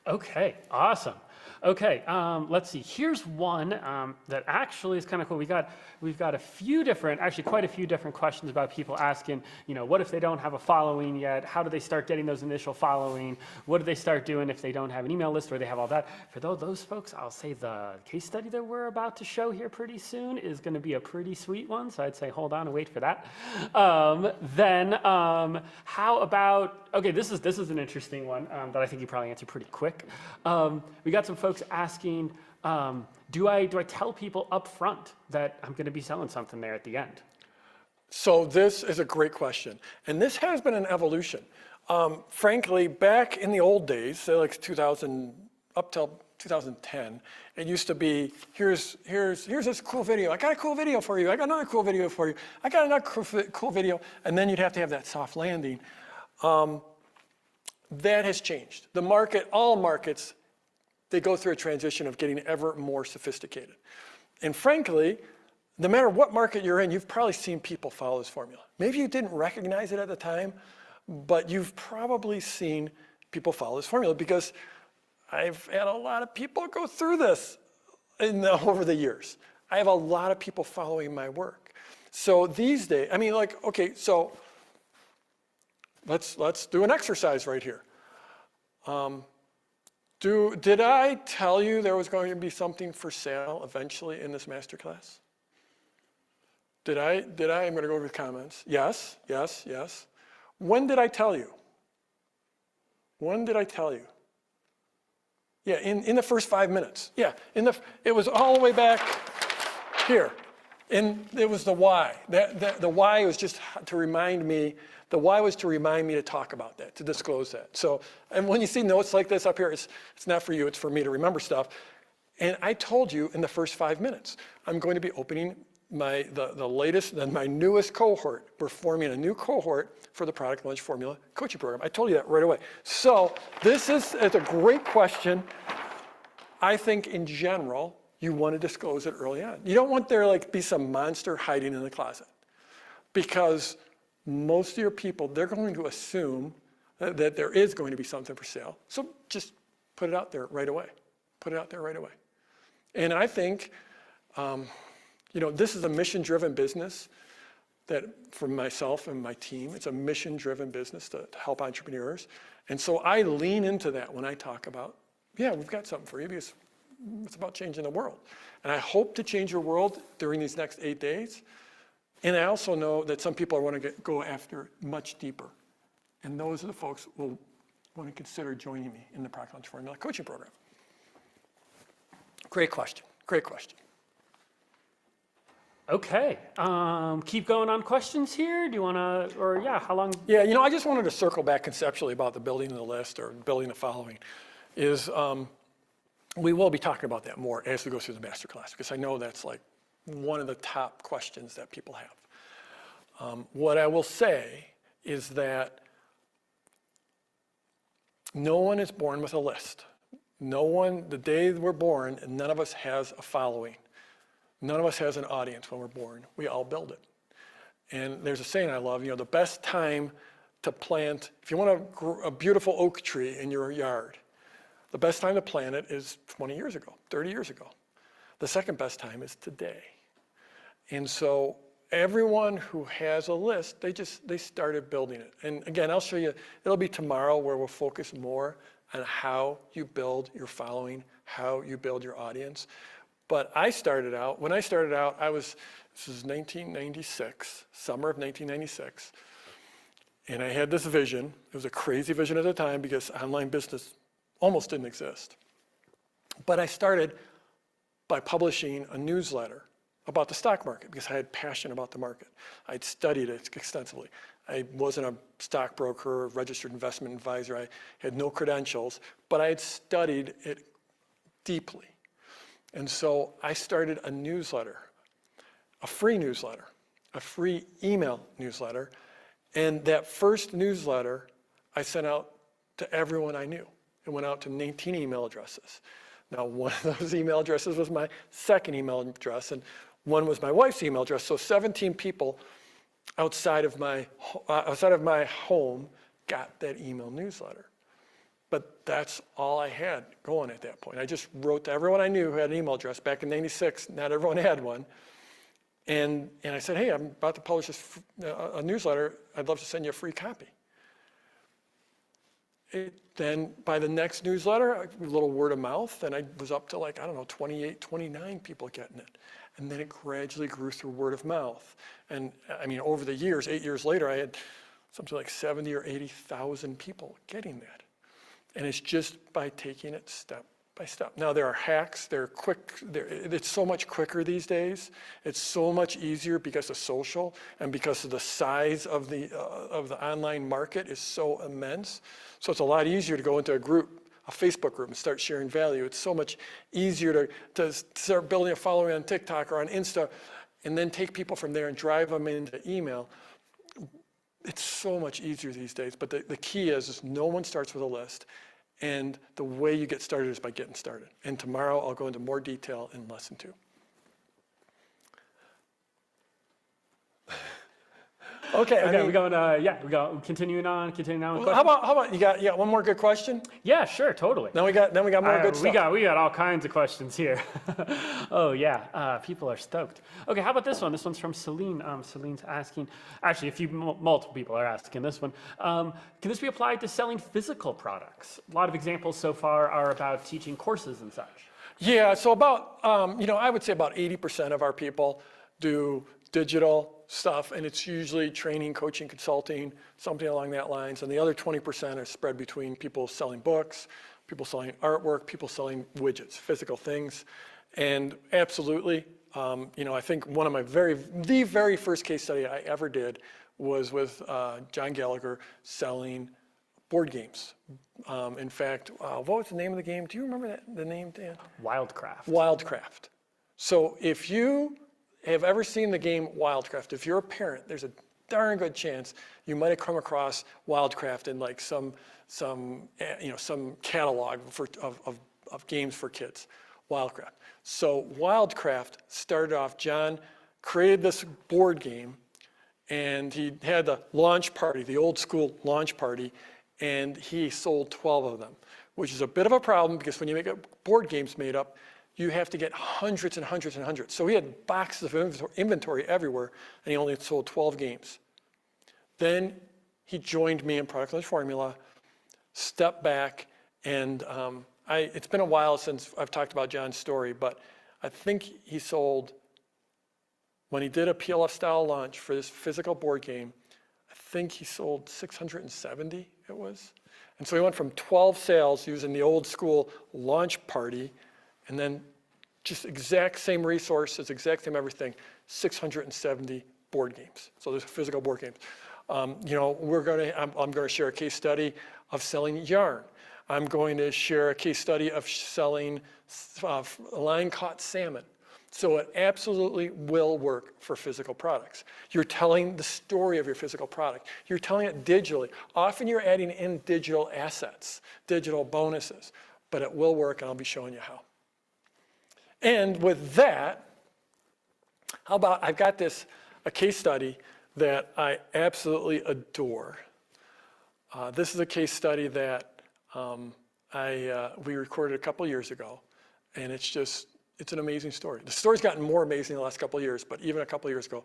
Okay, awesome. Okay, let's see. Here's one that actually is kind of cool. We've got a few different, actually quite a few different questions about people asking, what if they don't have a following yet? How do they start getting those initial following? What do they start doing if they don't have an email list or they have all that? For those folks, I'll say the case study that we're about to show here pretty soon is going to be a pretty sweet one. So I'd say hold on and wait for that. How about, okay, this is an interesting one that I think you probably answer pretty quick. We got some folks asking, do I tell people up front that I'm going to be selling something there at the end? So this is a great question. And this has been an evolution. Frankly, back in the old days, say like 2000, up till 2010, it used to be, here's this cool video. I got a cool video for you. I got another cool video for you. I got another cool video. And then you'd have to have that soft landing. That has changed. The market, all markets, they go through a transition of getting ever more sophisticated. And frankly, no matter what market you're in, you've probably seen people follow this formula. Maybe you didn't recognize it at the time, but you've probably seen people follow this formula because I've had a lot of people go through this over the years. I have a lot of people following my work. So these days, I mean, like, okay, so let's do an exercise right here. Did I tell you there was going to be something for sale eventually in this masterclass? Did I? I'm going to go over the comments. Yes, yes, yes. When did I tell you? When did I tell you? Yeah, in the first 5 minutes. Yeah, it was all the way back here. And it was the why. The why was just to remind me. The why was to remind me to talk about that, to disclose that. So, and when you see notes like this up here, it's not for you, it's for me to remember stuff. And I told you in the first 5 minutes, I'm going to be opening the latest and my newest cohort. We're forming a new cohort for the Product Launch Formula coaching program. I told you that right away. So it's a great question. I think in general, you want to disclose it early on. You don't want there like be some monster hiding in the closet, because most of your people, they're going to assume that there is going to be something for sale. So just put it out there right away. Put it out there right away. And I think, this is a mission-driven business that for myself and my team, it's a mission-driven business to help entrepreneurs. And so I lean into that when I talk about, yeah, we've got something for you because it's about changing the world. And I hope to change your world during these next 8 days. And I also know that some people want to go after much deeper. And those are the folks who will want to consider joining me in the Product Launch Formula coaching program. Great question. Great question. Okay, keep going on questions here. Do you want to, or yeah, how long? Yeah, I just wanted to circle back conceptually about the building of the list or building the following. We will be talking about that more as we go through the masterclass, because I know that's like one of the top questions that people have. What I will say is that no one is born with a list. No one, the day we're born, and none of us has a following. None of us has an audience when we're born. We all build it. And there's a saying I love, the best time to plant, if you want to grow a beautiful oak tree in your yard, the best time to plant it is 20 years ago, 30 years ago. The second best time is today. And so everyone who has a list, they started building it. And again, I'll show you, it'll be tomorrow where we'll focus more on how you build your following, how you build your audience. But when I started out, this was 1996, summer of 1996, and I had this vision. It was a crazy vision at the time because online business almost didn't exist. But I started by publishing a newsletter about the stock market because I had passion about the market. I'd studied it extensively. I wasn't a stockbroker or registered investment advisor. I had no credentials, but I had studied it deeply. And so I started a newsletter, a free newsletter, a free email newsletter. And that first newsletter I sent out to everyone I knew. It went out to 19 email addresses. Now, one of those email addresses was my second email address, and one was my wife's email address. So 17 people outside of my home got that email newsletter. But that's all I had going at that point. I just wrote to everyone I knew who had an email address. Back in '96, not everyone had one. And I said, hey, I'm about to publish a newsletter. I'd love to send you a free copy. Then by the next newsletter, a little word of mouth, and I was up to 28, 29 people getting it. And then it gradually grew through word of mouth. And I mean, over the years, 8 years later, I had something like 70 or 80,000 people getting that. And it's just by taking it step by step. Now there are hacks, they're quick, it's so much quicker these days. It's so much easier because of social and because of the size of the online market is so immense. So it's a lot easier to go into a group, a Facebook group, and start sharing value. It's so much easier to start building a following on TikTok or on Insta and then take people from there and drive them into email. It's so much easier these days, but the key is no one starts with a list, and the way you get started is by getting started. And tomorrow I'll go into more detail in lesson 2. Okay, we're going, continuing on with questions. How about you got one more good question? Yeah, sure, totally. Then we got more good stuff. We got all kinds of questions here. Oh yeah, people are stoked. Okay, how about this one? This one's from Celine. Celine's asking, actually multiple people are asking this one. Can this be applied to selling physical products? A lot of examples so far are about teaching courses and such. Yeah, so about, I would say about 80% of our people do digital stuff, and it's usually training, coaching, consulting, something along that lines. And the other 20% are spread between people selling books, people selling artwork, people selling widgets, physical things. And absolutely, I think one of the very first case study I ever did was with John Gallagher selling board games. In fact, what was the name of the game? Do you remember the name, Dan? Wildcraft. Wildcraft. So if you have ever seen the game Wildcraft, if you're a parent, there's a darn good chance you might have come across Wildcraft in like some catalog of games for kids. Wildcraft. So Wildcraft started off, John created this board game, and he had the launch party, the old school launch party, and he sold 12 of them, which is a bit of a problem because when you make board games made up, you have to get hundreds and hundreds and hundreds. So he had boxes of inventory everywhere, and he only sold 12 games. Then he joined me in Product Launch Formula, stepped back, and it's been a while since I've talked about John's story, but I think he sold, when he did a PLF-style launch for this physical board game, I think he sold 670, it was. And so he went from 12 sales using the old school launch party, and then just exact same resources, exact same everything, 670 board games. So there's physical board games. You know, I'm going to share a case study of selling yarn. I'm going to share a case study of selling line-caught salmon. So it absolutely will work for physical products. You're telling the story of your physical product. You're telling it digitally. Often you're adding in digital assets, digital bonuses, but it will work, and I'll be showing you how. And with that, how about I've got a case study that I absolutely adore. This is a case study that we recorded a couple years ago, and it's an amazing story. The story's gotten more amazing in the last couple of years, but even a couple of years ago,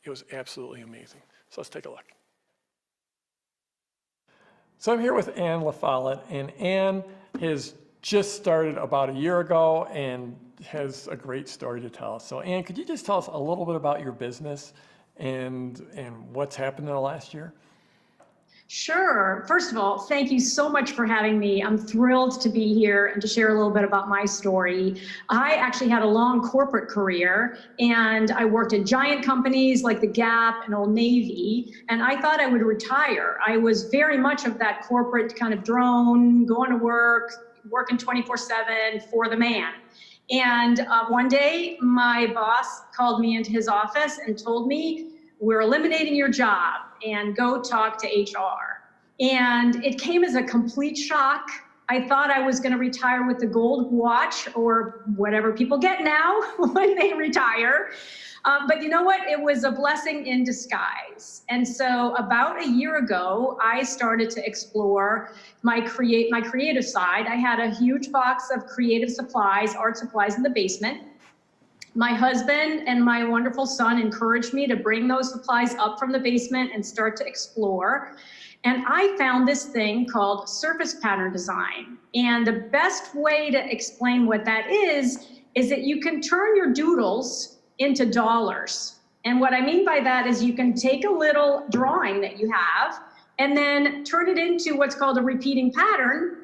it was absolutely amazing. So let's take a look. So I'm here with Ann LaFollette, and Ann has just started about a year ago and has a great story to tell us. So Ann, could you just tell us a little bit about your business and what's happened in the last year? Sure. First of all, thank you so much for having me. I'm thrilled to be here and to share a little bit about my story. I actually had a long corporate career, and I worked at giant companies like the Gap and Old Navy, and I thought I would retire. I was very much of that corporate kind of drone, going to work, working 24/7 for the man. And one day, my boss called me into his office and told me, "We're eliminating your job and go talk to HR." And it came as a complete shock. I thought I was going to retire with the gold watch or whatever people get now when they retire. But you know what? It was a blessing in disguise. And so about a year ago, I started to explore my creative side. I had a huge box of creative supplies, art supplies in the basement. My husband and my wonderful son encouraged me to bring those supplies up from the basement and start to explore. And I found this thing called surface pattern design. And the best way to explain what that is that you can turn your doodles into dollars. And what I mean by that is you can take a little drawing that you have and then turn it into what's called a repeating pattern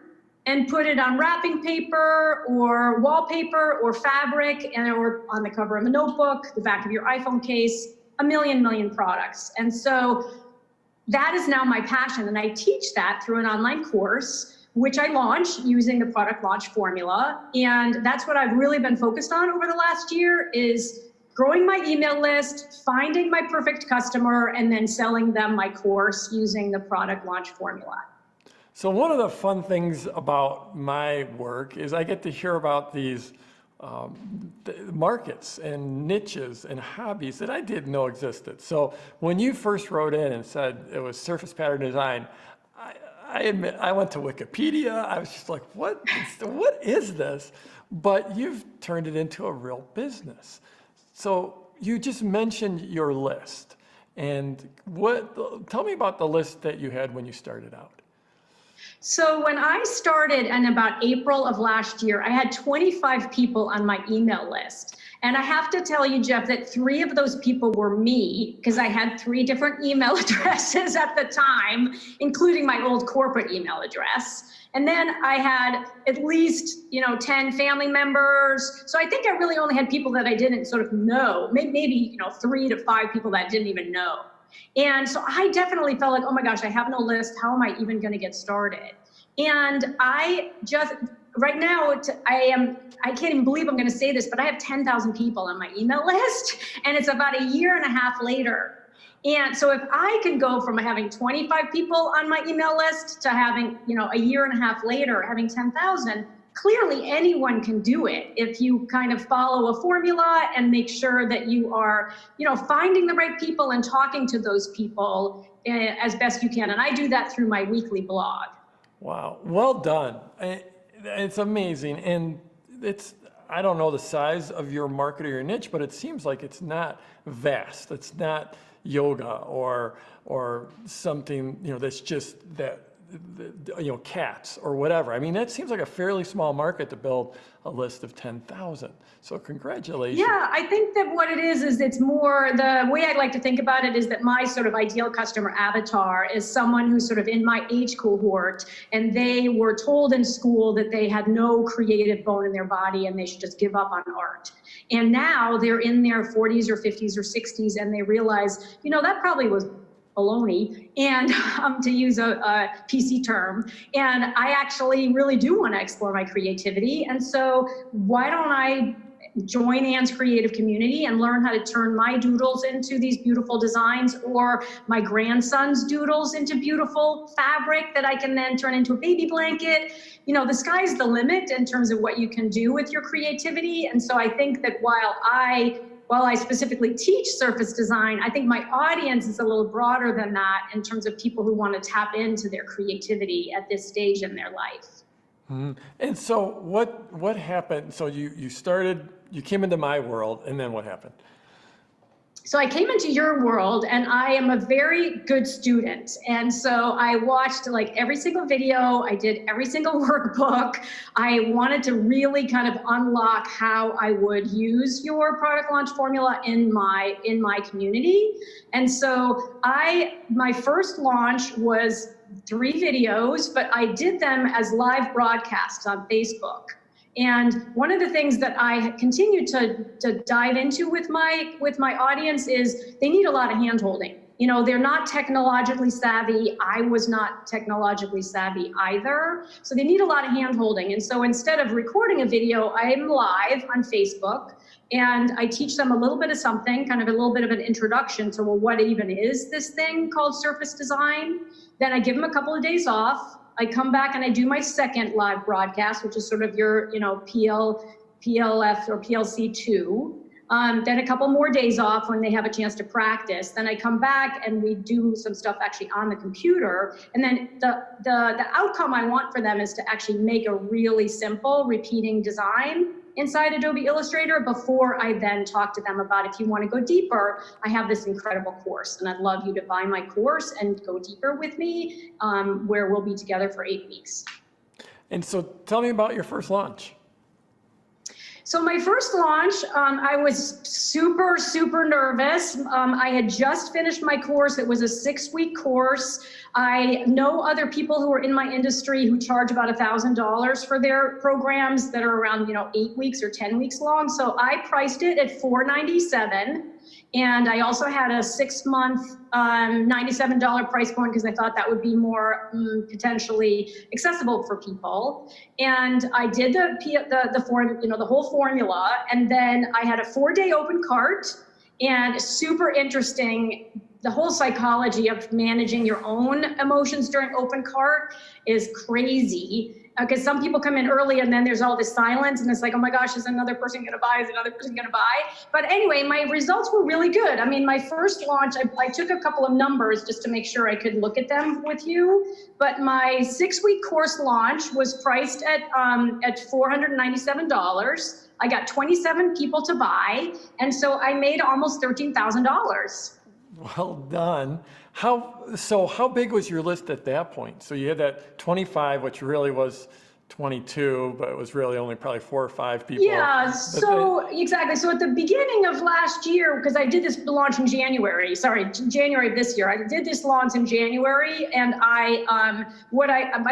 and put it on wrapping paper or wallpaper or fabric or on the cover of a notebook, the back of your iPhone case, a million products. And so that is now my passion. And I teach that through an online course, which I launched using the product launch formula. And that's what I've really been focused on over the last year is growing my email list, finding my perfect customer, and then selling them my course using the product launch formula. So one of the fun things about my work is I get to hear about these markets and niches and hobbies that I didn't know existed. So when you first wrote in and said it was surface pattern design, I admit I went to Wikipedia. I was just like, what is this? But you've turned it into a real business. So you just mentioned your list. And tell me about the list that you had when you started out. So when I started in about April of last year, I had 25 people on my email list. And I have to tell you, Jeff, that 3 of those people were me because I had 3 different email addresses at the time, including my old corporate email address. And then I had at least, 10 family members. So I think I really only had people that I didn't sort of know, maybe 3 to 5 people that I didn't even know. And so I definitely felt like, oh my gosh, I have no list. How am I even going to get started? And I just, right now, I can't even believe I'm going to say this, but I have 10,000 people on my email list, and it's about a year and a half later. And so if I can go from having 25 people on my email list to having, a year and a half later, having 10,000, clearly anyone can do it if you kind of follow a formula and make sure that you are, finding the right people and talking to those people as best you can. And I do that through my weekly blog. Wow, well done. It's amazing. And I don't know the size of your market or your niche, but it seems like it's not vast. It's not yoga or something, that's just that cats or whatever. I mean, that seems like a fairly small market to build a list of 10,000. So congratulations. Yeah, I think that what it is it's more, the way I like to think about it is that my sort of ideal customer avatar is someone who's sort of in my age cohort, and they were told in school that they had no creative bone in their body and they should just give up on art. And now they're in their 40s or 50s or 60s and they realize, that probably was baloney, and to use a PC term, and I actually really do want to explore my creativity. And so why don't I join Anne's creative community and learn how to turn my doodles into these beautiful designs, or my grandson's doodles into beautiful fabric that I can then turn into a baby blanket. The sky's the limit in terms of what you can do with your creativity. And so I think that while I specifically teach surface design, I think my audience is a little broader than that in terms of people who want to tap into their creativity at this stage in their life. Mm-hmm. And so what happened? So you came into my world, and then what happened? So I came into your world, and I am a very good student. And so I watched every single video, I did every single workbook. I wanted to really kind of unlock how I would use your product launch formula in my community. And so my first launch was 3 videos, but I did them as live broadcasts on Facebook. And one of the things that I continue to dive into with my audience is they need a lot of hand-holding. They're not technologically savvy. I was not technologically savvy either. So they need a lot of hand-holding. And so instead of recording a video, I'm live on Facebook, and I teach them a little bit of something, kind of a little bit of an introduction to, well, what even is this thing called surface design? Then I give them a couple of days off. I come back and I do my second live broadcast, which is sort of your, PLF or PLC2. Then a couple more days off when they have a chance to practice. Then I come back and we do some stuff actually on the computer. And then the outcome I want for them is to actually make a really simple repeating design inside Adobe Illustrator before I then talk to them about, if you want to go deeper, I have this incredible course, and I'd love you to buy my course and go deeper with me, where we'll be together for 8 weeks. And so tell me about your first launch. So my first launch, I was super, super nervous. I had just finished my course. It was a 6-week course. I know other people who are in my industry who charge about $1,000 for their programs that are around 8 weeks or 10 weeks long. So I priced it at $497. And I also had a 6-month $97 price point because I thought that would be more potentially accessible for people. And I did the whole formula, and then I had a 4-day open cart, and super interesting. The whole psychology of managing your own emotions during open cart is crazy. Because some people come in early and then there's all this silence and it's like, oh my gosh, is another person gonna buy? Is another person gonna buy? But anyway, my results were really good. I mean, my first launch, I took a couple of numbers just to make sure I could look at them with you. But my 6-week course launch was priced at $497. I got 27 people to buy. And so I made almost $13,000. Well done. How big was your list at that point? So you had that 25, which really was 22, but it was really only probably 4 or 5 people. Yeah, exactly. So at the beginning of last year, because I did this launch in January of this year, I did this launch in January, and I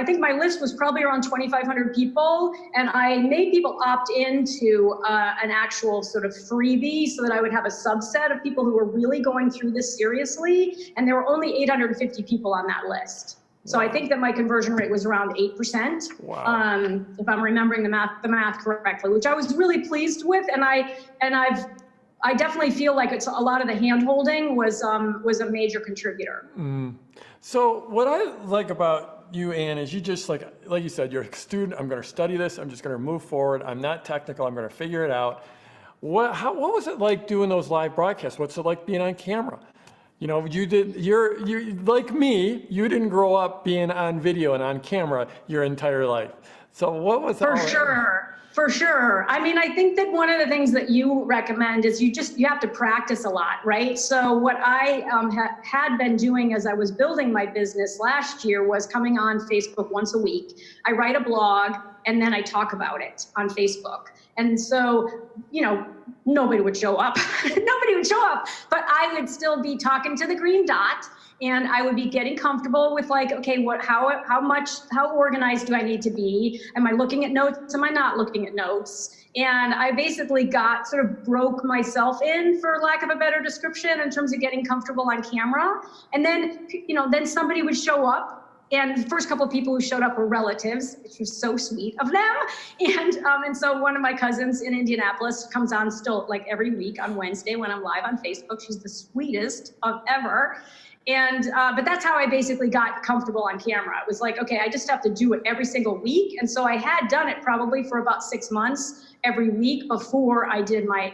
think my list was probably around 2,500 people, and I made people opt into an actual sort of freebie so that I would have a subset of people who were really going through this seriously, and there were only 850 people on that list. So I think that my conversion rate was around 8%, wow. If I'm remembering the math correctly, which I was really pleased with. And I definitely feel like a lot of the hand-holding was a major contributor. So what I like about you, Anne, is you just like you said, you're a student. I'm going to study this. I'm just going to move forward. I'm not technical. I'm going to figure it out. What was it like doing those live broadcasts? What's it like being on camera? You're like me, you didn't grow up being on video and on camera your entire life. So what was For For sure. I mean, I think that one of the things that you recommend is you have to practice a lot, right? So what I had been doing as I was building my business last year was coming on Facebook once a week. I write a blog and then I talk about it on Facebook. And so, nobody would show up. Nobody would show up, but I would still be talking to the green dot, and I would be getting comfortable with like, okay, how organized do I need to be? Am I looking at notes? Am I not looking at notes? And I basically broke myself in, for lack of a better description, in terms of getting comfortable on camera. And then, then somebody would show up. And the first couple of people who showed up were relatives, which was so sweet of them. And so one of my cousins in Indianapolis comes on still like every week on Wednesday when I'm live on Facebook. She's the sweetest of ever. But that's how I basically got comfortable on camera. It was like, okay, I just have to do it every single week. And so I had done it probably for about 6 months every week before I did my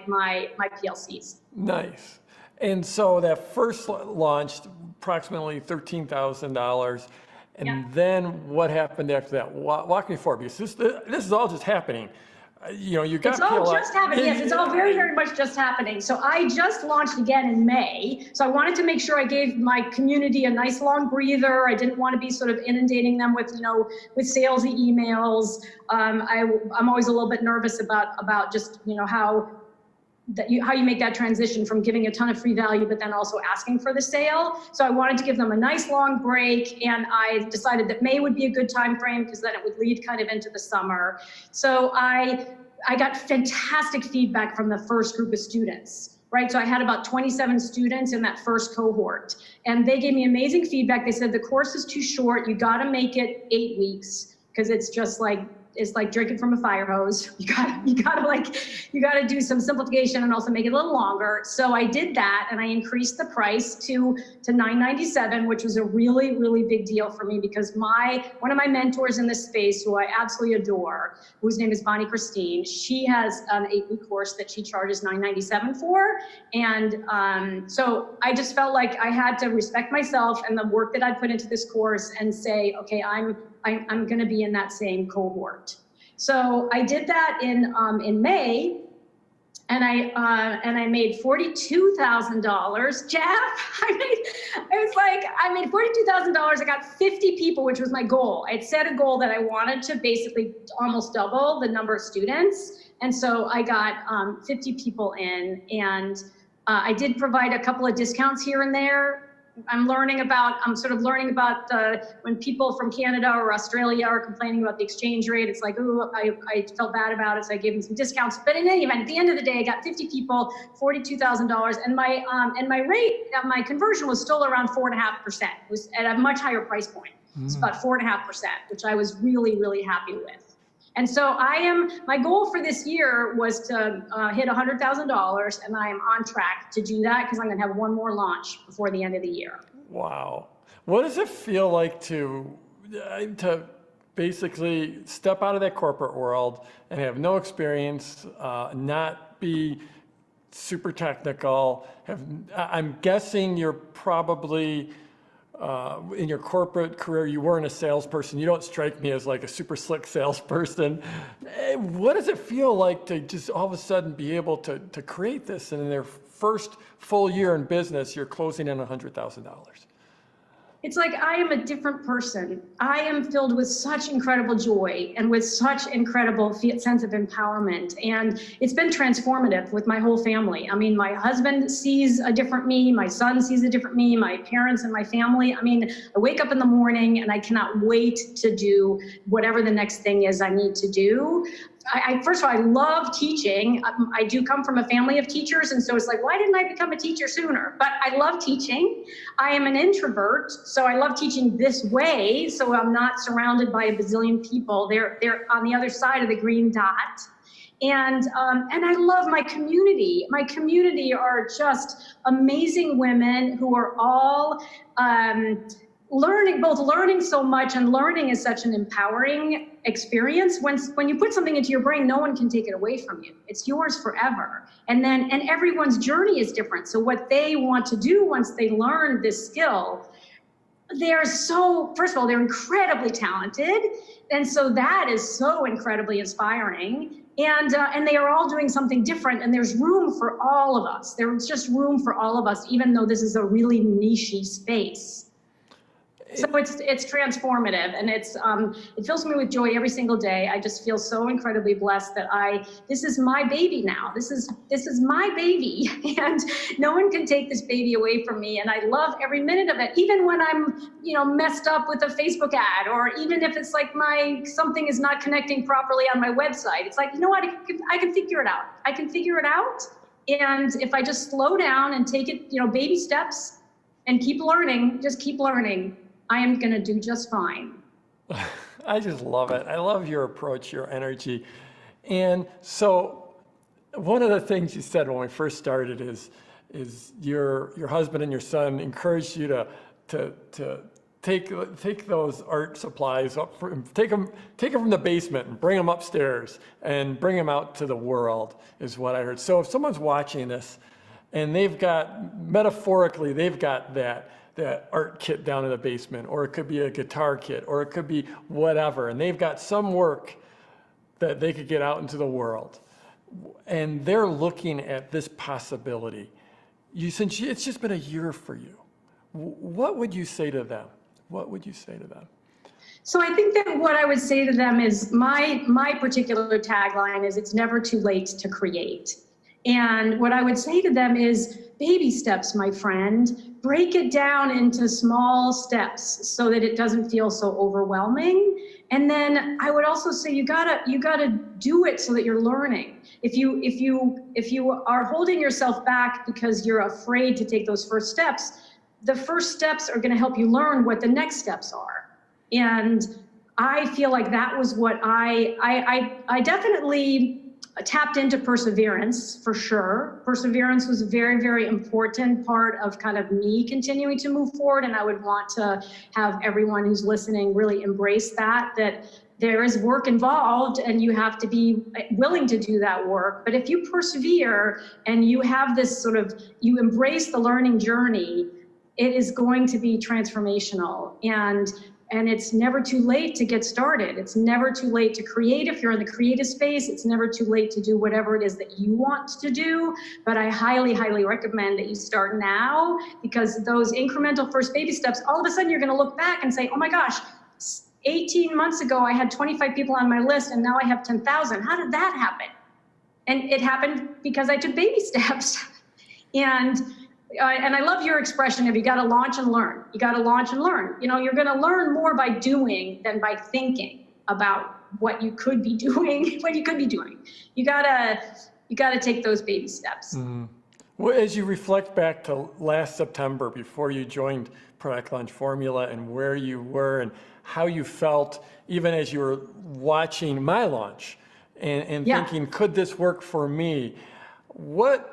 PLCs. Nice. And so that first launched approximately $13,000. And then what happened after that? Walk me forward, because this is all just happening. You got It's all just happening. Yes, it's all very, very much just happening. So I just launched again in May. So I wanted to make sure I gave my community a nice long breather. I didn't want to be sort of inundating them with, with salesy emails. I'm always a little bit nervous about just, how you make that transition from giving a ton of free value, but then also asking for the sale. So I wanted to give them a nice long break, and I decided that May would be a good time frame because then it would lead kind of into the summer. So I got fantastic feedback from the first group of students, right? So I had about 27 students in that first cohort, and they gave me amazing feedback. They said the course is too short. You got to make it 8 weeks because it's just like, it's like drinking from a fire hose. You gotta do some simplification and also make it a little longer. So I did that, and I increased the price to $997, which was a really, really big deal for me because one of my mentors in this space, who I absolutely adore, whose name is Bonnie Christine, she has an 8-week course that she charges $997 for. And so I just felt like I had to respect myself and the work that I put into this course and say, okay, I'm going to be in that same cohort. So I did that in May, and I made $42,000. Jeff, I made $42,000. I got 50 people, which was my goal. I had set a goal that I wanted to basically almost double the number of students, and so I got 50 people in, and I did provide a couple of discounts here and there. I'm sort of learning about when people from Canada or Australia are complaining about the exchange rate. It's like, ooh, I felt bad about it, so I gave them some discounts. But in any event, at the end of the day, I got 50 people, $42,000, and my rate, my conversion was still around 4.5%. It was at a much higher price point. It's about 4.5%, which I was really, really happy with. And so my goal for this year was to hit $100,000, and I am on track to do that because I'm going to have one more launch before the end of the year. Wow. What does it feel like to basically step out of that corporate world and have no experience, not be super technical? I'm guessing you're probably, in your corporate career, you weren't a salesperson. You don't strike me as like a super slick salesperson. What does it feel like to just all of a sudden be able to create this, and in their first full year in business, you're closing in $100,000? It's like I am a different person. I am filled with such incredible joy and with such incredible sense of empowerment. And it's been transformative with my whole family. I mean, my husband sees a different me, my son sees a different me, my parents and my family. I mean, I wake up in the morning and I cannot wait to do whatever the next thing is I need to do. First of all, I love teaching. I do come from a family of teachers, and so it's like, why didn't I become a teacher sooner? But I love teaching. I am an introvert, so I love teaching this way, so I'm not surrounded by a bazillion people. They're on the other side of the green dot. And I love my community. My community are just amazing women who are all learning so much, and learning is such an empowering experience. When you put something into your brain, no one can take it away from you. It's yours forever. And everyone's journey is different. So what they want to do once they learn this skill, first of all, they're incredibly talented. And so that is so incredibly inspiring. and they are all doing something different, and there's room for all of us. There's just room for all of us, even though this is a really niche-y space. So it's transformative, and it fills me with joy every single day. I just feel so incredibly blessed that this is my baby now. This is my baby, and no one can take this baby away from me. And I love every minute of it, even when I'm, messed up with a Facebook ad, or even if it's like something is not connecting properly on my website. It's like, you know what? I can figure it out. I can figure it out, and if I just slow down and take it, baby steps, and keep learning, just keep learning, I am going to do just fine. I just love it. I love your approach, your energy. And so one of the things you said when we first started is your husband and your son encouraged you to take those art supplies up, take them from the basement and bring them upstairs and bring them out to the world, is what I heard. So if someone's watching this and they've got that art kit down in the basement, or it could be a guitar kit, or it could be whatever, and they've got some work that they could get out into the world, and they're looking at this possibility. Since it's just been a year for you, what would you say to them? What would you say to them? So I think that what I would say to them is my particular tagline is, it's never too late to create. And what I would say to them is, baby steps, my friend. Break it down into small steps so that it doesn't feel so overwhelming. And then I would also say you gotta do it so that you're learning. If you are holding yourself back because you're afraid to take those first steps, the first steps are going to help you learn what the next steps are. And I feel like that was what I definitely tapped into perseverance, for sure. Perseverance was a very, very important part of kind of me continuing to move forward. And I would want to have everyone who's listening really embrace that there is work involved and you have to be willing to do that work. But if you persevere and you have this you embrace the learning journey, it is going to be transformational. And it's never too late to get started. It's never too late to create. If you're in the creative space, it's never too late to do whatever it is that you want to do. But I highly, highly recommend that you start now, because those incremental first baby steps, all of a sudden you're gonna look back and say, oh my gosh, 18 months ago, I had 25 people on my list and now I have 10,000. How did that happen? And it happened because I took baby steps. And I love your expression of, you got to launch and learn. You got to launch and learn. You're going to learn more by doing than by thinking about what you could be doing. You got to take those baby steps. Mm-hmm. Well, as you reflect back to last September, before you joined Product Launch Formula, and where you were and how you felt, even as you were watching my launch and thinking, could this work for me? What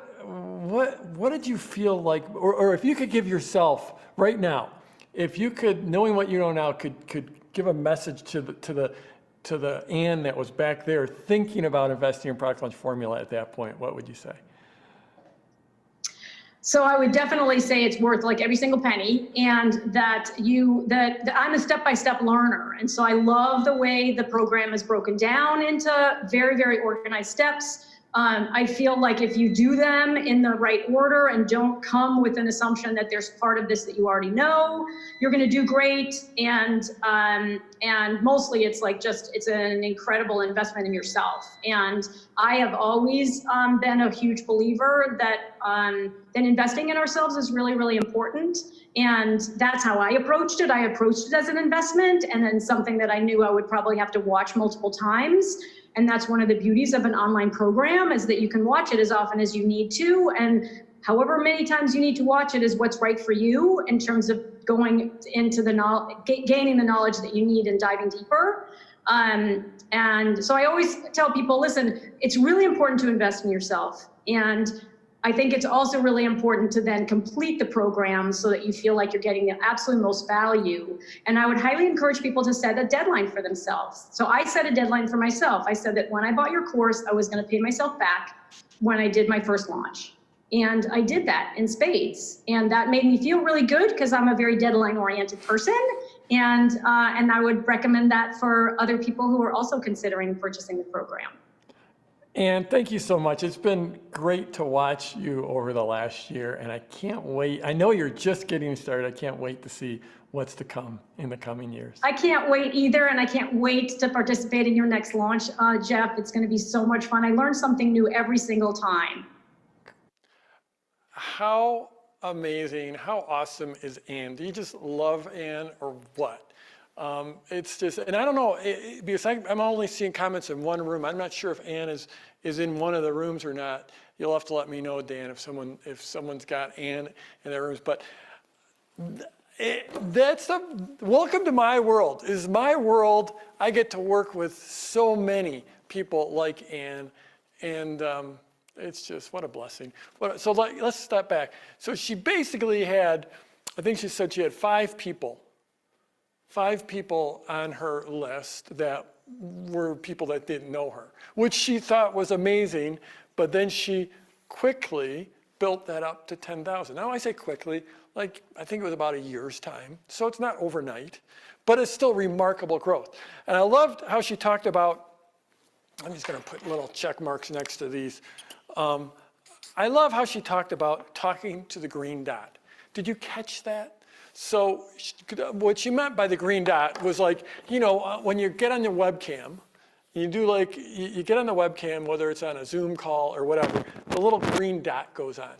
did you feel like, or if you could give yourself right now, if you could, knowing what you know now, could give a message to the Ann that was back there thinking about investing in Product Launch Formula at that point, what would you say? So I would definitely say it's worth like every single penny, and that I'm a step-by-step learner. And so I love the way the program is broken down into very, very organized steps. I feel like if you do them in the right order and don't come with an assumption that there's part of this that you already know, you're going to do great. And mostly it's it's an incredible investment in yourself. And I have always been a huge believer that investing in ourselves is really, really important. And that's how I approached it. I approached it as an investment, and then something that I knew I would probably have to watch multiple times. And that's one of the beauties of an online program, is that you can watch it as often as you need to. And however many times you need to watch it is what's right for you in terms of going into gaining the knowledge that you need and diving deeper. And so I always tell people, listen, it's really important to invest in yourself. And I think it's also really important to then complete the program so that you feel like you're getting the absolute most value. And I would highly encourage people to set a deadline for themselves. So I set a deadline for myself. I said that when I bought your course, I was going to pay myself back when I did my first launch. And I did that in spades. And that made me feel really good, because I'm a very deadline-oriented person. And I would recommend that for other people who are also considering purchasing the program. And thank you so much. It's been great to watch you over the last year, and I can't wait. I know you're just getting started. I can't wait to see what's to come in the coming years. I can't wait either, and I can't wait to participate in your next launch, Jeff. It's going to be so much fun. I learn something new every single time. How amazing, how awesome is Ann? Do you just love Ann or what? It's just, and I don't know, because I'm only seeing comments in one room. I'm not sure if Ann is in one of the rooms or not. You'll have to let me know, Dan, if someone's got Ann in their rooms. But welcome to my world. Is my world. I get to work with so many people like Ann, and it's just, what a blessing. So let's step back. So she basically had, I think she said she had 5 people on her list that were people that didn't know her, which she thought was amazing, but then she quickly built that up to 10,000. Now I say quickly, like I think it was about a year's time, so it's not overnight, but it's still remarkable growth. And I loved how she talked about, I'm just gonna put little check marks next to these. I love how she talked about talking to the green dot. Did you catch that? So what she meant by the green dot was like, when you get on the webcam, you get on the webcam, whether it's on a Zoom call or whatever, the little green dot goes on.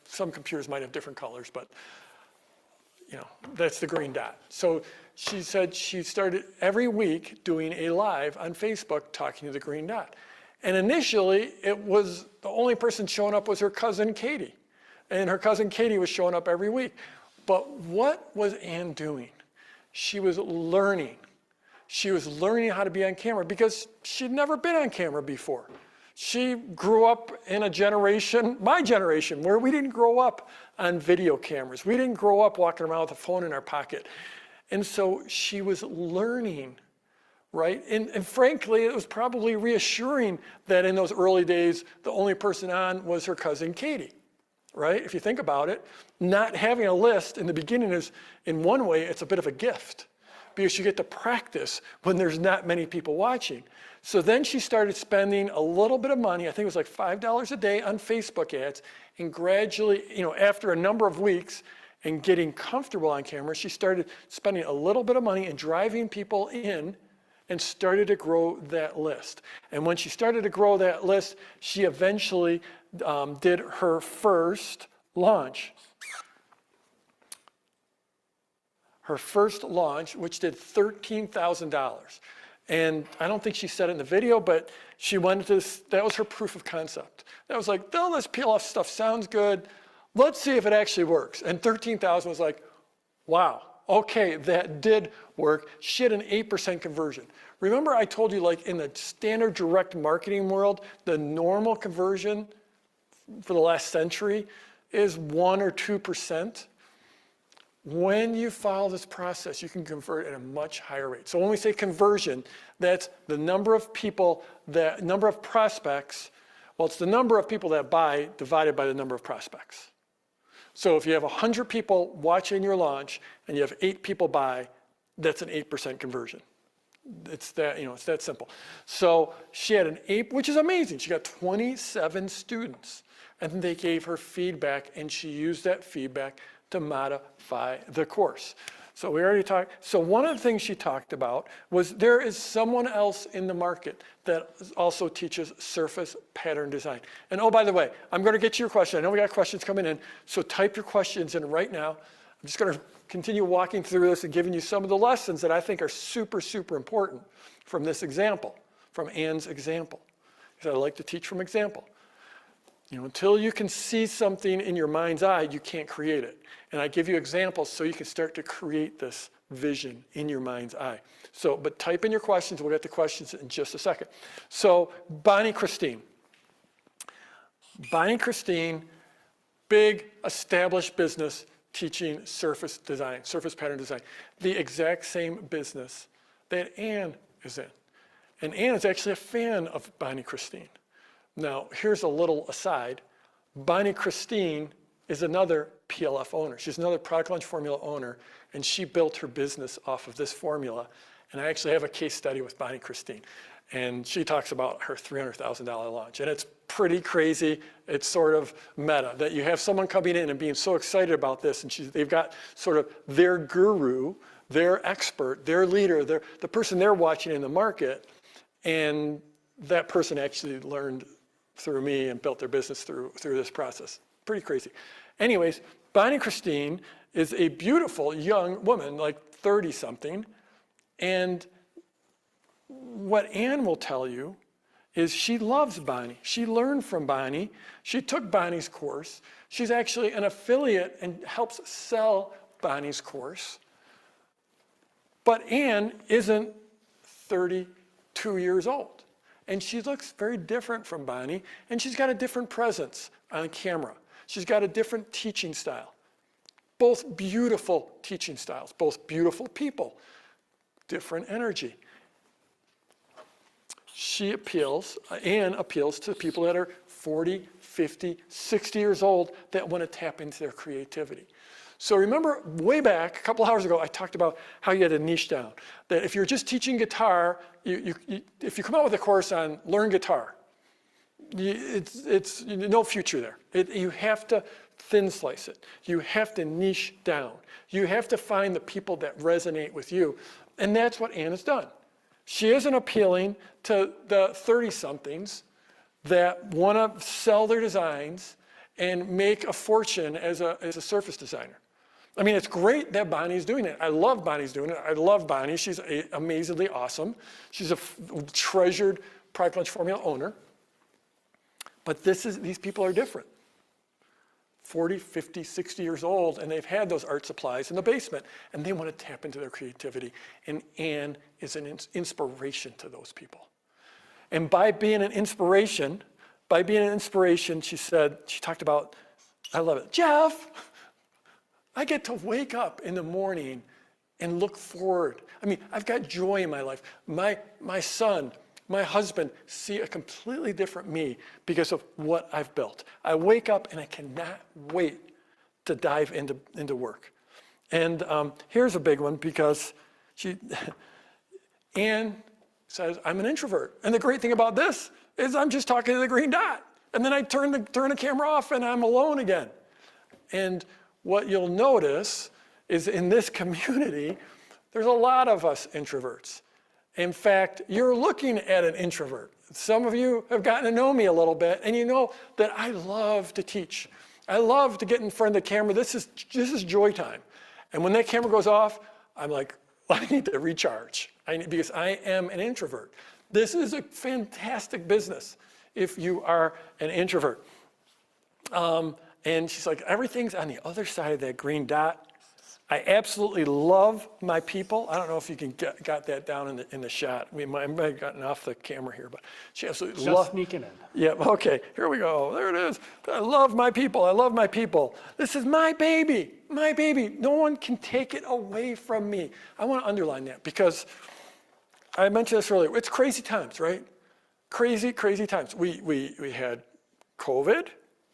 Some computers might have different colors, but that's the green dot. So she said she started every week doing a live on Facebook talking to the green dot. And initially, it was the only person showing up was her cousin Katie. And her cousin Katie was showing up every week. But what was Ann doing? She was learning. She was learning how to be on camera because she'd never been on camera before. She grew up in a generation, my generation, where we didn't grow up on video cameras. We didn't grow up walking around with a phone in our pocket. And so she was learning, right? And frankly, it was probably reassuring that in those early days, the only person on was her cousin Katie. Right? If you think about it, not having a list in the beginning is, in one way, it's a bit of a gift because you get to practice when there's not many people watching. So then she started spending a little bit of money, I think it was like $5 a day on Facebook ads, and gradually, after a number of weeks and getting comfortable on camera, she started spending a little bit of money and driving people in and started to grow that list. And when she started to grow that list, she eventually did her first launch. Her first launch, which did $13,000. And I don't think she said it in the video, but she went to this, that was her proof of concept. That was like, oh, this PLF stuff sounds good. Let's see if it actually works. And 13,000 was like, wow, okay, that did work. She had an 8% conversion. Remember I told you, like in the standard direct marketing world, the normal conversion for the last century is 1 or 2%. When you follow this process, you can convert at a much higher rate. So when we say conversion, that's the number of people, number of prospects, well, it's the number of people that buy divided by the number of prospects. So if you have 100 people watching your launch and you have 8 people buy, that's an 8% conversion. It's that, it's that simple. So she had an 8, which is amazing. She got 27 students. And they gave her feedback, and she used that feedback to modify the course. So we already talked. So one of the things she talked about was there is someone else in the market that also teaches surface pattern design. And oh, by the way, I'm going to get to your question. I know we got questions coming in, so type your questions in right now. I'm just going to continue walking through this and giving you some of the lessons that I think are super, super important from this example, from Ann's example. Because I like to teach from example. Until you can see something in your mind's eye, you can't create it. And I give you examples so you can start to create this vision in your mind's eye. So, but type in your questions. We'll get to questions in just a second. So, Bonnie Christine. Bonnie Christine, big established business teaching surface design, surface pattern design. The exact same business that Ann is in. And Ann is actually a fan of Bonnie Christine. Now, here's a little aside. Bonnie Christine is another PLF owner. She's another product launch formula owner, and she built her business off of this formula. And I actually have a case study with Bonnie Christine. And she talks about her $300,000 launch. And it's pretty crazy. It's sort of meta that you have someone coming in and being so excited about this, and they've got sort of their guru, their expert, their leader, the person they're watching in the market, and that person actually learned through me and built their business through this process. Pretty crazy. Anyways, Bonnie Christine is a beautiful young woman, like 30-something, and what Ann will tell you is she loves Bonnie. She learned from Bonnie. She took Bonnie's course. She's actually an affiliate and helps sell Bonnie's course. But Ann isn't 32 years old. And she looks very different from Bonnie. And she's got a different presence on camera. She's got a different teaching style. Both beautiful teaching styles, both beautiful people, different energy. Ann appeals to people that are 40, 50, 60 years old that want to tap into their creativity. So remember way back, a couple hours ago, I talked about how you had to niche down. That if you're just teaching guitar, if you come out with a course on learn guitar, it's no future there. You have to thin slice it. You have to niche down. You have to find the people that resonate with you. And that's what Ann has done. She isn't appealing to the 30-somethings that want to sell their designs and make a fortune as a surface designer. I mean, it's great that Bonnie's doing it. I love Bonnie's doing it. I love Bonnie. She's amazingly awesome. She's a treasured product launch formula owner. But these people are different. 40, 50, 60 years old, and they've had those art supplies in the basement, and they want to tap into their creativity. And Ann is an inspiration to those people. And by being an inspiration, she talked about, I love it, Jeff, I get to wake up in the morning and look forward. I mean, I've got joy in my life. My son, my husband see a completely different me because of what I've built. I wake up and I cannot wait to dive into work. And here's a big one because Ann says, I'm an introvert. And the great thing about this is I'm just talking to the green dot. And then I turn the camera off and I'm alone again. And what you'll notice is in this community, there's a lot of us introverts. In fact, you're looking at an introvert. Some of you have gotten to know me a little bit, and you know that I love to teach. I love to get in front of the camera. This is joy time. And when that camera goes off, I'm like, I need to recharge because I am an introvert. This is a fantastic business if you are an introvert. And she's like, everything's on the other side of that green dot. I absolutely love my people. I don't know if you can got that down in the shot. I might have gotten off the camera here, but she absolutely loves. Just sneaking in. Yeah, okay, here we go. There it is. I love my people. I love my people. This is my baby. My baby. No one can take it away from me. I want to underline that because I mentioned this earlier. It's crazy times, right? Crazy, crazy times. We had COVID.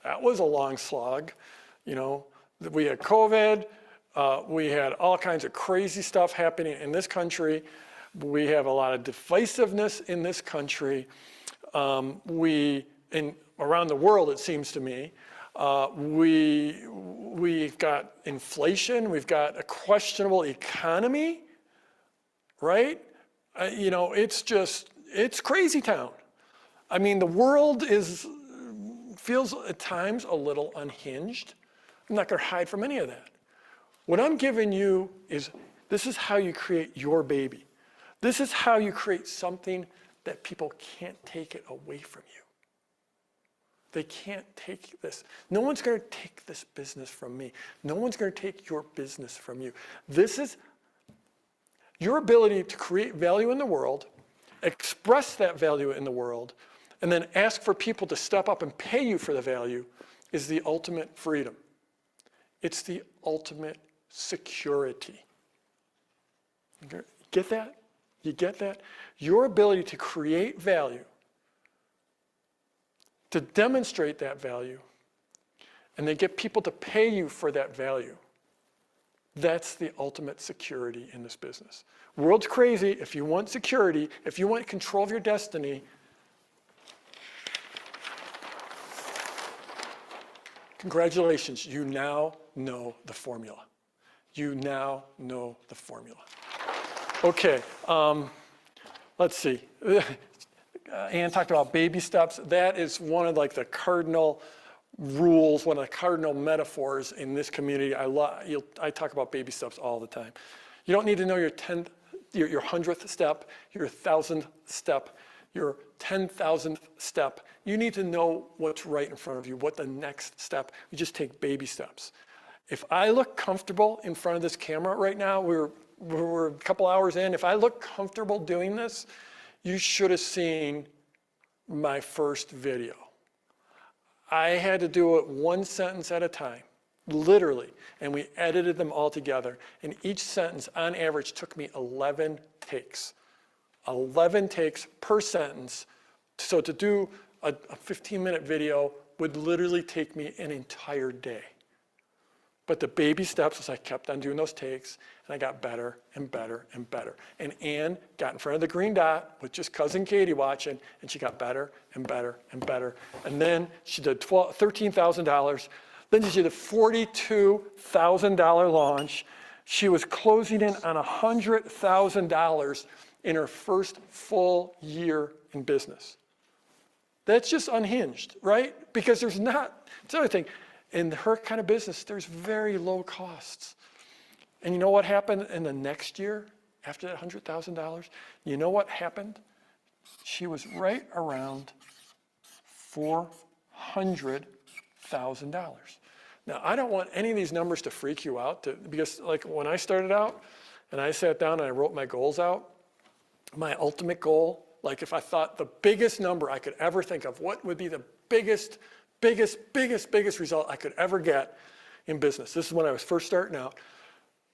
That was a long slog. You know, we had COVID. We had all kinds of crazy stuff happening in this country. We have a lot of divisiveness in this country. Around the world, it seems to me, we've got inflation. We've got a questionable economy, right? It's crazy town. I mean, the world feels at times a little unhinged. I'm not going to hide from any of that. What I'm giving you is, this is how you create your baby. This is how you create something that people can't take it away from you. They can't take this. No one's going to take this business from me. No one's going to take your business from you. This is your ability to create value in the world, express that value in the world, and then ask for people to step up and pay you for the value is the ultimate freedom. It's the ultimate security. Get that? You get that? Your ability to create value, to demonstrate that value, and then get people to pay you for that value That's the ultimate security in this business. World's crazy. If you want security, if you want control of your destiny, congratulations, you now know the formula. You now know the formula. Okay, let's see. Ann talked about baby steps. That is one of like the cardinal rules, one of the cardinal metaphors in this community. I talk about baby steps all the time. You don't need to know your 100th step, your 1,000th step, your 10,000th step. You need to know what's right in front of you, what the next step. You just take baby steps. If I look comfortable in front of this camera right now, we're a couple hours in. If I look comfortable doing this, you should have seen my first video. I had to do it one sentence at a time, literally, and we edited them all together. And each sentence, on average, took me 11 takes. 11 takes per sentence. So to do a 15-minute video would literally take me an entire day. But the baby steps was I kept on doing those takes, and I got better and better and better. And Ann got in front of the green dot with just cousin Katie watching, and she got better and better and better. And then she did $13,000. Then she did a $42,000 launch. She was closing in on $100,000 in her first full year in business. That's just unhinged, right? Because it's the other thing. In her kind of business, there's very low costs. And you know what happened in the next year after that $100,000? You know what happened? She was right around $400,000. Now, I don't want any of these numbers to freak you out because like when I started out and I sat down and I wrote my goals out, my ultimate goal, like if I thought the biggest number I could ever think of, what would be the biggest result I could ever get in business. This is when I was first starting out.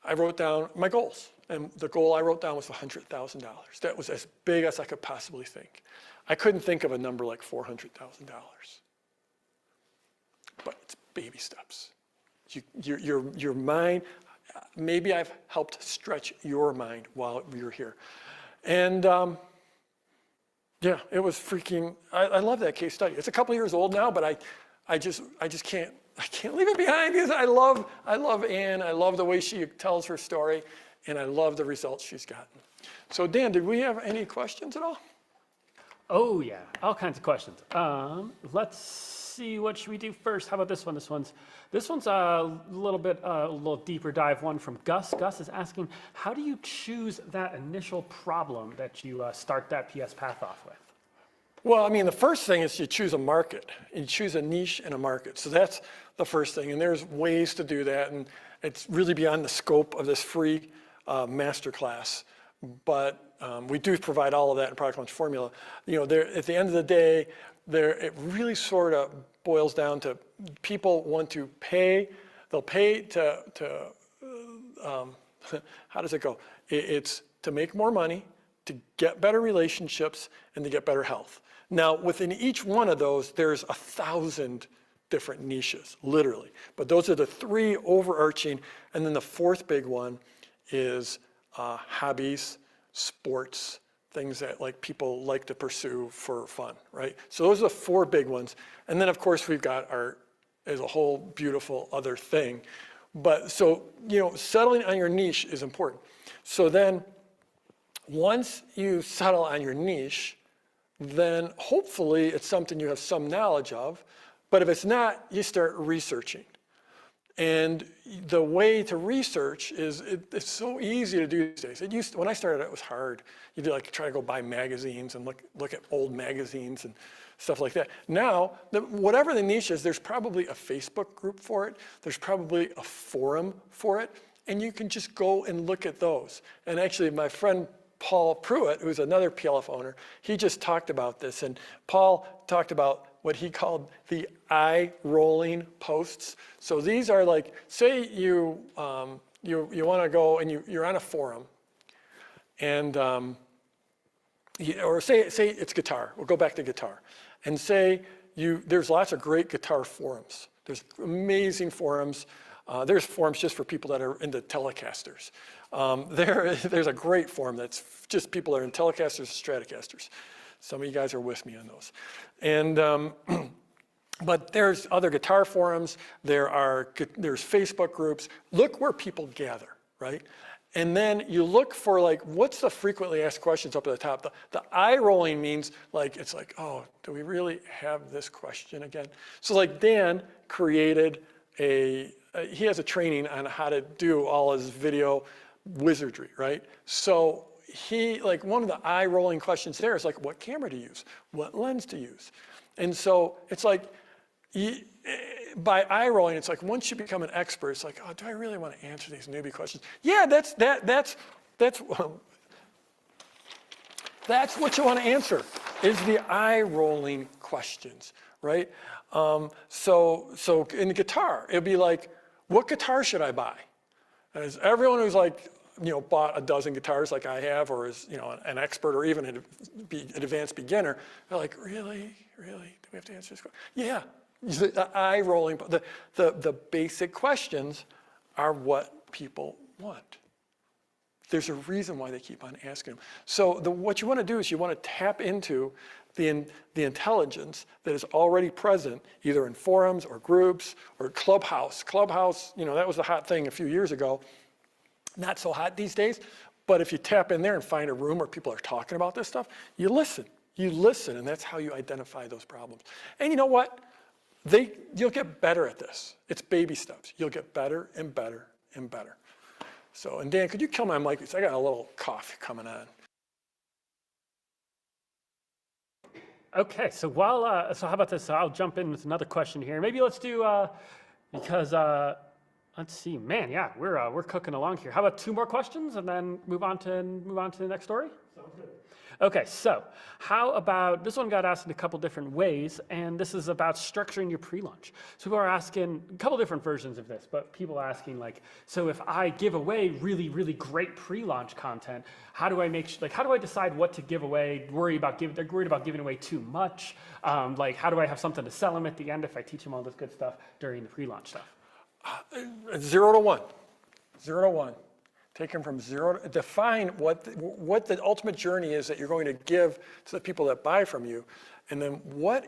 I wrote down my goals. And the goal I wrote down was $100,000. That was as big as I could possibly think. I couldn't think of a number like $400,000. But it's baby steps. Your mind, maybe I've helped stretch your mind while you're here. And yeah, it was freaking, I love that case study. It's a couple years old now, but I just can't leave it behind because I love Ann. I love the way she tells her story, and I love the results she's gotten. So Dan, did we have any questions at all? Oh yeah, all kinds of questions. Let's see, what should we do first? How about this one? This one's a little deeper dive one from Gus. Gus is asking, how do you choose that initial problem that you start that PS path off with? Well, I mean, the first thing is you choose a market. You choose a niche and a market. So that's the first thing. And there's ways to do that. And it's really beyond the scope of this free masterclass. But we do provide all of that in Product Launch Formula. You know, at the end of the day, it really sort of boils down to people want to pay. They'll pay to how does it go? It's to make more money, to get better relationships, and to get better health. Now, within each one of those, there's 1,000 different niches, literally. But those are the three overarching. And then the fourth big one is hobbies, sports, things that like people like to pursue for fun, right? So those are the four big ones. And then of course we've got art as a whole beautiful other thing. But so, you know, settling on your niche is important. So then once you settle on your niche, then hopefully it's something you have some knowledge of. But if it's not, you start researching. And the way to research is, it's so easy to do these days. When I started, it was hard. You'd like try to go buy magazines and look at old magazines and stuff like that. Now, whatever the niche is, there's probably a Facebook group for it. There's probably a forum for it. And you can just go and look at those. And actually, my friend Paul Pruitt, who's another PLF owner, he just talked about this. And Paul talked about what he called the eye-rolling posts. So these are like, say you want to go and you're on a forum, and or say it's guitar. We'll go back to guitar, and say there's lots of great guitar forums. There's amazing forums. There's forums just for people that are into Telecasters. There's a great forum that's just people that are in Telecasters and Stratocasters. Some of you guys are with me on those. And but there's other guitar forums, there's Facebook groups. Look where people gather, right? And then you look for like, what's the frequently asked questions up at the top? The eye rolling means like, it's like, oh, do we really have this question again? So like Dan created he has a training on how to do all his video wizardry, right? So like one of the eye rolling questions there is like, what camera to use? What lens to use? And so it's like, by eye rolling, it's like once you become an expert, it's like, oh, do I really want to answer these newbie questions? Yeah, that's what you want to answer, is the eye rolling questions, right? So in the guitar, it'd be like, what guitar should I buy? And as everyone who's like, bought a dozen guitars like I have, or is, an expert or even an advanced beginner, they're like, really? Do we have to answer this question? Yeah. The eye rolling, the basic questions are what people want. There's a reason why they keep on asking them. So what you want to do is you want to tap into the intelligence that is already present, either in forums or groups or Clubhouse. Clubhouse, that was the hot thing a few years ago. Not so hot these days, but if you tap in there and find a room where people are talking about this stuff, you listen, and that's how you identify those problems. And you know what? You'll get better at this. It's baby steps. You'll get better and better and better. So, and Dan, could you kill my mic? Because I got a little cough coming on. Okay, so so how about this? So I'll jump in with another question here. Maybe let's do, because let's see, man, yeah, we're cooking along here. How about 2 more questions and then move on to the next story? Sounds good. Okay, so how about, this one got asked in a couple different ways, and this is about structuring your pre-launch. So people are asking a couple different versions of this, but people asking like, so if I give away really, really great pre-launch content, how do I how do I decide what to give away? They're worried about giving away too much. Like, how do I have something to sell them at the end if I teach them all this good stuff during the pre-launch stuff? 0 to 1. 0 to 1. Take them from 0 to, define what the ultimate journey is that you're going to give to the people that buy from you. And then where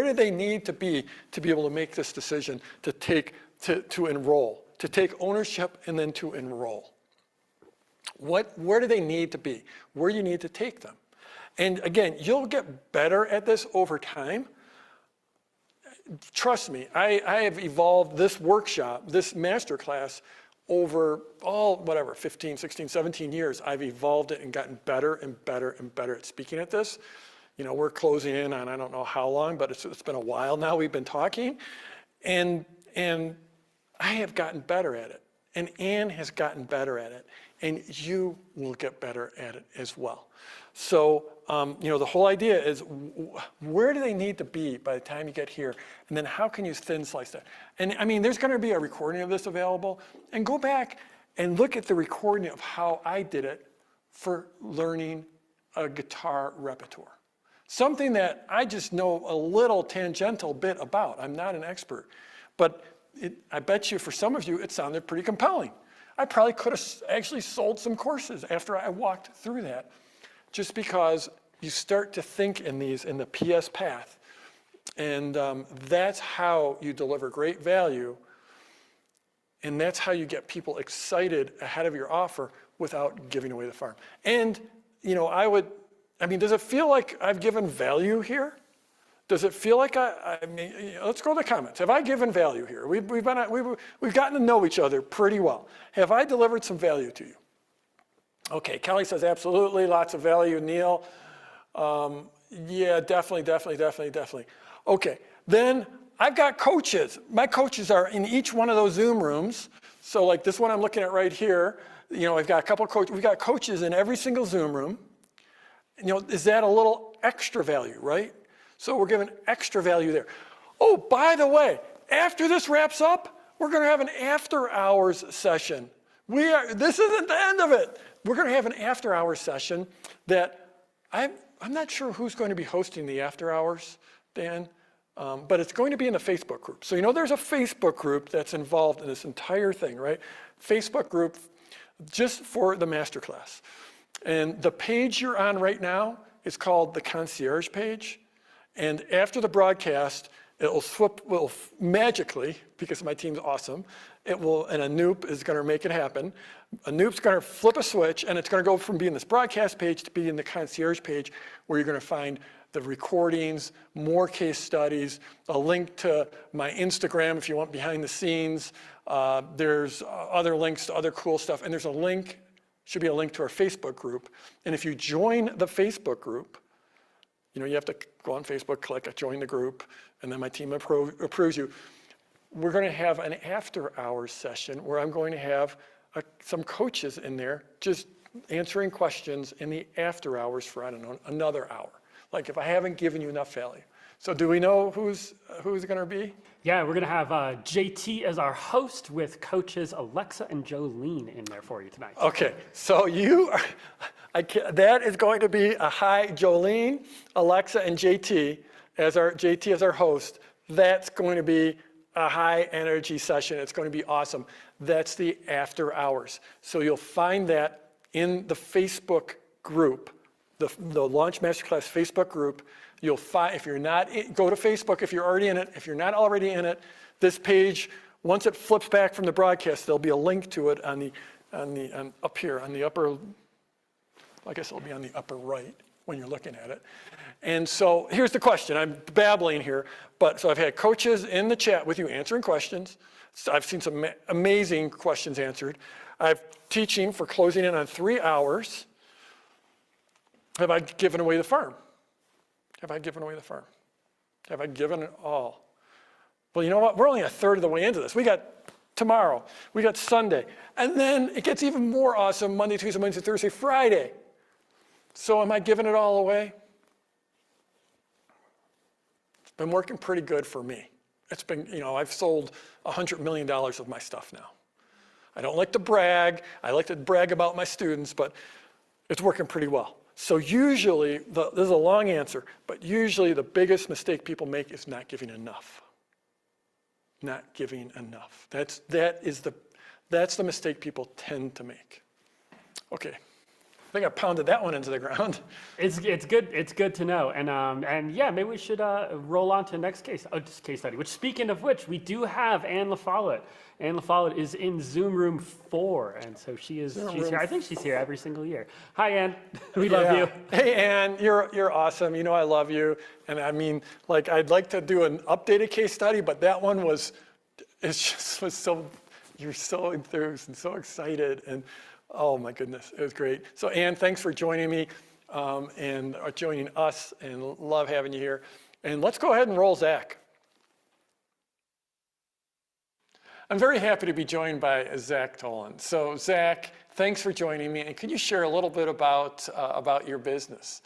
do they need to be able to make this decision to enroll, to take ownership and then to enroll? Where do they need to be? Where do you need to take them? And again, you'll get better at this over time. Trust me, I have evolved this workshop, this masterclass, over 15, 16, 17 years. I've evolved it and gotten better and better and better at speaking at this. We're closing in on I don't know how long, but it's been a while now we've been talking. And I have gotten better at it. And Ann has gotten better at it. And you will get better at it as well. So, the whole idea is where do they need to be by the time you get here? And then how can you thin slice that? And I mean, there's going to be a recording of this available. And go back and look at the recording of how I did it for learning a guitar repertoire. Something that I just know a little tangential bit about. I'm not an expert. But I bet you for some of you, it sounded pretty compelling. I probably could have actually sold some courses after I walked through that, just because you start to think in the PS path. And that's how you deliver great value. And that's how you get people excited ahead of your offer without giving away the farm. And, does it feel like I've given value here? Does it feel like let's go to the comments. Have I given value here? We've gotten to know each other pretty well. Have I delivered some value to you? Okay, Kelly says absolutely, lots of value. Neil, yeah, definitely. Okay, then I've got coaches. My coaches are in each one of those Zoom rooms. So like this one I'm looking at right here, I've got a couple of coaches. We've got coaches in every single Zoom room. Is that a little extra value, right? So we're giving extra value there. Oh, by the way, after this wraps up, we're going to have an after hours session. This isn't the end of it. We're going to have an after hours session that I'm not sure who's going to be hosting the after hours, Dan. but it's going to be in the Facebook group. So you know there's a Facebook group that's involved in this entire thing, right? Facebook group just for the masterclass. And the page you're on right now is called the concierge page. And after the broadcast, will magically, because my team's awesome, and Anoop is gonna make it happen. Anoop's gonna flip a switch and it's gonna go from being this broadcast page to being the concierge page where you're gonna find the recordings, more case studies, a link to my Instagram if you want behind the scenes. There's other links to other cool stuff, and there's a link, should be a link to our Facebook group. And if you join the Facebook group, you know, you have to go on Facebook, click join the group, and then my team approves you. We're gonna have an after hours session where I'm going to have some coaches in there just answering questions in the after hours for, I don't know, another hour. Like if I haven't given you enough value. So do we know who's gonna be? Yeah, we're gonna have JT as our host with coaches Alexa and Jolene in there for you tonight. Okay, so that is going to be a hi, Jolene, Alexa, and JT as our host. That's going to be a high energy session. It's going to be awesome. That's the after hours. So you'll find that in the Facebook group, the Launch Masterclass Facebook group. You'll find, if you're not, go to Facebook if you're already in it. If you're not already in it, this page, once it flips back from the broadcast, there'll be a link to it up here on the upper, I guess it'll be on the upper right when you're looking at it. And so here's the question. I'm babbling here, but so I've had coaches in the chat with you answering questions. So I've seen some amazing questions answered. I'm teaching for closing in on 3 hours. Have I given away the farm? Have I given away the farm? Have I given it all? Well, you know what? We're only a third of the way into this. We got tomorrow. We got Sunday. And then it gets even more awesome Monday, Tuesday, Wednesday, Thursday, Friday. So am I giving it all away? It's been working pretty good for me. It's been, you know, I've sold $100 million of my stuff now. I don't like to brag. I like to brag about my students, but it's working pretty well. So usually, this is a long answer, but usually the biggest mistake people make is not giving enough. Not giving enough. That's the mistake people tend to make. Okay, I think I pounded that one into the ground. It's good to know, and yeah, maybe we should roll on to the next case study. Which, speaking of which, we do have Anne LaFollette. Anne LaFollette is in Zoom room 4, and so she's here. I think she's here every single year. Hi, Anne. We love you. Hey, Anne, you're awesome. You know I love you, and I mean, like, I'd like to do an updated case study, but that one was so, you're so enthused and so excited, and oh my goodness, it was great. So Anne, thanks for joining me and joining us, and love having you here. And let's go ahead and roll Zach. I'm very happy to be joined by Zach Tolan. So Zach, thanks for joining me, and could you share a little bit about your business?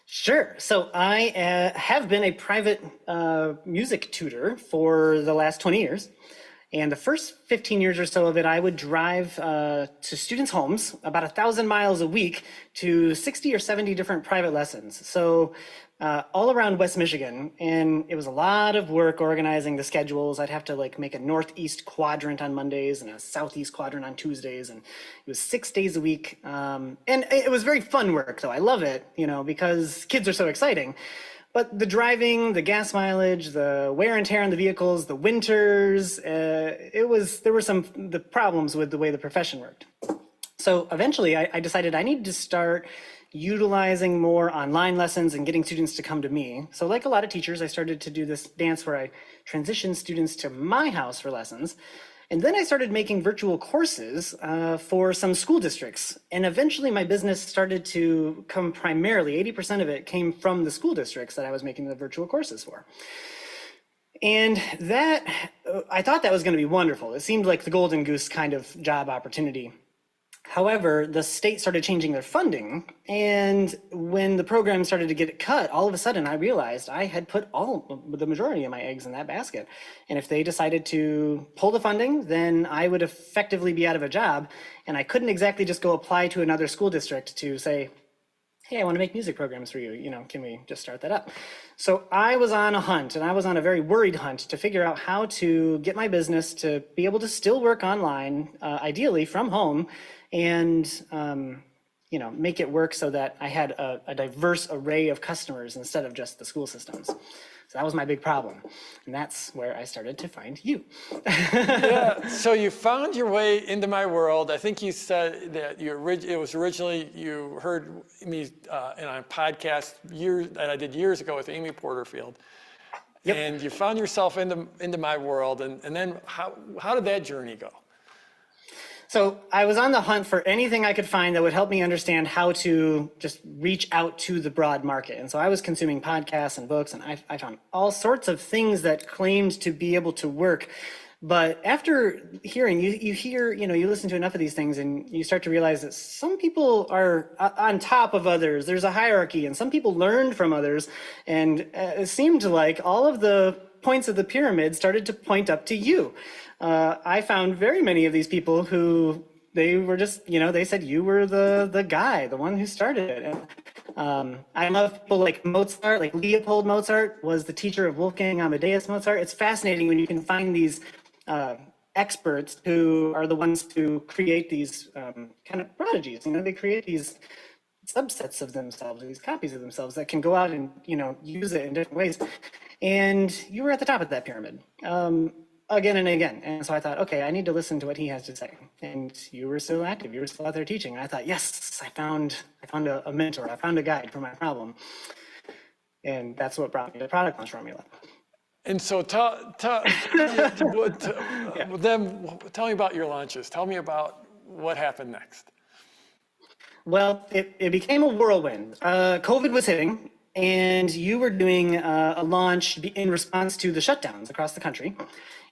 Sure. So I have been a private music tutor for the last 20 years. And the first 15 years or so of it, I would drive to students' homes about 1,000 miles a week to 60 or 70 different private lessons. So all around West Michigan. And it was a lot of work organizing the schedules. I'd have to like make a northeast quadrant on Mondays and a southeast quadrant on Tuesdays. And it was 6 days a week. And it was very fun work, though. I love it, you know, because kids are so exciting. But the driving, the gas mileage, the wear and tear on the vehicles, the winters, there were the problems with the way the profession worked. So eventually I decided I needed to start utilizing more online lessons and getting students to come to me. So like a lot of teachers, I started to do this dance where I transitioned students to my house for lessons. And then I started making virtual courses for some school districts. And eventually my business started to come primarily, 80% of it came from the school districts that I was making the virtual courses for. And that, I thought that was going to be wonderful. It seemed like the golden goose kind of job opportunity. However, the state started changing their funding, and when the program started to get cut, all of a sudden I realized I had put the majority of my eggs in that basket. And if they decided to pull the funding, then I would effectively be out of a job, and I couldn't exactly just go apply to another school district to say, hey, I want to make music programs for you. Can we just start that up? So I was on a hunt, and I was on a very worried hunt to figure out how to get my business to be able to still work online, ideally from home, and make it work so that I had a diverse array of customers instead of just the school systems. So that was my big problem. And that's where I started to find you. Yeah, so you found your way into my world. I think you said that it was originally, you heard me in a podcast that I did years ago with Amy Porterfield. Yep. And you found yourself into my world. And then how did that journey go? So I was on the hunt for anything I could find that would help me understand how to just reach out to the broad market. And so I was consuming podcasts and books, and I found all sorts of things that claimed to be able to work. But after hearing, you listen to enough of these things and you start to realize that some people are on top of others. There's a hierarchy, and some people learned from others. And it seemed like all of the points of the pyramid started to point up to you. I found very many of these people who they were just, they said you were the guy, the one who started it. And I love people like Mozart, like Leopold Mozart was the teacher of Wolfgang Amadeus Mozart. It's fascinating when you can find these experts who are the ones who create these kind of prodigies. They create these subsets of themselves, these copies of themselves that can go out and, use it in different ways. And you were at the top of that pyramid. Again and again. And so I thought, okay, I need to listen to what he has to say. And you were still active. You were still out there teaching. And I thought, yes, I found a mentor. I found a guide for my problem. And that's what brought me to Product Launch Formula. And so tell me about your launches. Tell me about what happened next. Well, it became a whirlwind. COVID was hitting, and you were doing a launch in response to the shutdowns across the country.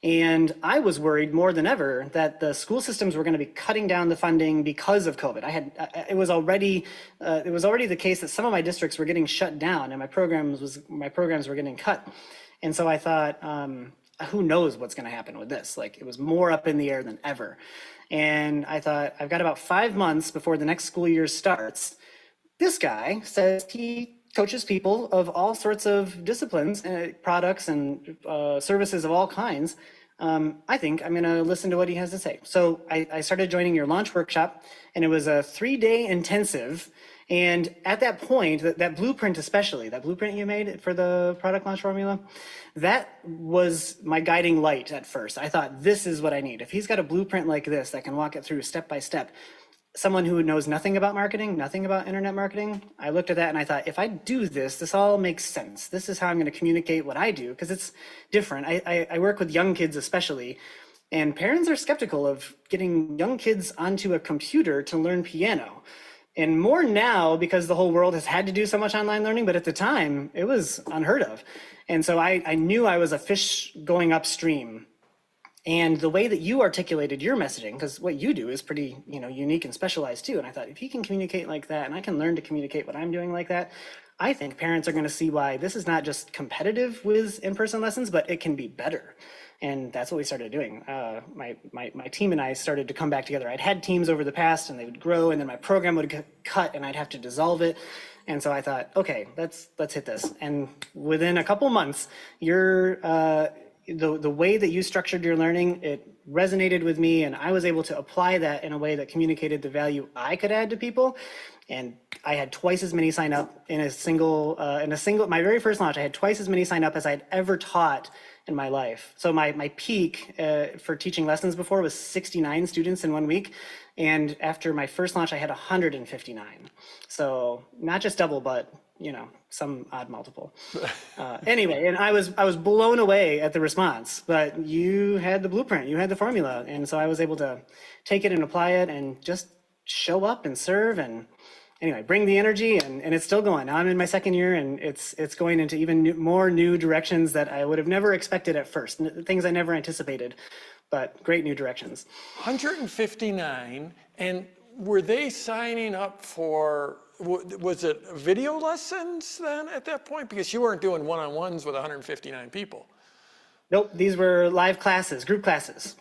And I was worried more than ever that the school systems were going to be cutting down the funding because of COVID. It was already the case that some of my districts were getting shut down, and my programs were getting cut. And so I thought, who knows what's going to happen with this? Like, it was more up in the air than ever. And I thought, I've got about 5 months before the next school year starts. This guy says he coaches people of all sorts of disciplines, products and services of all kinds. I think I'm going to listen to what he has to say. So I started joining your launch workshop, and it was a 3-day intensive. And at that point, that blueprint especially, that blueprint you made for the product launch formula, that was my guiding light at first. I thought, this is what I need. If he's got a blueprint like this that can walk it through step by step, someone who knows nothing about marketing, nothing about internet marketing, I looked at that and I thought, if I do this all makes sense. This is how I'm going to communicate what I do, because it's different. I work with young kids especially, and parents are skeptical of getting young kids onto a computer to learn piano. And more now because the whole world has had to do so much online learning, but at the time it was unheard of. And so I knew I was a fish going upstream. And the way that you articulated your messaging, because what you do is pretty, unique and specialized too. And I thought, if he can communicate like that, and I can learn to communicate what I'm doing like that, I think parents are going to see why this is not just competitive with in-person lessons, but it can be better. And that's what we started doing. My team and I started to come back together. I'd had teams over the past, and they would grow, and then my program would get cut, and I'd have to dissolve it. And so I thought, okay, let's hit this. And within a couple months, the way that you structured your learning, it resonated with me, and I was able to apply that in a way that communicated the value I could add to people. And I had twice as many sign up in a single, my very first launch, I had twice as many sign up as I'd ever taught in my life. So my peak for teaching lessons before was 69 students in 1 week. And after my first launch, I had 159. So not just double, but some odd multiple. Anyway, and I was blown away at the response, but you had the blueprint, you had the formula. And so I was able to take it and apply it and just show up and serve and anyway, bring the energy, and it's still going. Now I'm in my second year, and it's going into even more new directions that I would have never expected at first, things I never anticipated, but great new directions. 159, and were they signing up for, was it video lessons then at that point? Because you weren't doing one-on-ones with 159 people. Nope, these were live classes, group classes.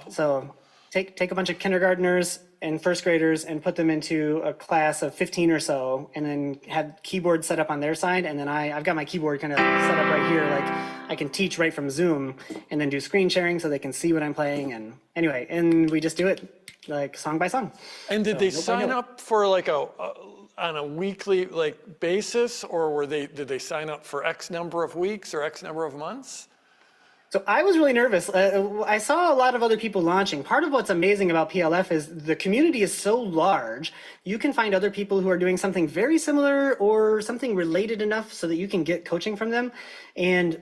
So take a bunch of kindergartners and first graders and put them into a class of 15 or so, and then have keyboards set up on their side. And then I've got my keyboard kind of set up right here. Like I can teach right from Zoom and then do screen sharing so they can see what I'm playing. And anyway, and we just do it like song by song. And did they sign up for like on a weekly like basis, or did they sign up for X number of weeks or X number of months? So I was really nervous. I saw a lot of other people launching. Part of what's amazing about PLF is the community is so large. You can find other people who are doing something very similar or something related enough so that you can get coaching from them. And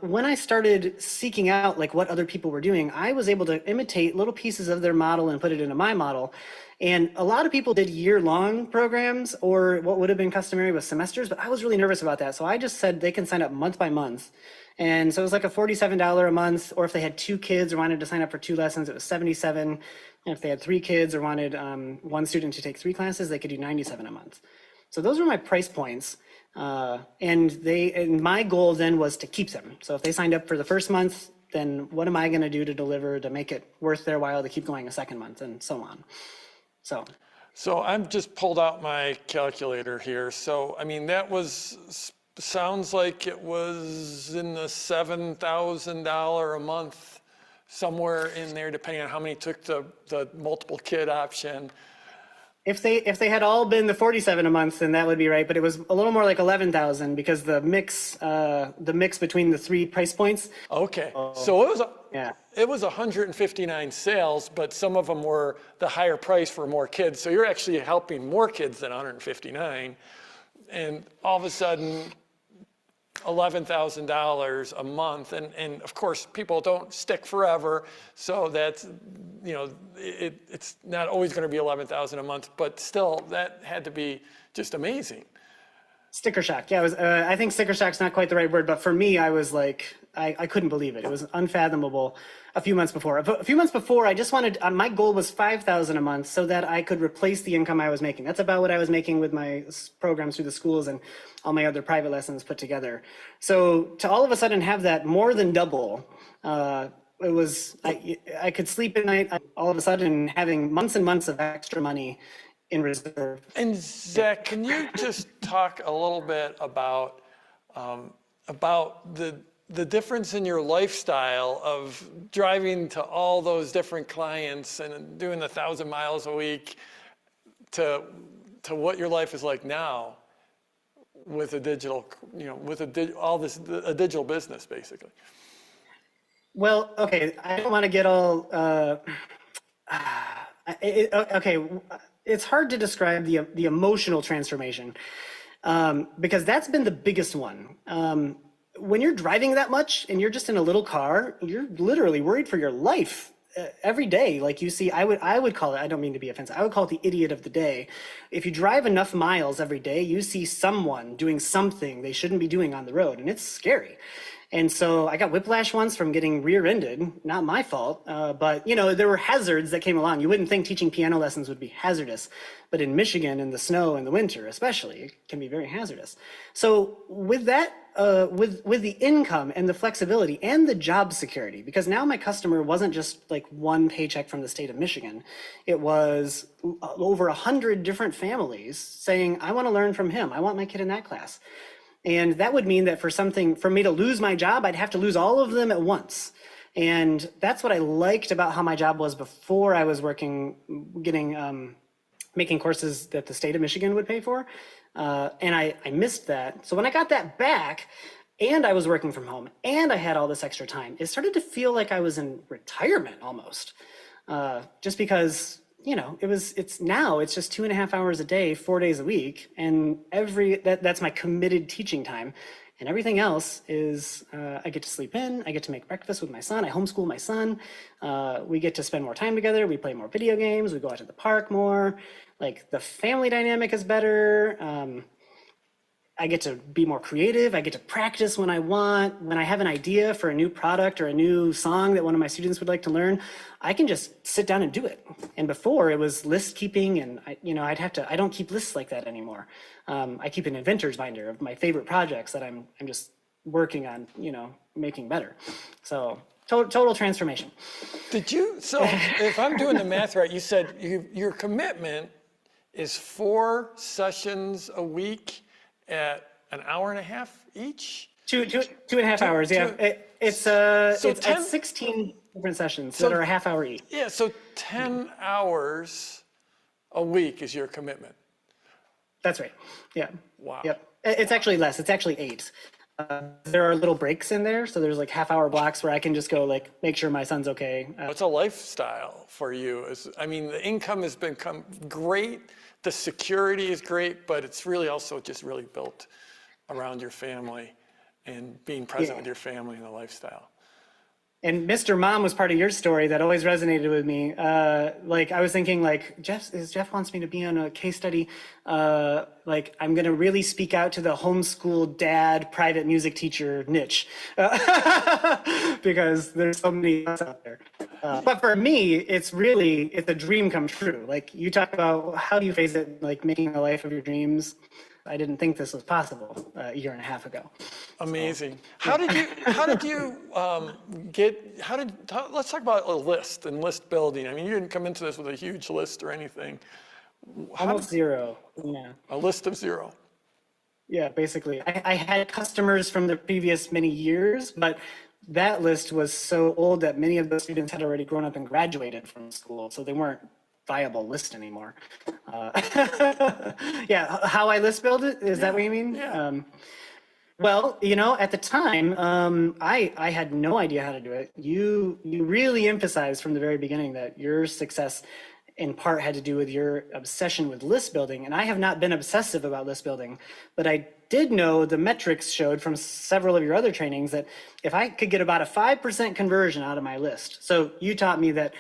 when I started seeking out like what other people were doing, I was able to imitate little pieces of their model and put it into my model. And a lot of people did year-long programs, or what would have been customary with semesters, but I was really nervous about that. So I just said they can sign up month by month. And so it was like a $47 a month, or if they had 2 kids or wanted to sign up for 2 lessons, it was $77. And if they had 3 kids or wanted one student to take 3 classes, they could do $97 a month. So those were my price points. And my goal then was to keep them. So if they signed up for the first month, then what am I going to do to deliver to make it worth their while to keep going a second month, and so on. So I've just pulled out my calculator here. So, I mean, sounds like it was in the $7,000 a month, somewhere in there, depending on how many took the multiple kid option. if they had all been the 47 a month, then that would be right. But it was a little more like 11,000 because the mix between the 3 price points. Okay, so Yeah. it was 159 sales, but some of them were the higher price for more kids. So you're actually helping more kids than 159. And all of a sudden, $11,000 a month. And of course, people don't stick forever. So that's, it's not always going to be 11,000 a month, but still that had to be just amazing. Sticker shock. Yeah, it was. I think sticker shock's not quite the right word, but for me, I was like, I couldn't believe it. It was unfathomable. A few months before, I just wanted. My goal was 5,000 a month so that I could replace the income I was making. That's about what I was making with my programs through the schools and all my other private lessons put together. So to all of a sudden have that more than double, it was. I could sleep at night. All of a sudden having months and months of extra money in reserve. And Zach, can you just talk a little bit about the difference in your lifestyle of driving to all those different clients and doing 1,000 miles a week to what your life is like now with a digital, a digital business basically? Well, okay, I don't want to get all. Okay. It's hard to describe the emotional transformation because that's been the biggest one. When you're driving that much and you're just in a little car, you're literally worried for your life every day. Like you see, I would call it, I don't mean to be offensive, I would call it the idiot of the day. If you drive enough miles every day, you see someone doing something they shouldn't be doing on the road, and it's scary. And so I got whiplash once from getting rear-ended, not my fault, but there were hazards that came along. You wouldn't think teaching piano lessons would be hazardous, but in Michigan, in the snow and the winter especially, it can be very hazardous. So with that, with the income and the flexibility and the job security, because now my customer wasn't just like one paycheck from the state of Michigan, it was over 100 different families saying, I want to learn from him. I want my kid in that class. And that would mean that for me to lose my job, I'd have to lose all of them at once. And that's what I liked about how my job was before I was making courses that the state of Michigan would pay for. And I missed that. So when I got that back and I was working from home and I had all this extra time, it started to feel like I was in retirement almost. Just because it's just 2.5 hours a day, 4 days a week. And that's my committed teaching time. And everything else is, I get to sleep in, I get to make breakfast with my son, I homeschool my son, we get to spend more time together, we play more video games, we go out to the park more, like the family dynamic is better. I get to be more creative. I get to practice when I want. When I have an idea for a new product or a new song that one of my students would like to learn, I can just sit down and do it. And before it was list keeping, and I don't keep lists like that anymore. I keep an inventor's binder of my favorite projects that I'm just working on, making better. So total transformation. So if I'm doing the math right, you said your commitment is 4 sessions a week at an hour and a half each? 2.5 hours, yeah. It's at 16 different sessions that are a half hour each. Yeah, so 10 hours a week is your commitment. That's right, yeah. Wow. Yep. It's actually less, it's actually 8. There are little breaks in there, so there's like half-hour blocks where I can just go like make sure my son's okay. It's a lifestyle for you. I mean, the income has become great, the security is great, but it's really also just really built around your family and being present with your family and the lifestyle. And Mr. Mom was part of your story that always resonated with me. Like I was thinking, like Jeff wants me to be on a case study. Like I'm gonna really speak out to the homeschool dad, private music teacher niche, because there's so many of us out there. But for me, it's a dream come true. Like you talk about how do you phrase it, like making a life of your dreams. I didn't think this was possible a year and a half ago. Amazing. So, let's talk about a list and list building. I mean, you didn't come into this with a huge list or anything. Almost zero, yeah. A list of 0. Yeah, basically. I had customers from the previous many years, but that list was so old that many of the students had already grown up and graduated from school, so they weren't viable list anymore. Yeah, how I list build it, is that what you mean? Yeah. Well, at the time, I had no idea how to do it. You really emphasized from the very beginning that your success in part had to do with your obsession with list building. And I have not been obsessive about list building, but I did know the metrics showed from several of your other trainings that if I could get about a 5% conversion out of my list. So you taught me that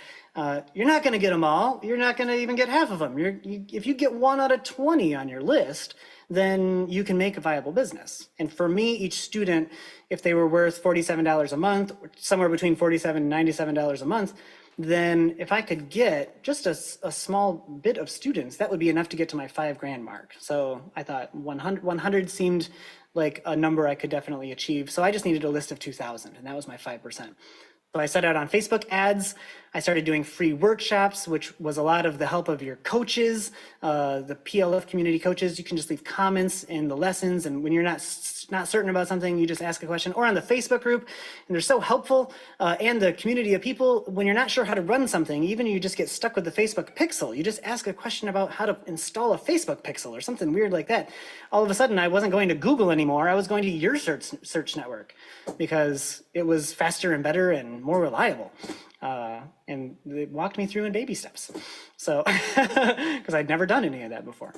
you're not going to get them all. You're not going to even get half of them. If you get 1 out of 20 on your list, then you can make a viable business. And for me, each student, if they were worth $47 a month, or somewhere between $47 and $97 a month, then if I could get just a small bit of students, that would be enough to get to my $5,000 mark. So I thought 100 seemed like a number I could definitely achieve. So I just needed a list of 2,000, and that was my 5%. So I set out on Facebook ads. I started doing free workshops, which was a lot of the help of your coaches, the PLF community coaches. You can just leave comments in the lessons, and when you're not certain about something, you just ask a question, or on the Facebook group, and they're so helpful. And the community of people, when you're not sure how to run something, even you just get stuck with the Facebook pixel, you just ask a question about how to install a Facebook pixel or something weird like that. All of a sudden, I wasn't going to Google anymore. I was going to your search network because it was faster and better and more reliable. And it walked me through in baby steps. So, because I'd never done any of that before.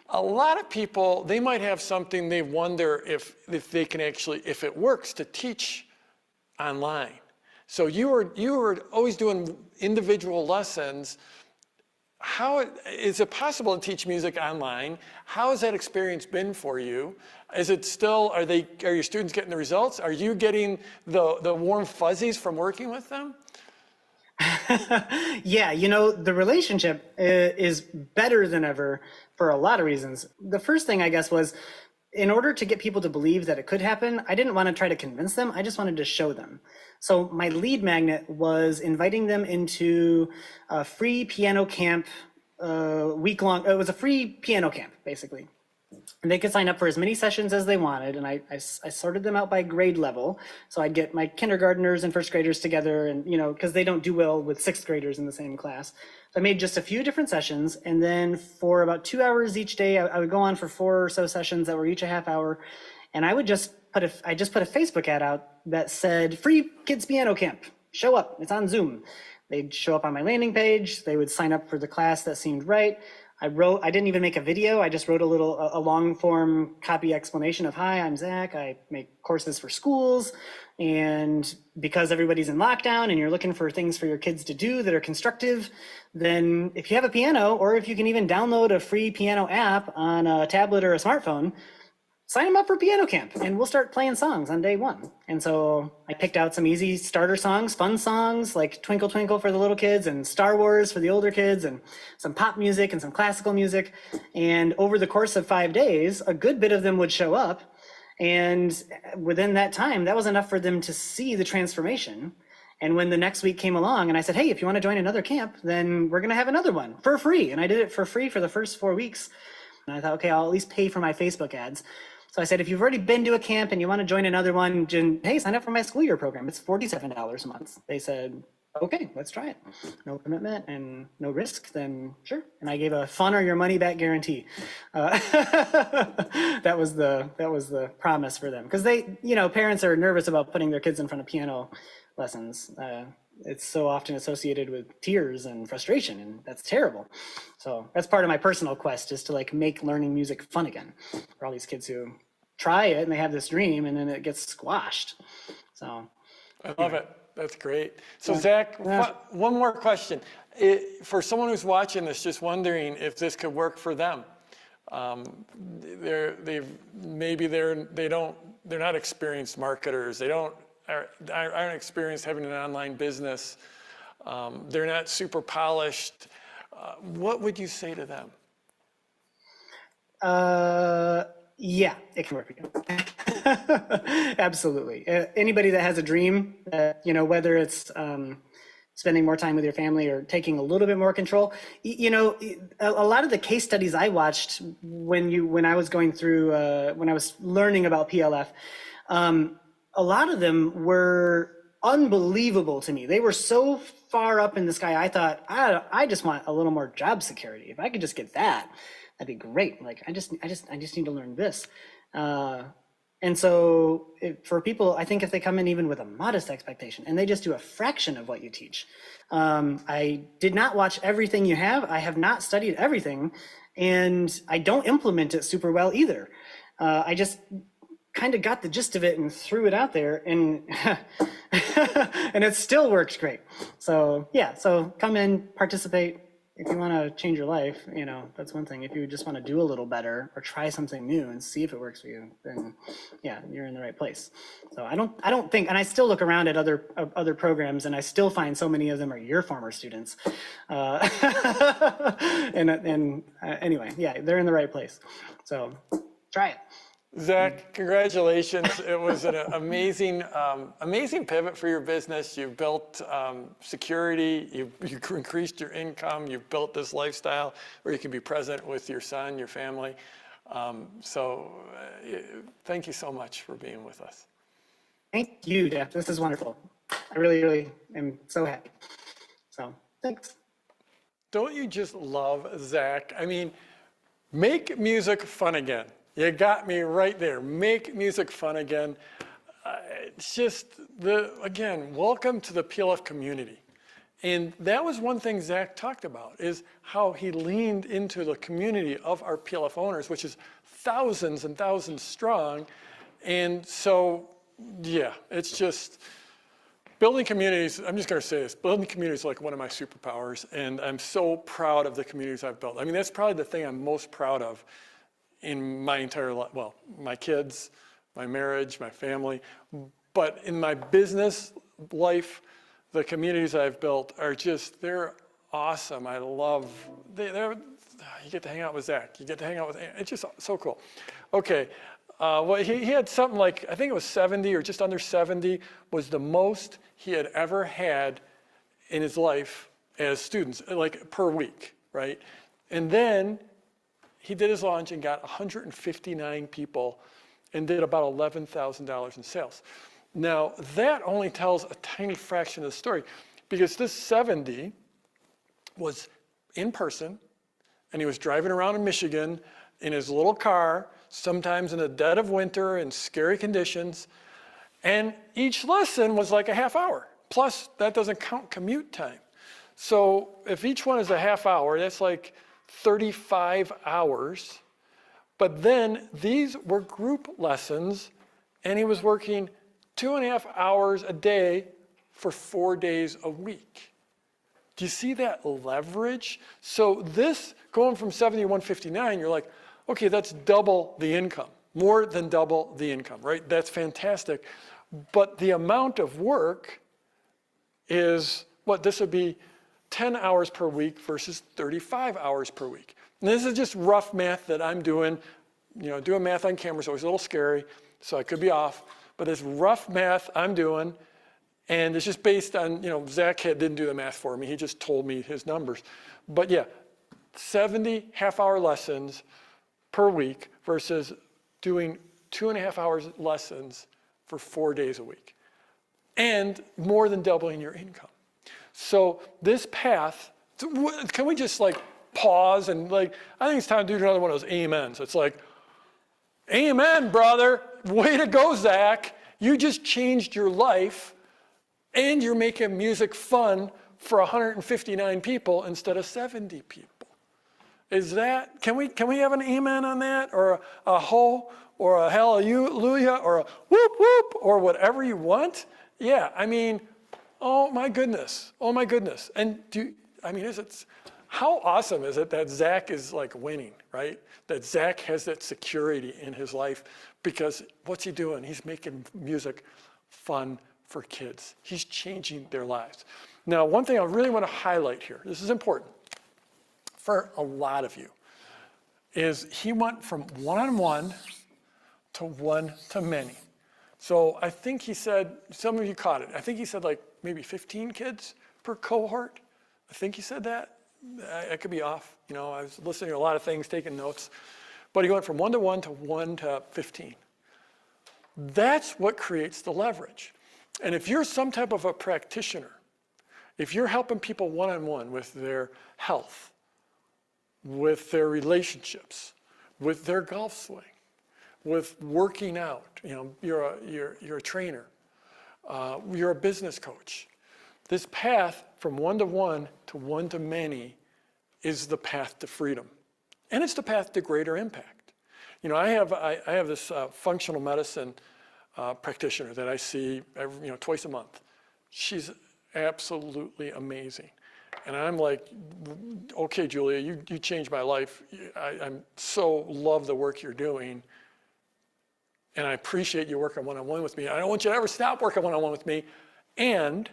A lot of people, they might have something they wonder if they can actually, if it works to teach online. So you were always doing individual lessons. Is it possible to teach music online? How has that experience been for you? Is it still, are your students getting the results? Are you getting the warm fuzzies from working with them? Yeah, the relationship is better than ever for a lot of reasons. The first thing, I guess, was in order to get people to believe that it could happen, I didn't want to try to convince them. I just wanted to show them. So my lead magnet was inviting them into a free piano camp, week-long. It was a free piano camp, basically. And they could sign up for as many sessions as they wanted, and I sorted them out by grade level. So I'd get my kindergartners and first graders together, and because they don't do well with sixth graders in the same class. So I made just a few different sessions, and then for about 2 hours each day, I would go on for 4 or so sessions that were each a half hour, and I just put a Facebook ad out that said, "Free kids piano camp. Show up. It's on Zoom." They'd show up on my landing page. They would sign up for the class that seemed right. I didn't even make a video. I just wrote a long form copy explanation of, "Hi, I'm Zach. I make courses for schools. And because everybody's in lockdown and you're looking for things for your kids to do that are constructive, then if you have a piano, or if you can even download a free piano app on a tablet or a smartphone, sign them up for piano camp and we'll start playing songs on day 1. And so I picked out some easy starter songs, fun songs like Twinkle Twinkle for the little kids and Star Wars for the older kids, and some pop music and some classical music. And over the course of 5 days, a good bit of them would show up. And within that time, that was enough for them to see the transformation. And when the next week came along and I said, hey, if you want to join another camp, then we're going to have another one for free. And I did it for free for the first 4 weeks. And I thought, okay, I'll at least pay for my Facebook ads. So I said, if you've already been to a camp and you want to join another one, hey, sign up for my school year program. It's $47 a month. They said, okay, let's try it. No commitment and no risk, then sure. And I gave a fun or your money back guarantee. That was the promise for them. Because parents are nervous about putting their kids in front of piano lessons. It's so often associated with tears and frustration, and that's terrible. So that's part of my personal quest, is to like make learning music fun again for all these kids who try it and they have this dream and then it gets squashed. So I love it. That's great. So Zach, one more question. For someone who's watching this, just wondering if this could work for them. They're not experienced marketers. They aren't experienced having an online business. They're not super polished. What would you say to them? Yeah, it can work for you. Absolutely. Anybody that has a dream, whether it's spending more time with your family or taking a little bit more control, a lot of the case studies I watched when I was going through, when I was learning about PLF, a lot of them were unbelievable to me. They were so far up in the sky. I thought, I just want a little more job security. If I could just get that, that'd be great. Like, I just need to learn this. And so for people, I think if they come in even with a modest expectation and they just do a fraction of what you teach. I did not watch everything you have. I have not studied everything, and I don't implement it super well either. I just kind of got the gist of it and threw it out there, and and it still works great. So yeah, so come in, participate. If you want to change your life, that's one thing. If you just want to do a little better or try something new and see if it works for you, then yeah, you're in the right place. So I don't think, and I still look around at other programs, and I still find so many of them are your former students. Anyway, yeah, they're in the right place. So try it. Zach, congratulations. It was an amazing pivot for your business. You've built security, you increased your income, you've built this lifestyle where you can be present with your son, your family. Thank you so much for being with us. Thank you, Jeff. This is wonderful. I really, really am so happy. So thanks. Don't you just love Zach? I mean, make music fun again. You got me right there. Make music fun again. It's just, again, welcome to the PLF community. And that was one thing Zach talked about, is how he leaned into the community of our PLF owners, which is thousands and thousands strong. And so, yeah, it's just, building communities, I'm just going to say this, building communities is like one of my superpowers, and I'm so proud of the communities I've built. I mean, that's probably the thing I'm most proud of in my entire life. Well, my kids, my marriage, my family, but in my business life, the communities I've built are just, they're awesome. I love, you get to hang out with Zach, you get to hang out with, it's just so cool. Okay, well, he had something like, I think it was 70 or just under 70 was the most he had ever had in his life as students, like per week, right? And then he did his launch and got 159 people and did about $11,000 in sales. Now, that only tells a tiny fraction of the story, because this 70 was in person, and he was driving around in Michigan in his little car, sometimes in the dead of winter in scary conditions, and each lesson was like a half hour. Plus, that doesn't count commute time. So if each one is a half hour, that's like 35 hours. But then these were group lessons, and he was working 2.5 hours a day for 4 days a week. Do you see that leverage? So this, going from 70 to 159, you're like, okay, that's double the income, more than double the income, right? That's fantastic. But the amount of work is, what, this would be 10 hours per week versus 35 hours per week. And this is just rough math that I'm doing. You know, doing math on camera is always a little scary. so I could be off, but this rough math I'm doing, and it's just based on, Zach didn't do the math for me. He just told me his numbers. But yeah, 70 half-hour lessons per week versus doing 2.5 hours lessons for 4 days a week. And more than doubling your income. So this path, can we just pause and I think it's time to do another one of those amens. It's like, amen, brother. Way to go, Zach. You just changed your life. And you're making music fun for 159 people instead of 70 people. Is that, can we have an amen on that? Or a ho, or a hallelujah, or a whoop whoop, or whatever you want? Yeah, oh my goodness. And how awesome is it that Zach is winning, right? That Zach has that security in his life because what's he doing? He's making music fun for kids. He's changing their lives. Now, one thing I really want to highlight here, this is important for a lot of you, is he went from one-on-one to one-to-many. So I think he said, some of you caught it, I think he said maybe 15 kids per cohort. I think he said that. I could be off. I was listening to a lot of things, taking notes. But he went from 1-to-1 to 1 to 15. That's what creates the leverage. And if you're some type of a practitioner, if you're helping people one-on-one with their health, with their relationships, with their golf swing, with working out, you're a trainer, you're a business coach. This path from 1-to-1 to 1-to-many is the path to freedom. And it's the path to greater impact. I have this functional medicine practitioner that I see twice a month. She's absolutely amazing. And I'm like, okay, Julia, you changed my life. I'm so love the work you're doing. And I appreciate you working one-on-one with me. I don't want you to ever stop working one-on-one with me. And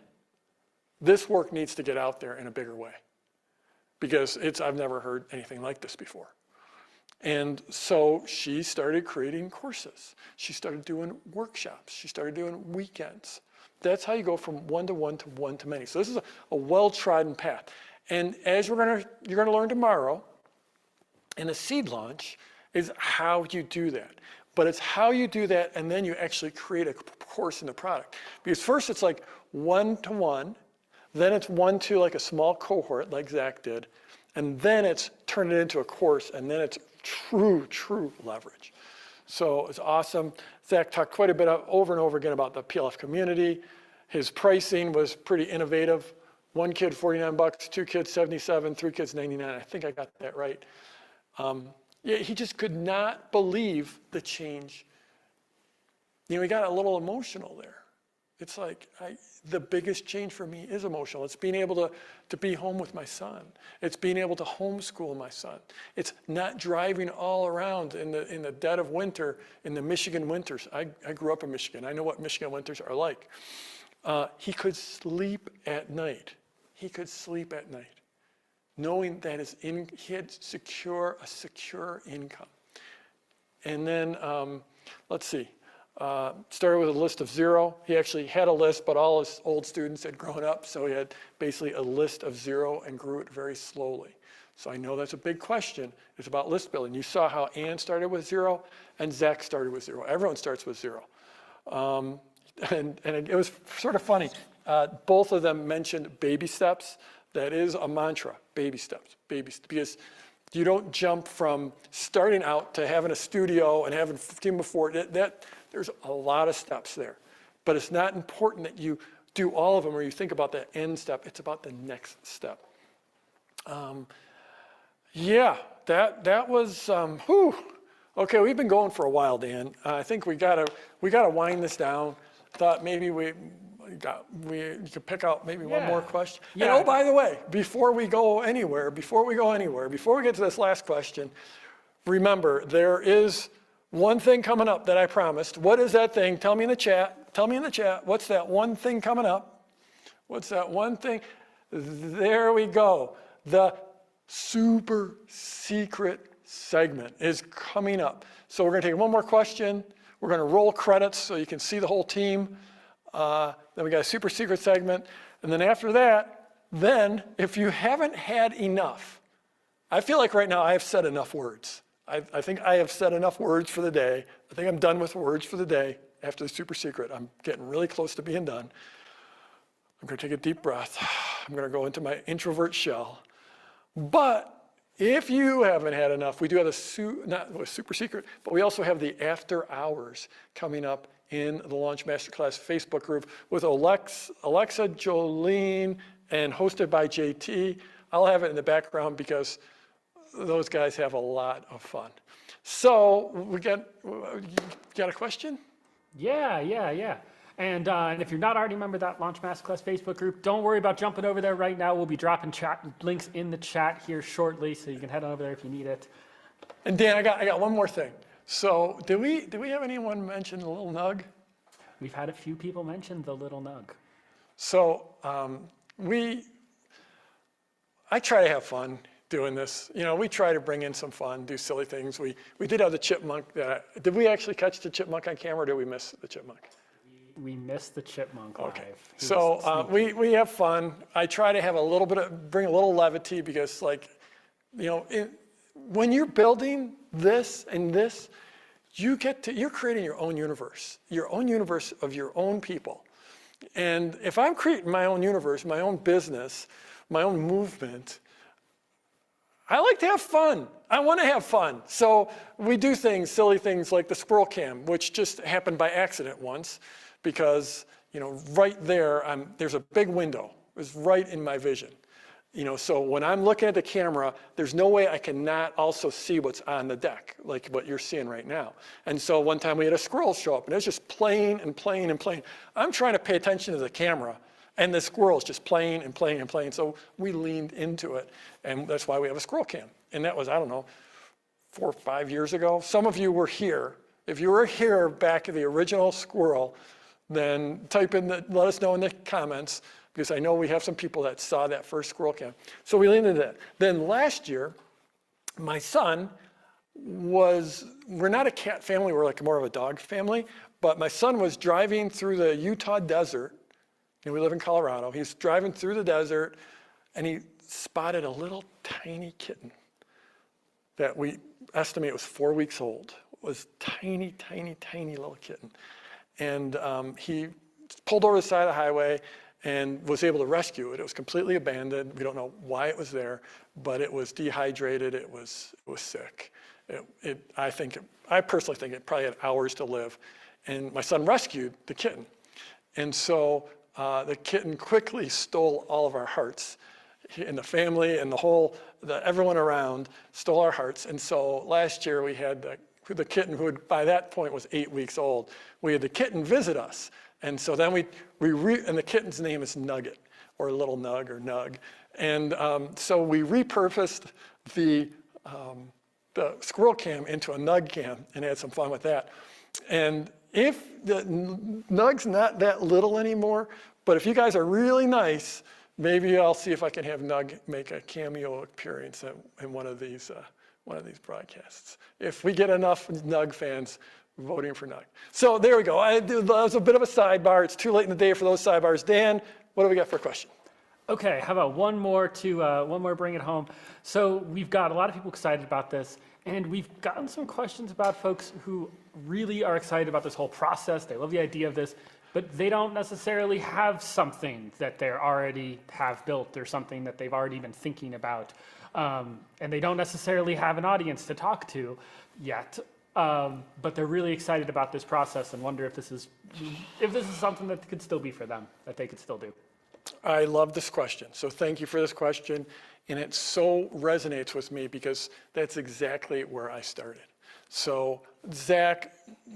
this work needs to get out there in a bigger way. Because I've never heard anything like this before. And so she started creating courses. She started doing workshops. She started doing weekends. That's how you go from 1-to-1 to 1-to-many. So this is a well-trodden path. And as you're going to learn tomorrow, in a seed launch, is how you do that. But it's how you do that, and then you actually create a course in the product. Because first it's 1-to-1, then it's 1 to a small cohort like Zach did, and then it's turned it into a course, and then it's true leverage. So it's awesome. Zach talked quite a bit over and over again about the PLF community. His pricing was pretty innovative. 1 kid, $49, 2 kids, $77, 3 kids, $99. I think I got that right. He just could not believe the change. He got a little emotional there. It's the biggest change for me is emotional. It's being able to be home with my son. It's being able to homeschool my son. It's not driving all around in the dead of winter, in the Michigan winters. I grew up in Michigan. I know what Michigan winters are like. He could sleep at night. Knowing that he had a secure income. And then, let's see. Started with a list of 0. He actually had a list, but all his old students had grown up, so he had basically a list of 0 and grew it very slowly. So I know that's a big question. It's about list building. You saw how Ann started with 0 and Zach started with 0. Everyone starts with 0. And it was sort of funny. Both of them mentioned baby steps. That is a mantra, baby steps, because you don't jump from starting out to having a studio and having 15 before that. There's a lot of steps there. But it's not important that you do all of them or you think about that end step. It's about the next step. That was, Okay, we've been going for a while, Dan. I think we gotta wind this down. Thought maybe we could pick out maybe one more question. Yeah. And by the way, before we get to this last question, remember, there is one thing coming up that I promised. What is that thing? Tell me in the chat. What's that one thing coming up? What's that one thing? There we go. The super secret segment is coming up. So we're going to take one more question. We're going to roll credits so you can see the whole team. Then we got a super secret segment. And then after that, then if you haven't had enough, I feel like right now I have said enough words. I think I have said enough words for the day. I think I'm done with words for the day after the super secret. I'm getting really close to being done. I'm going to take a deep breath. I'm going to go into my introvert shell. But if you haven't had enough, we do have not a super secret, but we also have the after hours coming up in the Launch Masterclass Facebook group with Alexa, Jolene, and hosted by JT. I'll have it in the background because those guys have a lot of fun. So you got a question? Yeah. And if you're not already a member of that Launch Masterclass Facebook group, don't worry about jumping over there right now. We'll be dropping chat links in the chat here shortly, so you can head on over there if you need it. And Dan, I got one more thing. So did we have anyone mention the little nug? We've had a few people mention the little nug. So I try to have fun doing this. You know, we try to bring in some fun, do silly things. We did have the chipmunk. Did we actually catch the chipmunk on camera, or did we miss the chipmunk? We missed the chipmunk live. Okay. So we have fun. I try to have bring a little levity because, like, you know, when you're building this and this, you're creating your own universe of your own people. And if I'm creating my own universe, my own business, my own movement, I like to have fun. I want to have fun. So we do silly things like the squirrel cam, which just happened by accident once because, you know, right there, there's a big window. It was right in my vision. You know, so when I'm looking at the camera, there's no way I cannot also see what's on the deck, like what you're seeing right now. And so one time we had a squirrel show up, and it was just playing and playing and playing. I'm trying to pay attention to the camera, and the squirrel's just playing and playing and playing. So we leaned into it, and that's why we have a squirrel cam. And that was, I don't know, 4 or 5 years ago. Some of you were here. If you were here back at the original squirrel, then let us know in the comments, because I know we have some people that saw that first squirrel cam. So we leaned into that. Then last year, my son we're not a cat family, we're like more of a dog family, but my son was driving through the Utah desert, and we live in Colorado. He's driving through the desert, and he spotted a little tiny kitten that we estimate was 4 weeks old. It was tiny, tiny, tiny little kitten. And he pulled over the side of the highway and was able to rescue it. It was completely abandoned. We don't know why it was there, but it was dehydrated. It was sick. I personally think it probably had hours to live. And my son rescued the kitten. And so the kitten quickly stole all of our hearts. And the family and everyone around stole our hearts. And so last year we had the kitten, who by that point was 8 weeks old. We had the kitten visit us. And so then and the kitten's name is Nugget, or Little Nug, or Nug. And so we repurposed the squirrel cam into a Nug cam and had some fun with that. And if the Nug's not that little anymore, but if you guys are really nice, maybe I'll see if I can have Nug make a cameo appearance in one of these broadcasts. If we get enough Nug fans voting for Nug. So there we go. That was a bit of a sidebar. It's too late in the day for those sidebars. Dan, what do we got for a question? Okay, how about one more bring it home. So we've got a lot of people excited about this, and we've gotten some questions about folks who really are excited about this whole process. They love the idea of this, but they don't necessarily have something that they already have built or something that they've already been thinking about. And they don't necessarily have an audience to talk to yet. But they're really excited about this process and wonder if this is something that could still be for them, that they could still do. I love this question. So thank you for this question. And it so resonates with me because that's exactly where I started. So Zach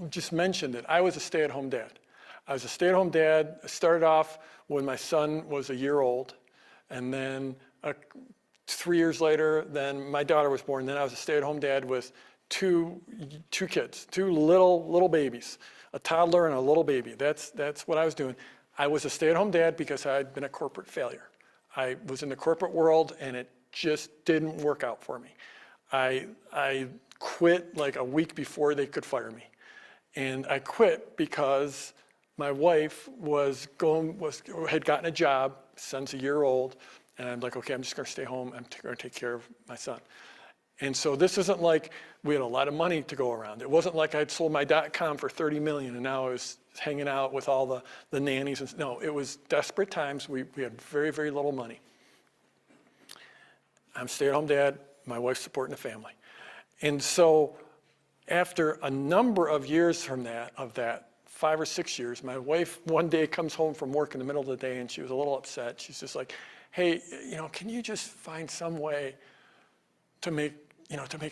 just mentioned it. I was a stay-at-home dad. I started off when my son was a year old. And then 3 years later, then my daughter was born. Then I was a stay-at-home dad with two kids, two little babies, a toddler and a little baby. That's what I was doing. I was a stay-at-home dad because I had been a corporate failure. I was in the corporate world and it just didn't work out for me. I quit like a week before they could fire me. And I quit because my wife had gotten a job, son's a year old, and I'm like, okay, I'm just gonna stay home, I'm gonna take care of my son. And so this isn't like we had a lot of money to go around. It wasn't like I'd sold my .com for 30 million and now I was hanging out with all the nannies. No, it was desperate times. We had very, very little money. I'm a stay-at-home dad, my wife's supporting the family. And so after a number of years from that, 5 or 6 years, my wife one day comes home from work in the middle of the day and she was a little upset. She's just like, hey, can you just find some way to make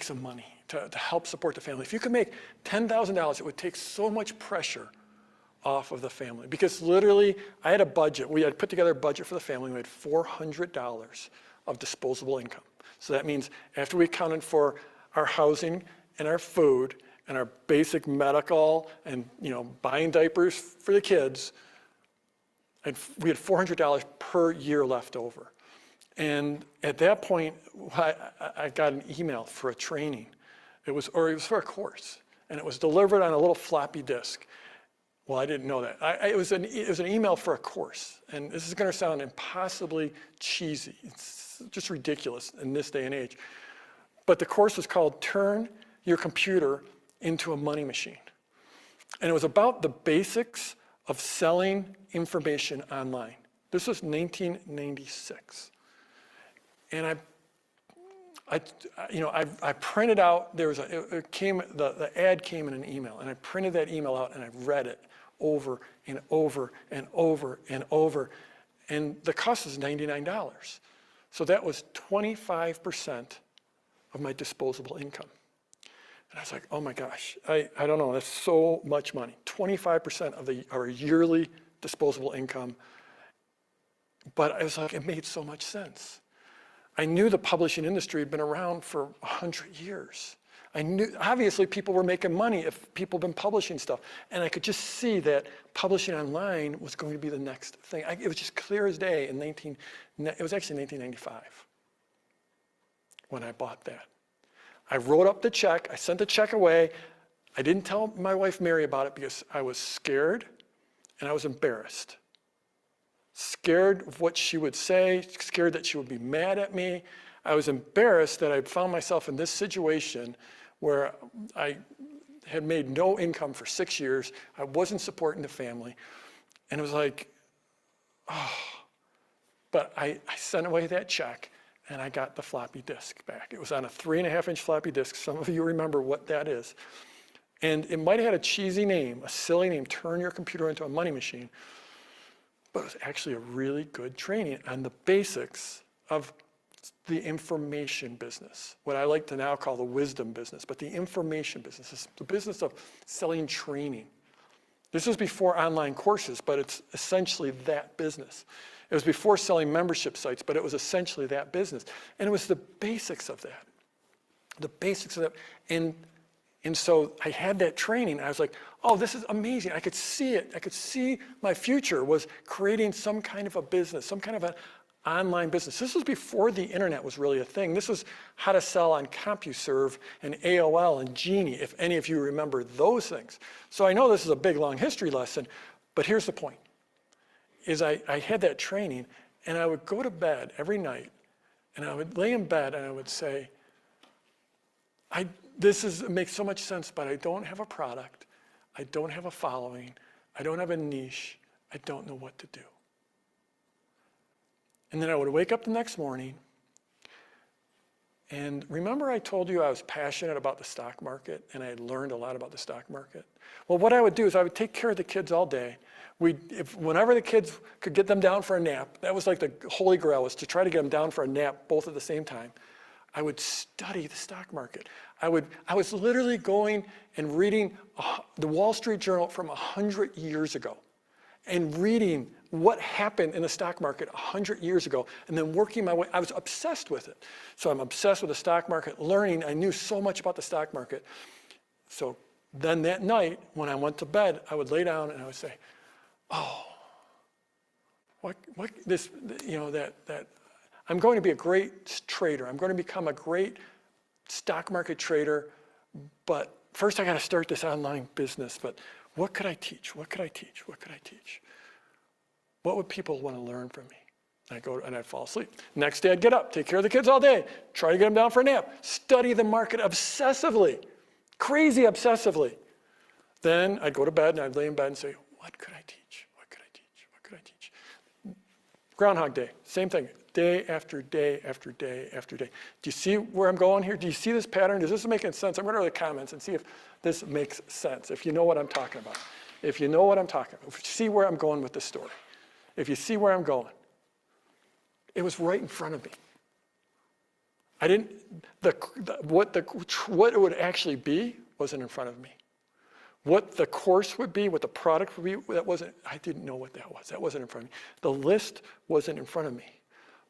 some money, to help support the family? If you could make $10,000, it would take so much pressure off of the family. Because literally, I had a budget. We had put together a budget for the family. We had $400 of disposable income. So that means after we accounted for our housing and our food and our basic medical and buying diapers for the kids, we had $400 per year left over. And at that point, I got an email for a training. It was for a course, and it was delivered on a little floppy disk. Well, I didn't know that. It was an email for a course, and this is going to sound impossibly cheesy. It's just ridiculous in this day and age. But the course was called "Turn Your Computer into a Money Machine," and it was about the basics of selling information online. This was 1996. And I printed out, the ad came in an email, and I printed that email out and I read it over and over and over and over. And the cost was $99. So that was 25% of my disposable income. And I was like, oh my gosh, I don't know, that's so much money. 25% of our yearly disposable income. But I was like, it made so much sense. I knew the publishing industry had been around for 100 years. I knew, obviously, people were making money if people had been publishing stuff. And I could just see that publishing online was going to be the next thing. It was just clear as day it was actually 1995 when I bought that. I wrote up the check, I sent the check away. I didn't tell my wife Mary about it because I was scared and I was embarrassed. Scared of what she would say, scared that she would be mad at me. I was embarrassed that I found myself in this situation where I had made no income for 6 years. I wasn't supporting the family. And it was like, oh. But I sent away that check and I got the floppy disk back. It was on a 3.5-inch floppy disk. Some of you remember what that is. And it might have had a cheesy name, a silly name, "Turn Your Computer into a Money Machine." But it was actually a really good training on the basics of the information business, what I like to now call the wisdom business, but the information business is the business of selling training. This was before online courses, but it's essentially that business. It was before selling membership sites, but it was essentially that business. And it was the basics of that. The basics of that. And so I had that training. I was like, oh, this is amazing. I could see it. I could see my future was creating some kind of a business, some kind of an online business. This was before the internet was really a thing. This was how to sell on CompuServe and AOL and Genie, if any of you remember those things. So I know this is a big, long history lesson, but here's the point, is I had that training, and I would go to bed every night, and I would lay in bed, and I would say, it makes so much sense, but I don't have a product. I don't have a following. I don't have a niche. I don't know what to do. And then I would wake up the next morning, and remember I told you I was passionate about the stock market, and I had learned a lot about the stock market? Well, what I would do is I would take care of the kids all day. Whenever the kids could get them down for a nap, that was like the holy grail, was to try to get them down for a nap both at the same time. I would study the stock market. I was literally going and reading the Wall Street Journal from 100 years ago and reading what happened in the stock market 100 years ago and then working my way. I was obsessed with it. So I'm obsessed with the stock market, learning. I knew so much about the stock market. So then that night when I went to bed, I would lay down and I would say, oh, that I'm going to be a great trader. I'm going to become a great stock market trader, but first I got to start this online business, but what could I teach? What could I teach? What could I teach? What would people want to learn from me? I'd go and I'd fall asleep. Next day I'd get up, take care of the kids all day, try to get them down for a nap, study the market obsessively, crazy obsessively. Then I'd go to bed and I'd lay in bed and say, what could I teach? What could I teach? What could I teach? Groundhog Day, same thing, day after day after day after day. Do you see where I'm going here? Do you see this pattern? Does this make sense? I'm going to read the comments and see if this makes sense, if you know what I'm talking about. If you know what I'm talking about, if you see where I'm going with this story, if you see where I'm going. It was right in front of me. I didn't, what it would actually be wasn't in front of me. What the course would be, what the product would be, I didn't know what that was. That wasn't in front of me. The list wasn't in front of me.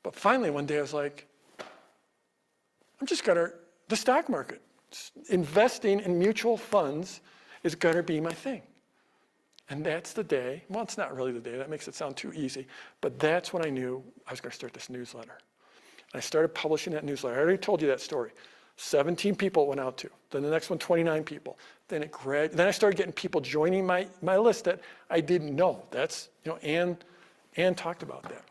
But finally one day I was like, the stock market, investing in mutual funds is gonna be my thing. And that's the day, well, it's not really the day, that makes it sound too easy, but that's when I knew I was gonna start this newsletter. And I started publishing that newsletter. I already told you that story. 17 people it went out to, then the next one, 29 people. Then I started getting people joining my list that I didn't know. That's, Ann talked about that.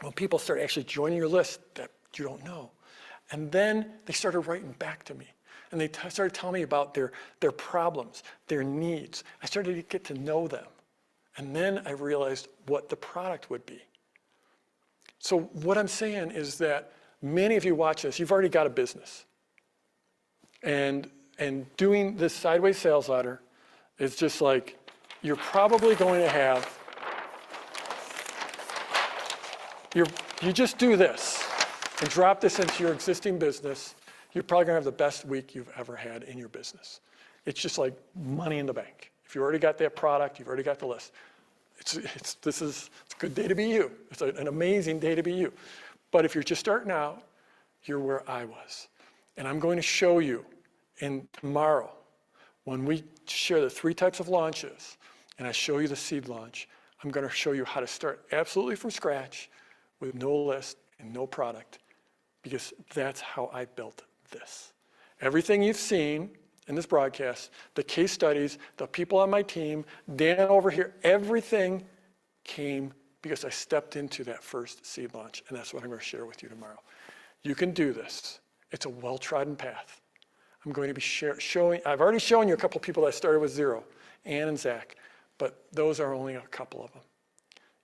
When people start actually joining your list that you don't know. And then they started writing back to me. And they started telling me about their problems, their needs. I started to get to know them. And then I realized what the product would be. So what I'm saying is that many of you watch this, you've already got a business. And doing this sideways sales ladder is just like, you're probably going to have, you just do this and drop this into your existing business, you're probably gonna have the best week you've ever had in your business. It's just like money in the bank. If you already got that product, you've already got the list. It's a good day to be you. It's an amazing day to be you. But if you're just starting out, you're where I was. And I'm going to show you tomorrow, when we share the 3 types of launches, and I show you the seed launch, I'm gonna show you how to start absolutely from scratch with no list and no product, because that's how I built this. Everything you've seen in this broadcast, the case studies, the people on my team, Dan over here, everything came because I stepped into that first seed launch, and that's what I'm going to share with you tomorrow. You can do this. It's a well-trodden path. I'm going to be showing, I've already shown you a couple people that started with 0, Ann and Zach, but those are only a couple of them.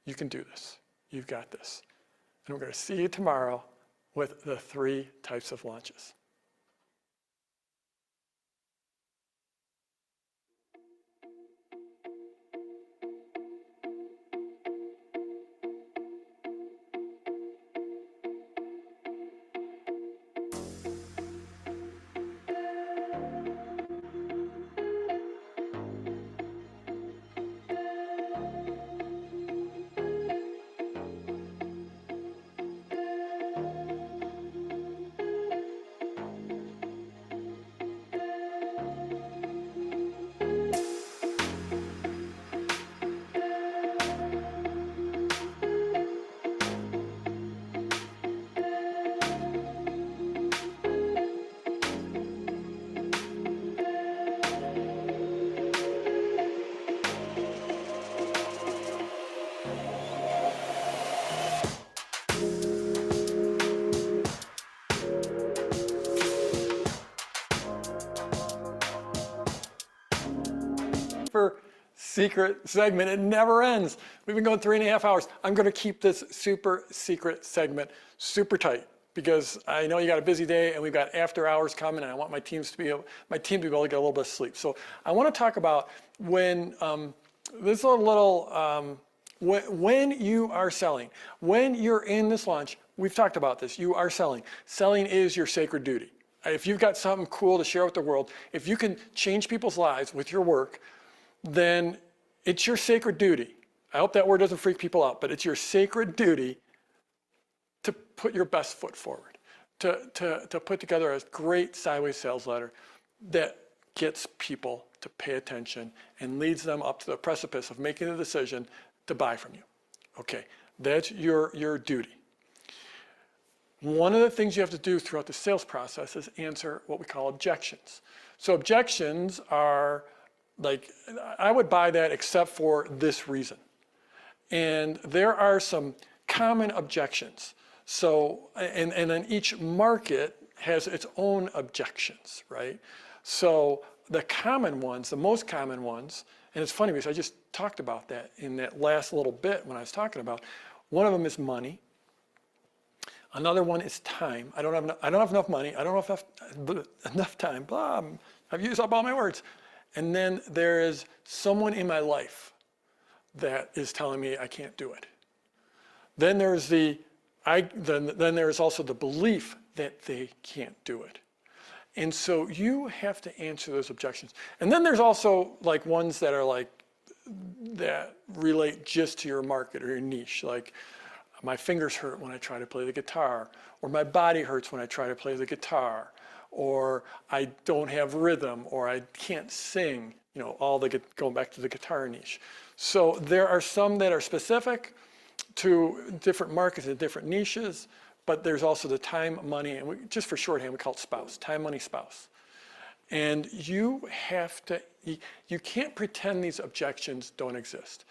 You can do this. You've got this. And we're going to see you tomorrow with the 3 types of launches. Secret segment. It never ends. We've been going 3.5 hours. I'm going to keep this super secret segment super tight because I know you got a busy day and we've got after hours coming, and I want my team to be able to get a little bit of sleep. So I want to talk about when this is a little when you are selling, when you're in this launch. We've talked about this. You are selling. Selling is your sacred duty. If you've got something cool to share with the world, if you can change people's lives with your work, then it's your sacred duty. I hope that word doesn't freak people out, but it's your sacred duty to put your best foot forward, to put together a great sideways sales letter that gets people to pay attention and leads them up to the precipice of making the decision to buy from you. Okay, that's your duty. One of the things you have to do throughout the sales process is answer what we call objections. So objections are like, I would buy that except for this reason. And there are some common objections. So, and then each market has its own objections, right? So the common ones, the most common ones, and it's funny because I just talked about that in that last little bit when I was talking about, one of them is money. Another one is time. I don't have enough money. I don't have enough time. Blah, I've used up all my words. And then there is someone in my life that is telling me I can't do it. Then there's then there's also the belief that they can't do it. And so you have to answer those objections. And then there's also like ones that are like, that relate just to your market or your niche. Like, my fingers hurt when I try to play the guitar, or my body hurts when I try to play the guitar, or I don't have rhythm, or I can't sing, you know, going back to the guitar niche. So there are some that are specific to different markets and different niches, but there's also the time, money, and just for shorthand, we call it spouse, time, money, spouse. And you have to, you can't pretend these objections don't exist.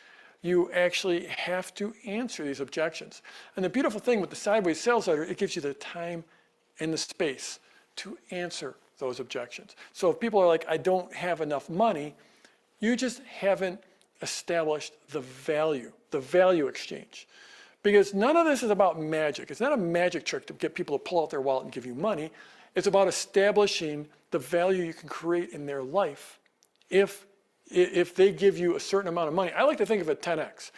You actually have to answer these objections. And the beautiful thing with the sideways sales letter, it gives you the time and the space to answer those objections. So if people are like, I don't have enough money, you just haven't established the value exchange. Because none of this is about magic. It's not a magic trick to get people to pull out their wallet and give you money. It's about establishing the value you can create in their life if they give you a certain amount of money. I like to think of it 10x.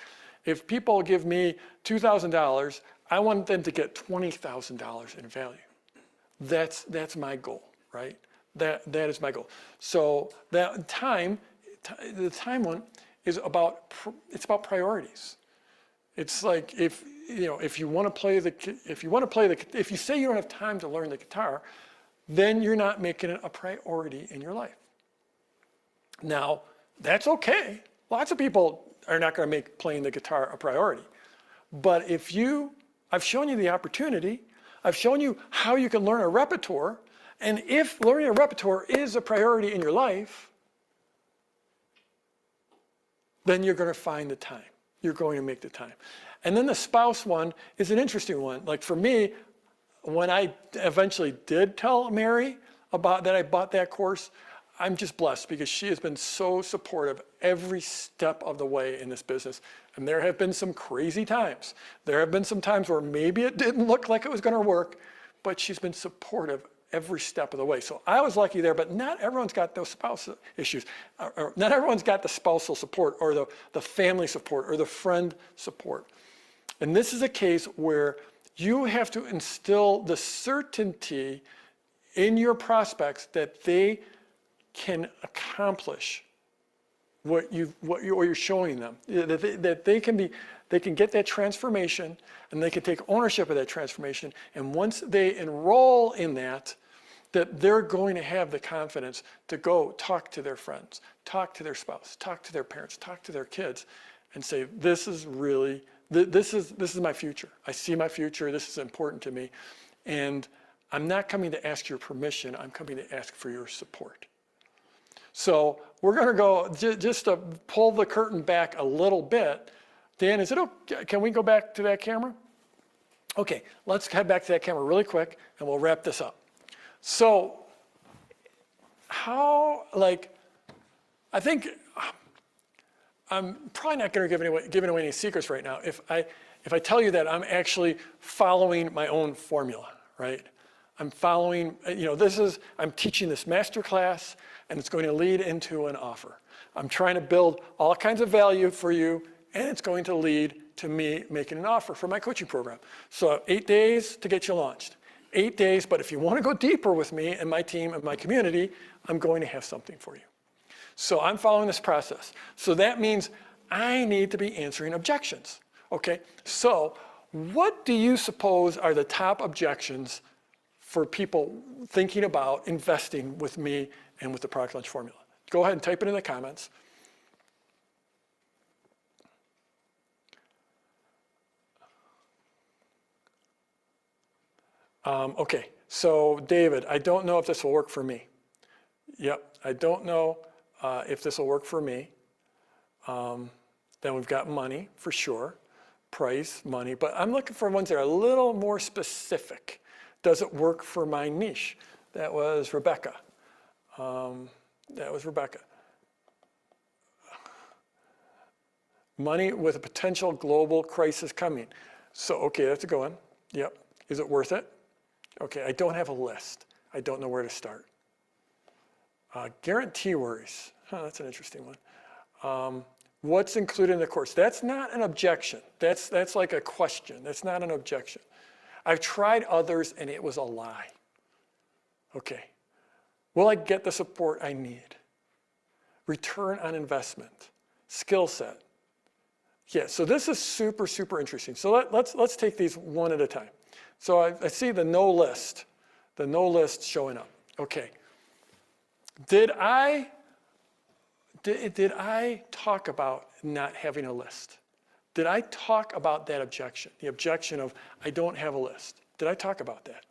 If people give me $2,000, I want them to get $20,000 in value. That's my goal, right? That is my goal. So that the time one is about, it's about priorities. It's like if you say you don't have time to learn the guitar, then you're not making it a priority in your life. Now, that's okay. Lots of people are not going to make playing the guitar a priority. But I've shown you the opportunity, I've shown you how you can learn a repertoire, and if learning a repertoire is a priority in your life, then you're going to find the time. You're going to make the time. And then the spouse one is an interesting one. Like for me, when I eventually did tell Mary about that I bought that course, I'm just blessed because she has been so supportive every step of the way in this business. And there have been some crazy times. There have been some times where maybe it didn't look like it was going to work, but she's been supportive every step of the way. So I was lucky there, but not everyone's got those spousal issues. Or not everyone's got the spousal support or the family support or the friend support. And this is a case where you have to instill the certainty in your prospects that they can accomplish what you're showing them, that they can get that transformation and they can take ownership of that transformation. And once they enroll in that they're going to have the confidence to go talk to their friends, talk to their spouse, talk to their parents, talk to their kids, and say, this is my future. I see my future. This is important to me. And I'm not coming to ask your permission. I'm coming to ask for your support. So we're going to go, just to pull the curtain back a little bit. Dan, is it okay? Can we go back to that camera? Okay, let's head back to that camera really quick and we'll wrap this up. So I think I'm probably not going to give away any secrets right now if I tell you that I'm actually following my own formula, right? I'm following, I'm teaching this master class and it's going to lead into an offer. I'm trying to build all kinds of value for you and it's going to lead to me making an offer for my coaching program. So 8 days to get you launched. 8 days, but if you want to go deeper with me and my team and my community, I'm going to have something for you. So I'm following this process. So that means I need to be answering objections, okay? So what do you suppose are the top objections for people thinking about investing with me and with the Product Launch Formula? Go ahead and type it in the comments. Okay, so David, I don't know if this will work for me. Yep, I don't know if this will work for me. Then we've got money, for sure. Price, money, but I'm looking for ones that are a little more specific. Does it work for my niche? That was Rebecca. Money with a potential global crisis coming. So, okay, that's a good one. Yep. Is it worth it? Okay, I don't have a list. I don't know where to start. Guarantee worries. That's an interesting one. What's included in the course? That's not an objection. That's like a question. That's not an objection. I've tried others and it was a lie. Okay. Will I get the support I need? Return on investment. Skill set. Yeah, so this is super, super interesting. So let's take these one at a time. So I see the no list showing up. Okay. Did I talk about not having a list? Did I talk about that objection? The objection of I don't have a list. Did I talk about that?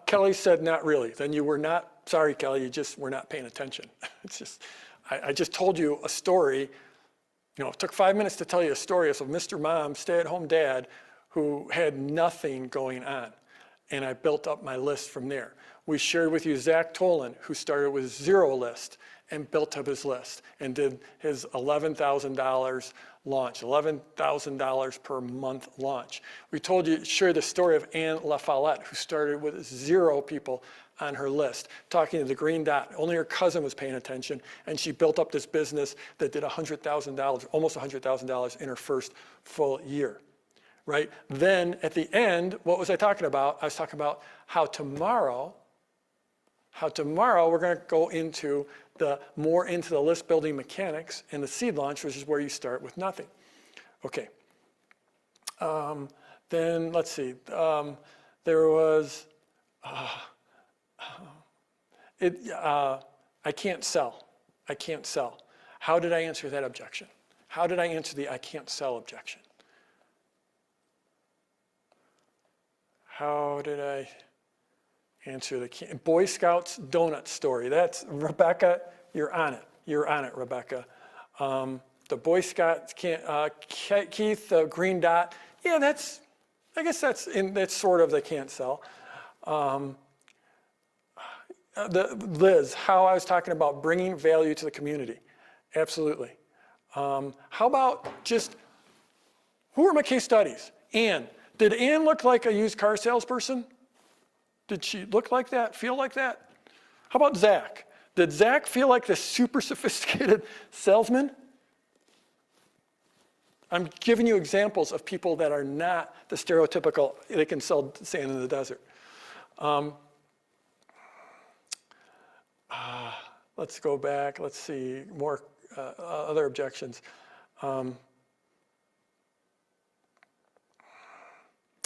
Kelly said not really. Then you were not, sorry Kelly, you just were not paying attention. It's just, I just told you a story. You know, it took 5 minutes to tell you a story of Mr. Mom, stay-at-home dad, who had nothing going on. And I built up my list from there. We shared with you Zach Tolan, who started with 0 list and built up his list and did his $11,000 launch, $11,000 per month launch. We told you, share the story of Anne La Follette, who started with 0 people on her list, talking to the green dot. Only her cousin was paying attention, and she built up this business that did $100,000, almost $100,000 in her first full year, right? Then at the end, what was I talking about? I was talking about how tomorrow we're going to go into more into the list building mechanics and the seed launch, which is where you start with nothing. Okay. Then let's see. There was, I can't sell. I can't sell. How did I answer that objection? How did I answer the I can't sell objection? How did I answer the Boy Scouts donut story? That's Rebecca. You're on it. You're on it, Rebecca. The Boy Scouts Keith, the green dot. Yeah, I guess that's sort of the can't sell. Liz, how I was talking about bringing value to the community. Absolutely. How about just, who are my case studies? Anne. Did Anne look like a used car salesperson? Did she look like that, feel like that? How about Zach? Did Zach feel like this super sophisticated salesman? I'm giving you examples of people that are not the stereotypical, they can sell sand in the desert. Let's go back, let's see, more other objections.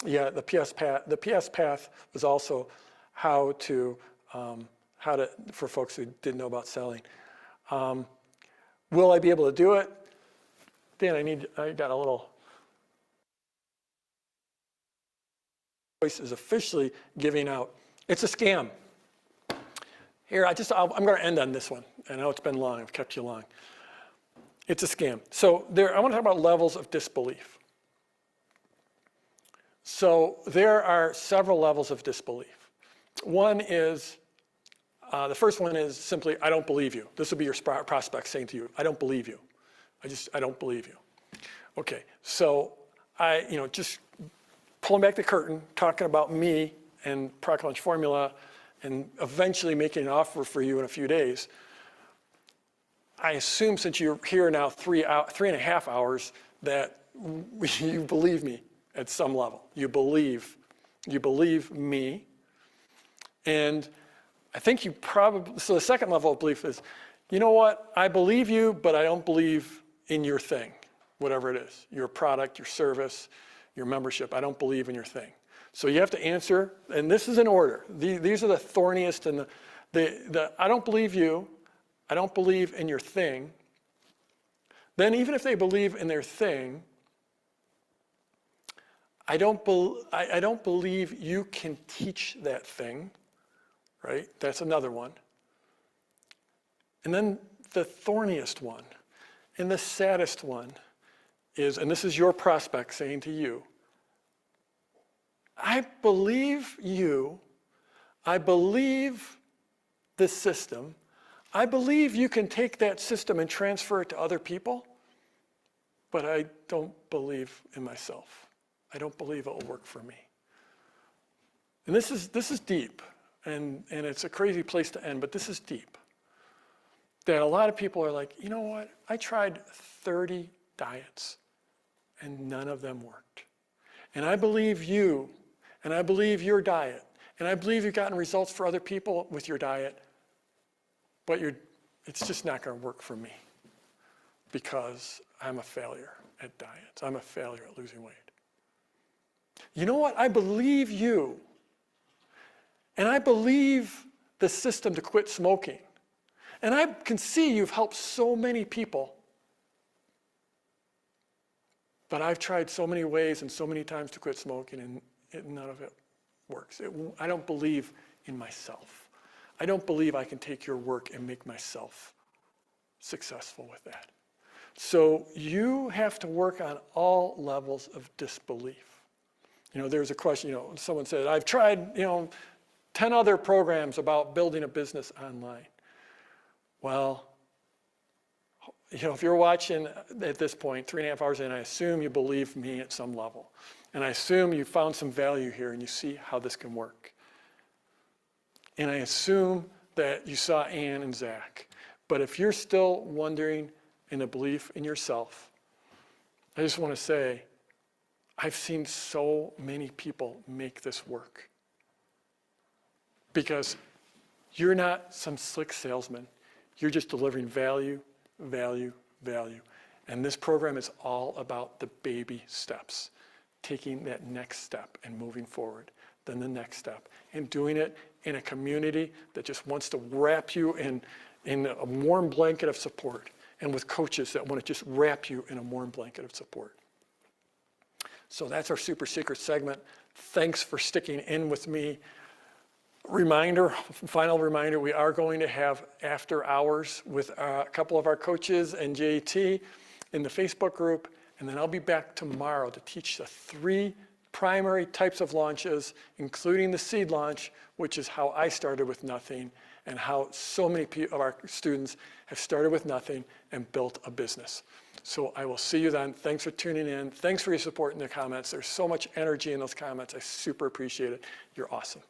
Yeah, the PS path was also how to for folks who didn't know about selling. Will I be able to do it? Dan, I got a little. Voice is officially giving out. It's a scam. Here, I'm going to end on this one. I know it's been long. I've kept you long. It's a scam. So I want to talk about levels of disbelief. So there are several levels of disbelief. One is, the first one is simply, I don't believe you. This will be your prospect saying to you, I don't believe you. I don't believe you. Okay, so just pulling back the curtain, talking about me and Product Launch Formula, and eventually making an offer for you in a few days. I assume since you're here now 3.5 hours that you believe me at some level. You believe me. And I think you probably, so the second level of belief is, you know what, I believe you, but I don't believe in your thing, whatever it is, your product, your service, your membership. I don't believe in your thing. So you have to answer, and this is in order. These are the thorniest and the I don't believe you, I don't believe in your thing. Then even if they believe in their thing, I don't believe you can teach that thing. right? That's another one. And then the thorniest one and the saddest one is, and this is your prospect saying to you, I believe you, I believe this system, I believe you can take that system and transfer it to other people, but I don't believe in myself. I don't believe it will work for me. And this is deep, and it's a crazy place to end, but this is deep. That a lot of people are like, you know what, I tried 30 diets and none of them worked. And I believe you, and I believe your diet, and I believe you've gotten results for other people with your diet, but it's just not going to work for me because I'm a failure at diets. I'm a failure at losing weight. You know what? I believe you, and I believe the system to quit smoking. And I can see you've helped so many people, but I've tried so many ways and so many times to quit smoking, and none of it works. I don't believe in myself. I don't believe I can take your work and make myself successful with that. So you have to work on all levels of disbelief. You know, there's a question, someone said, I've tried, 10 other programs about building a business online. Well, if you're watching at this point, 3.5 hours in, I assume you believe me at some level. And I assume you found some value here and you see how this can work. And I assume that you saw Ann and Zach. But if you're still wondering in a belief in yourself, I just want to say, I've seen so many people make this work. Because you're not some slick salesman. You're just delivering value, value, value. And this program is all about the baby steps, taking that next step and moving forward, then the next step, and doing it in a community that just wants to wrap you in a warm blanket of support, and with coaches that want to just wrap you in a warm blanket of support. So that's our super secret segment. Thanks for sticking in with me. Final reminder, we are going to have after hours with a couple of our coaches and JT in the Facebook group, and then I'll be back tomorrow to teach the 3 primary types of launches, including the seed launch, which is how I started with nothing, and how so many of our students have started with nothing and built a business. So I will see you then. Thanks for tuning in. Thanks for your support in the comments. There's so much energy in those comments. I super appreciate it. You're awesome.